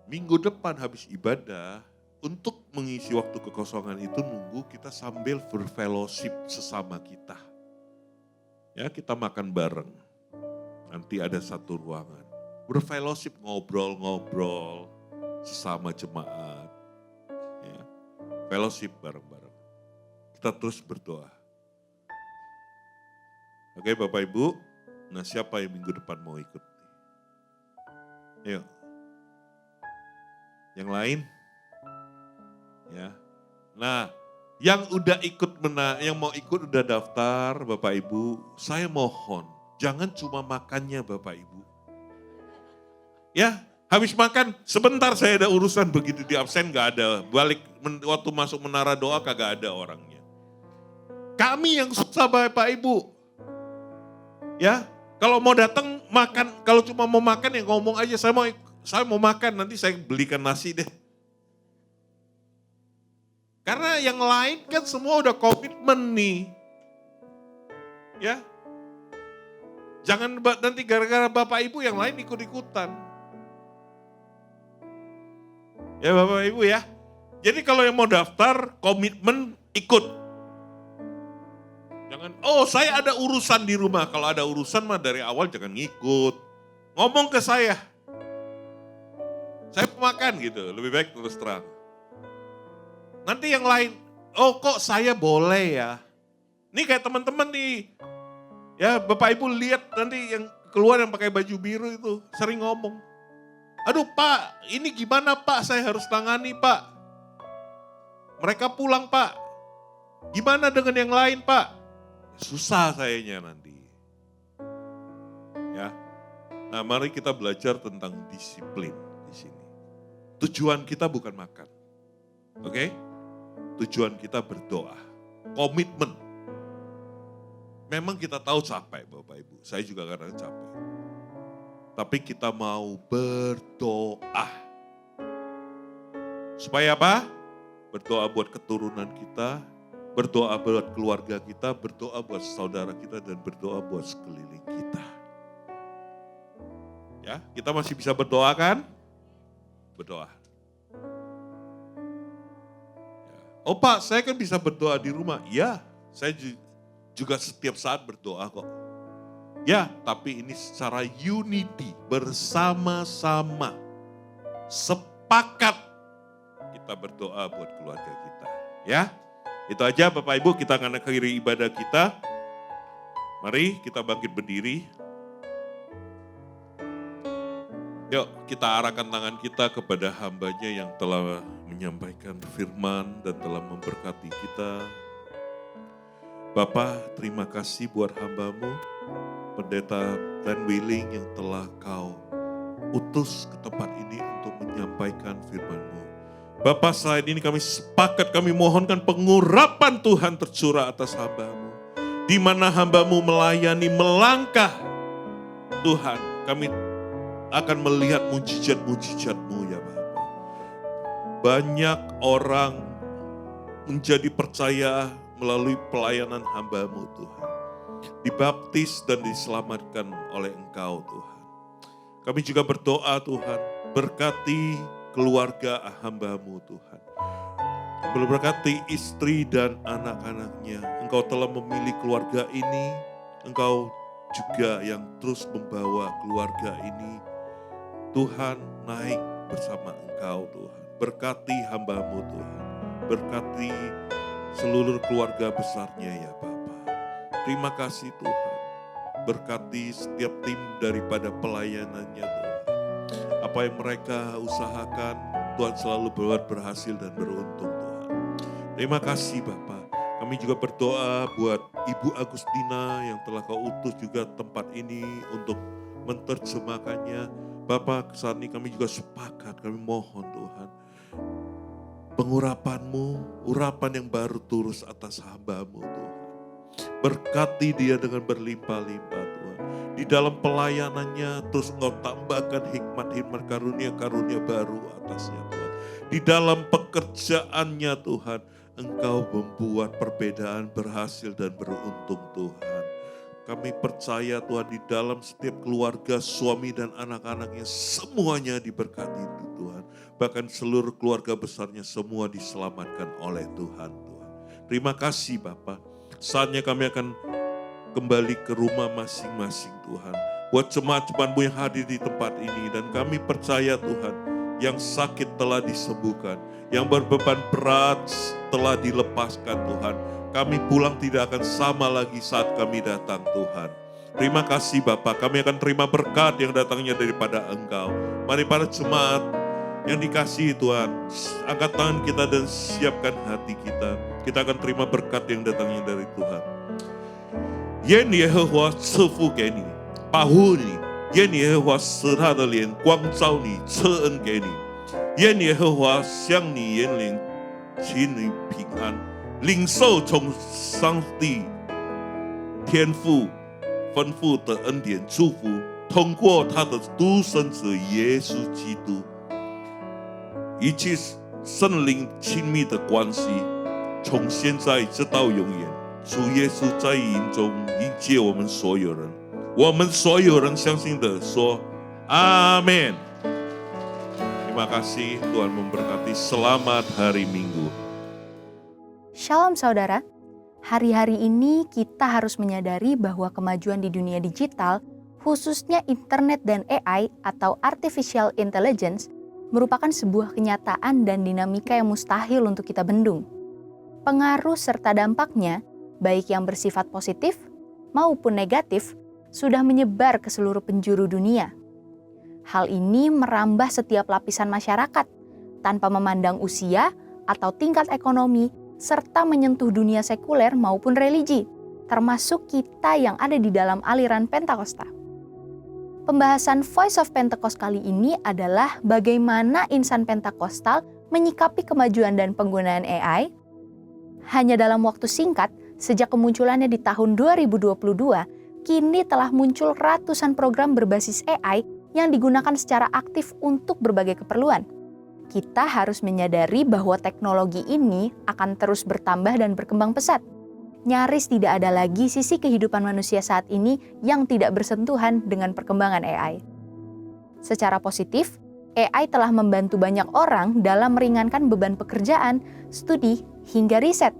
Speaker 10: Minggu depan habis ibadah, untuk mengisi waktu kekosongan itu nunggu kita sambil berfellowship sesama kita. Ya, kita makan bareng. Nanti ada satu ruangan. Berfellowship, ngobrol-ngobrol sesama jemaat. Ya, fellowship bareng-bareng. Kita terus berdoa. Oke Bapak Ibu, nah siapa yang minggu depan mau ikut? Ayo. Yang lain? Ya. Nah, yang udah ikut yang mau ikut udah daftar Bapak Ibu, saya mohon jangan cuma makannya Bapak Ibu. Ya, habis makan sebentar saya ada urusan, begitu di absen gak ada. Balik waktu masuk menara doa kagak ada orangnya. Kami yang susah Bapak Ibu. Ya, kalau mau datang makan, kalau cuma mau makan ya ngomong aja saya mau makan, nanti saya belikan nasi deh. Karena yang lain kan semua udah komitmen nih. Ya. Jangan nanti gara-gara Bapak Ibu yang lain ikut-ikutan. Ya Bapak Ibu ya. Jadi kalau yang mau daftar, komitmen ikut. Jangan, oh saya ada urusan di rumah. Kalau ada urusan mah dari awal jangan ngikut. Ngomong ke saya. Saya mau makan gitu, lebih baik terus terang. Nanti yang lain, oh kok saya boleh ya. Ini kayak teman-teman nih. Ya Bapak Ibu lihat nanti yang keluar yang pakai baju biru itu sering ngomong. Aduh Pak, ini gimana Pak, saya harus tangani Pak. Mereka pulang Pak. Gimana dengan yang lain Pak? Susah sayanya nanti. Ya. Nah mari kita belajar tentang disiplin di sini. Tujuan kita bukan makan. Oke? Tujuan kita berdoa. Komitmen. Memang kita tahu capek Bapak Ibu. Saya juga kadang capek. Tapi kita mau berdoa. Supaya apa? Berdoa buat keturunan kita. Berdoa buat keluarga kita. Berdoa buat saudara kita. Dan berdoa buat sekeliling kita. Ya, kita masih bisa berdoa kan? Berdoa. Ya. Oh Pak, saya kan bisa berdoa di rumah. Ya, saya juga setiap saat berdoa kok. Ya, tapi ini secara unity, bersama-sama. Sepakat kita berdoa buat keluarga kita. Ya, itu aja Bapak Ibu, kita akan akhiri ibadah kita. Mari kita bangkit berdiri. Yuk kita arahkan tangan kita kepada hambanya yang telah menyampaikan firman dan telah memberkati kita. Bapak, terima kasih buat hamba-Mu, Pendeta Glenn Willing yang telah Kau utus ke tempat ini untuk menyampaikan firman-Mu. Bapa, saat ini kami sepakat, kami mohonkan pengurapan Tuhan tercurah atas hamba-Mu. Di mana hamba-Mu melayani, melangkah, Tuhan, kami akan melihat mujizat-mujizat-Mu ya Bapa. Banyak orang menjadi percaya melalui pelayanan hamba-Mu Tuhan. Dibaptis dan diselamatkan oleh Engkau Tuhan. Kami juga berdoa Tuhan, berkati keluarga hamba-Mu Tuhan. Berkati istri dan anak-anaknya. Engkau telah memilih keluarga ini. Engkau juga yang terus membawa keluarga ini. Tuhan, naik bersama Engkau Tuhan. Berkati hamba-Mu Tuhan. Berkati seluruh keluarga besarnya ya Bapa. Terima kasih Tuhan. Berkati setiap tim daripada pelayanannya Tuhan. Apa yang mereka usahakan, Tuhan selalu buat berhasil dan beruntung Tuhan. Terima kasih Bapak. Kami juga berdoa buat Ibu Agustina yang telah Kau utus juga tempat ini untuk menerjemahkannya. Bapak, saat ini kami juga sepakat, kami mohon Tuhan. Pengurapan-Mu, urapan yang baru turus atas hamba-Mu Tuhan. Berkati dia dengan berlimpah-limpah Tuhan. Di dalam pelayanannya terus Engkau tambahkan hikmat-hikmat karunia-karunia baru atasnya Tuhan. Di dalam pekerjaannya Tuhan, Engkau membuat perbedaan berhasil dan beruntung Tuhan. Kami percaya Tuhan di dalam setiap keluarga, suami dan anak-anaknya semuanya diberkati Tuhan. Bahkan seluruh keluarga besarnya semua diselamatkan oleh Tuhan. Terima kasih Bapak. Saatnya kami akan kembali ke rumah masing-masing Tuhan. Buat jemaat-jemaat-Mu yang hadir di tempat ini. Dan kami percaya Tuhan, yang sakit telah disembuhkan. Yang berbeban berat telah dilepaskan Tuhan. Kami pulang tidak akan sama lagi saat kami datang Tuhan. Terima kasih Bapak, kami akan terima berkat yang datangnya daripada Engkau. Mari para jemaat yang dikasihi Tuhan, angkat tangan kita dan siapkan hati kita. Kita akan terima berkat yang datangnya dari Tuhan. 愿耶和华赐福给你，保护你；愿耶和华使他的脸光照你，赐恩给你；愿耶和华向你延脸，赐你平安。领受从上帝天父吩咐的恩典祝福，通过他的独生子耶稣基督，一切圣灵亲密的关系，从现在直到永远。主耶稣在营中迎接我们所有人，我们所有人相信的说阿们。Terima kasih, Tuhan memberkati. Selamat hari Minggu.
Speaker 2: Shalom saudara, hari-hari ini kita harus menyadari bahwa kemajuan di dunia digital, khususnya internet dan AI atau artificial intelligence, merupakan sebuah kenyataan dan dinamika yang mustahil untuk kita bendung. Pengaruh serta dampaknya, baik yang bersifat positif maupun negatif, sudah menyebar ke seluruh penjuru dunia. Hal ini merambah setiap lapisan masyarakat, tanpa memandang usia atau tingkat ekonomi, serta menyentuh dunia sekuler maupun religi, termasuk kita yang ada di dalam aliran Pentakosta. Pembahasan Voice of Pentecost kali ini adalah bagaimana insan Pentakostal menyikapi kemajuan dan penggunaan AI. Hanya dalam waktu singkat, sejak kemunculannya di tahun 2022, kini telah muncul ratusan program berbasis AI yang digunakan secara aktif untuk berbagai keperluan. Kita harus menyadari bahwa teknologi ini akan terus bertambah dan berkembang pesat. Nyaris tidak ada lagi sisi kehidupan manusia saat ini yang tidak bersentuhan dengan perkembangan AI. Secara positif, AI telah membantu banyak orang dalam meringankan beban pekerjaan, studi, hingga riset.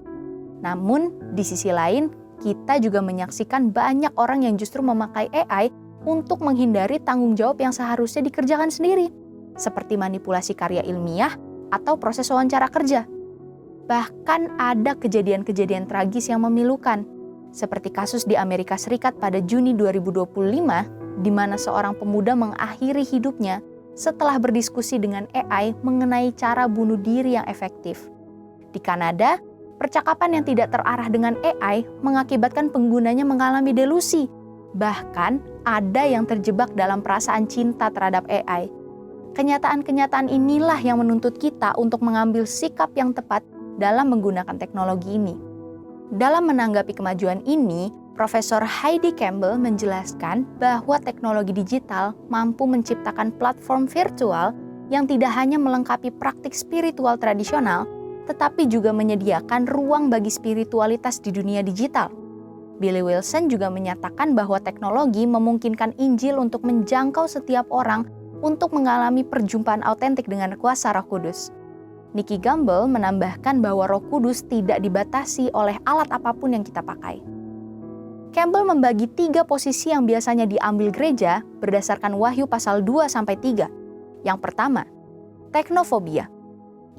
Speaker 2: Namun, di sisi lain, kita juga menyaksikan banyak orang yang justru memakai AI untuk menghindari tanggung jawab yang seharusnya dikerjakan sendiri, seperti manipulasi karya ilmiah atau proses wawancara kerja. Bahkan ada kejadian-kejadian tragis yang memilukan, seperti kasus di Amerika Serikat pada Juni 2025, di mana seorang pemuda mengakhiri hidupnya setelah berdiskusi dengan AI mengenai cara bunuh diri yang efektif. Di Kanada, percakapan yang tidak terarah dengan AI mengakibatkan penggunanya mengalami delusi. Bahkan ada yang terjebak dalam perasaan cinta terhadap AI. Kenyataan-kenyataan inilah yang menuntut kita untuk mengambil sikap yang tepat dalam menggunakan teknologi ini. Dalam menanggapi kemajuan ini, Profesor Heidi Campbell menjelaskan bahwa teknologi digital mampu menciptakan platform virtual yang tidak hanya melengkapi praktik spiritual tradisional, tetapi juga menyediakan ruang bagi spiritualitas di dunia digital. Billy Wilson juga menyatakan bahwa teknologi memungkinkan Injil untuk menjangkau setiap orang untuk mengalami perjumpaan autentik dengan kuasa Roh Kudus. Nicky Gumbel menambahkan bahwa Roh Kudus tidak dibatasi oleh alat apapun yang kita pakai. Campbell membagi 3 posisi yang biasanya diambil gereja berdasarkan Wahyu pasal 2-3. Yang pertama, teknofobia.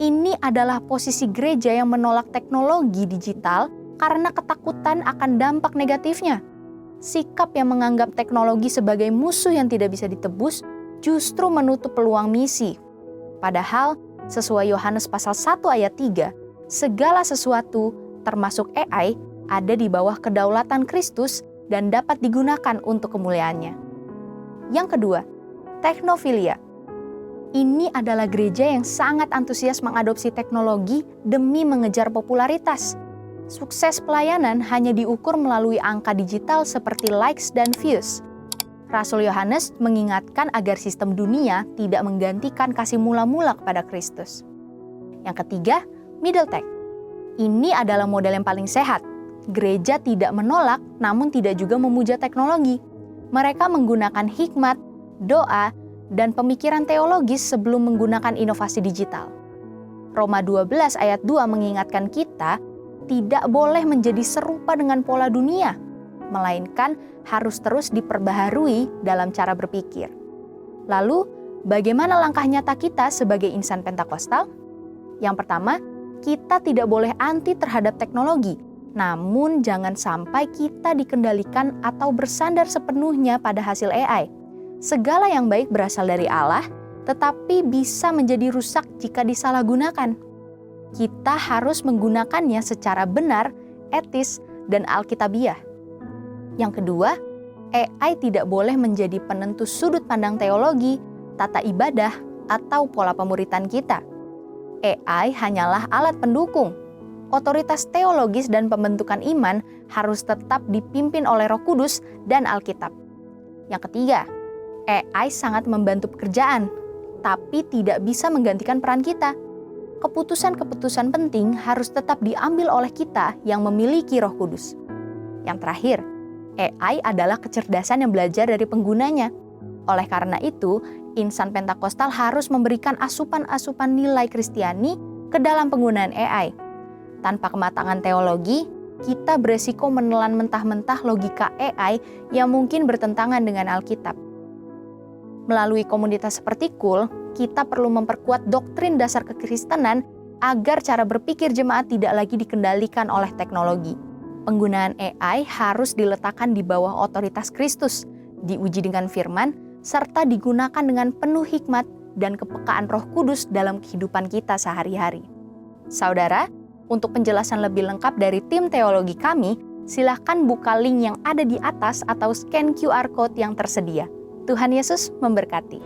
Speaker 2: Ini adalah posisi gereja yang menolak teknologi digital karena ketakutan akan dampak negatifnya. Sikap yang menganggap teknologi sebagai musuh yang tidak bisa ditebus justru menutup peluang misi. Padahal, sesuai Yohanes pasal 1 ayat 3, segala sesuatu termasuk AI ada di bawah kedaulatan Kristus dan dapat digunakan untuk kemuliaannya. Yang kedua, teknofilia. Ini adalah gereja yang sangat antusias mengadopsi teknologi demi mengejar popularitas. Sukses pelayanan hanya diukur melalui angka digital seperti likes dan views. Rasul Yohanes mengingatkan agar sistem dunia tidak menggantikan kasih mula-mula kepada Kristus. Yang ketiga, middle tech. Ini adalah model yang paling sehat. Gereja tidak menolak, namun tidak juga memuja teknologi. Mereka menggunakan hikmat, doa, dan pemikiran teologis sebelum menggunakan inovasi digital. Roma 12 ayat 2 mengingatkan kita tidak boleh menjadi serupa dengan pola dunia, melainkan harus terus diperbaharui dalam cara berpikir. Lalu, bagaimana langkah nyata kita sebagai insan Pentakosta? Yang pertama, kita tidak boleh anti terhadap teknologi, namun jangan sampai kita dikendalikan atau bersandar sepenuhnya pada hasil AI. Segala yang baik berasal dari Allah, tetapi bisa menjadi rusak jika disalahgunakan. Kita harus menggunakannya secara benar, etis, dan alkitabiah. Yang kedua, AI tidak boleh menjadi penentu sudut pandang teologi, tata ibadah, atau pola pemuritan kita. AI hanyalah alat pendukung. Otoritas teologis dan pembentukan iman harus tetap dipimpin oleh Roh Kudus dan Alkitab. Yang ketiga, AI sangat membantu pekerjaan, tapi tidak bisa menggantikan peran kita. Keputusan-keputusan penting harus tetap diambil oleh kita yang memiliki Roh Kudus. Yang terakhir, AI adalah kecerdasan yang belajar dari penggunanya. Oleh karena itu, insan Pentakostal harus memberikan asupan-asupan nilai Kristiani ke dalam penggunaan AI. Tanpa kematangan teologi, kita beresiko menelan mentah-mentah logika AI yang mungkin bertentangan dengan Alkitab. Melalui komunitas seperti KUL, kita perlu memperkuat doktrin dasar kekristenan agar cara berpikir jemaat tidak lagi dikendalikan oleh teknologi. Penggunaan AI harus diletakkan di bawah otoritas Kristus, diuji dengan firman, serta digunakan dengan penuh hikmat dan kepekaan Roh Kudus dalam kehidupan kita sehari-hari. Saudara, untuk penjelasan lebih lengkap dari tim teologi kami, silakan buka link yang ada di atas atau scan QR Code yang tersedia. Tuhan Yesus memberkati.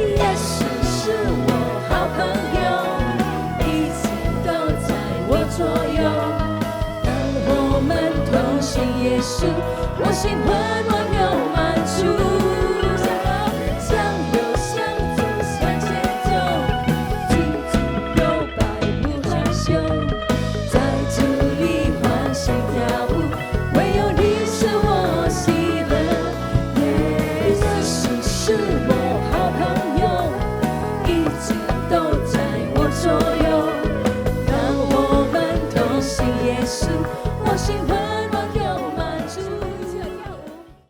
Speaker 4: 耶稣是我好朋友，一直都在我左右。当我们同行耶稣，我心温暖又满足。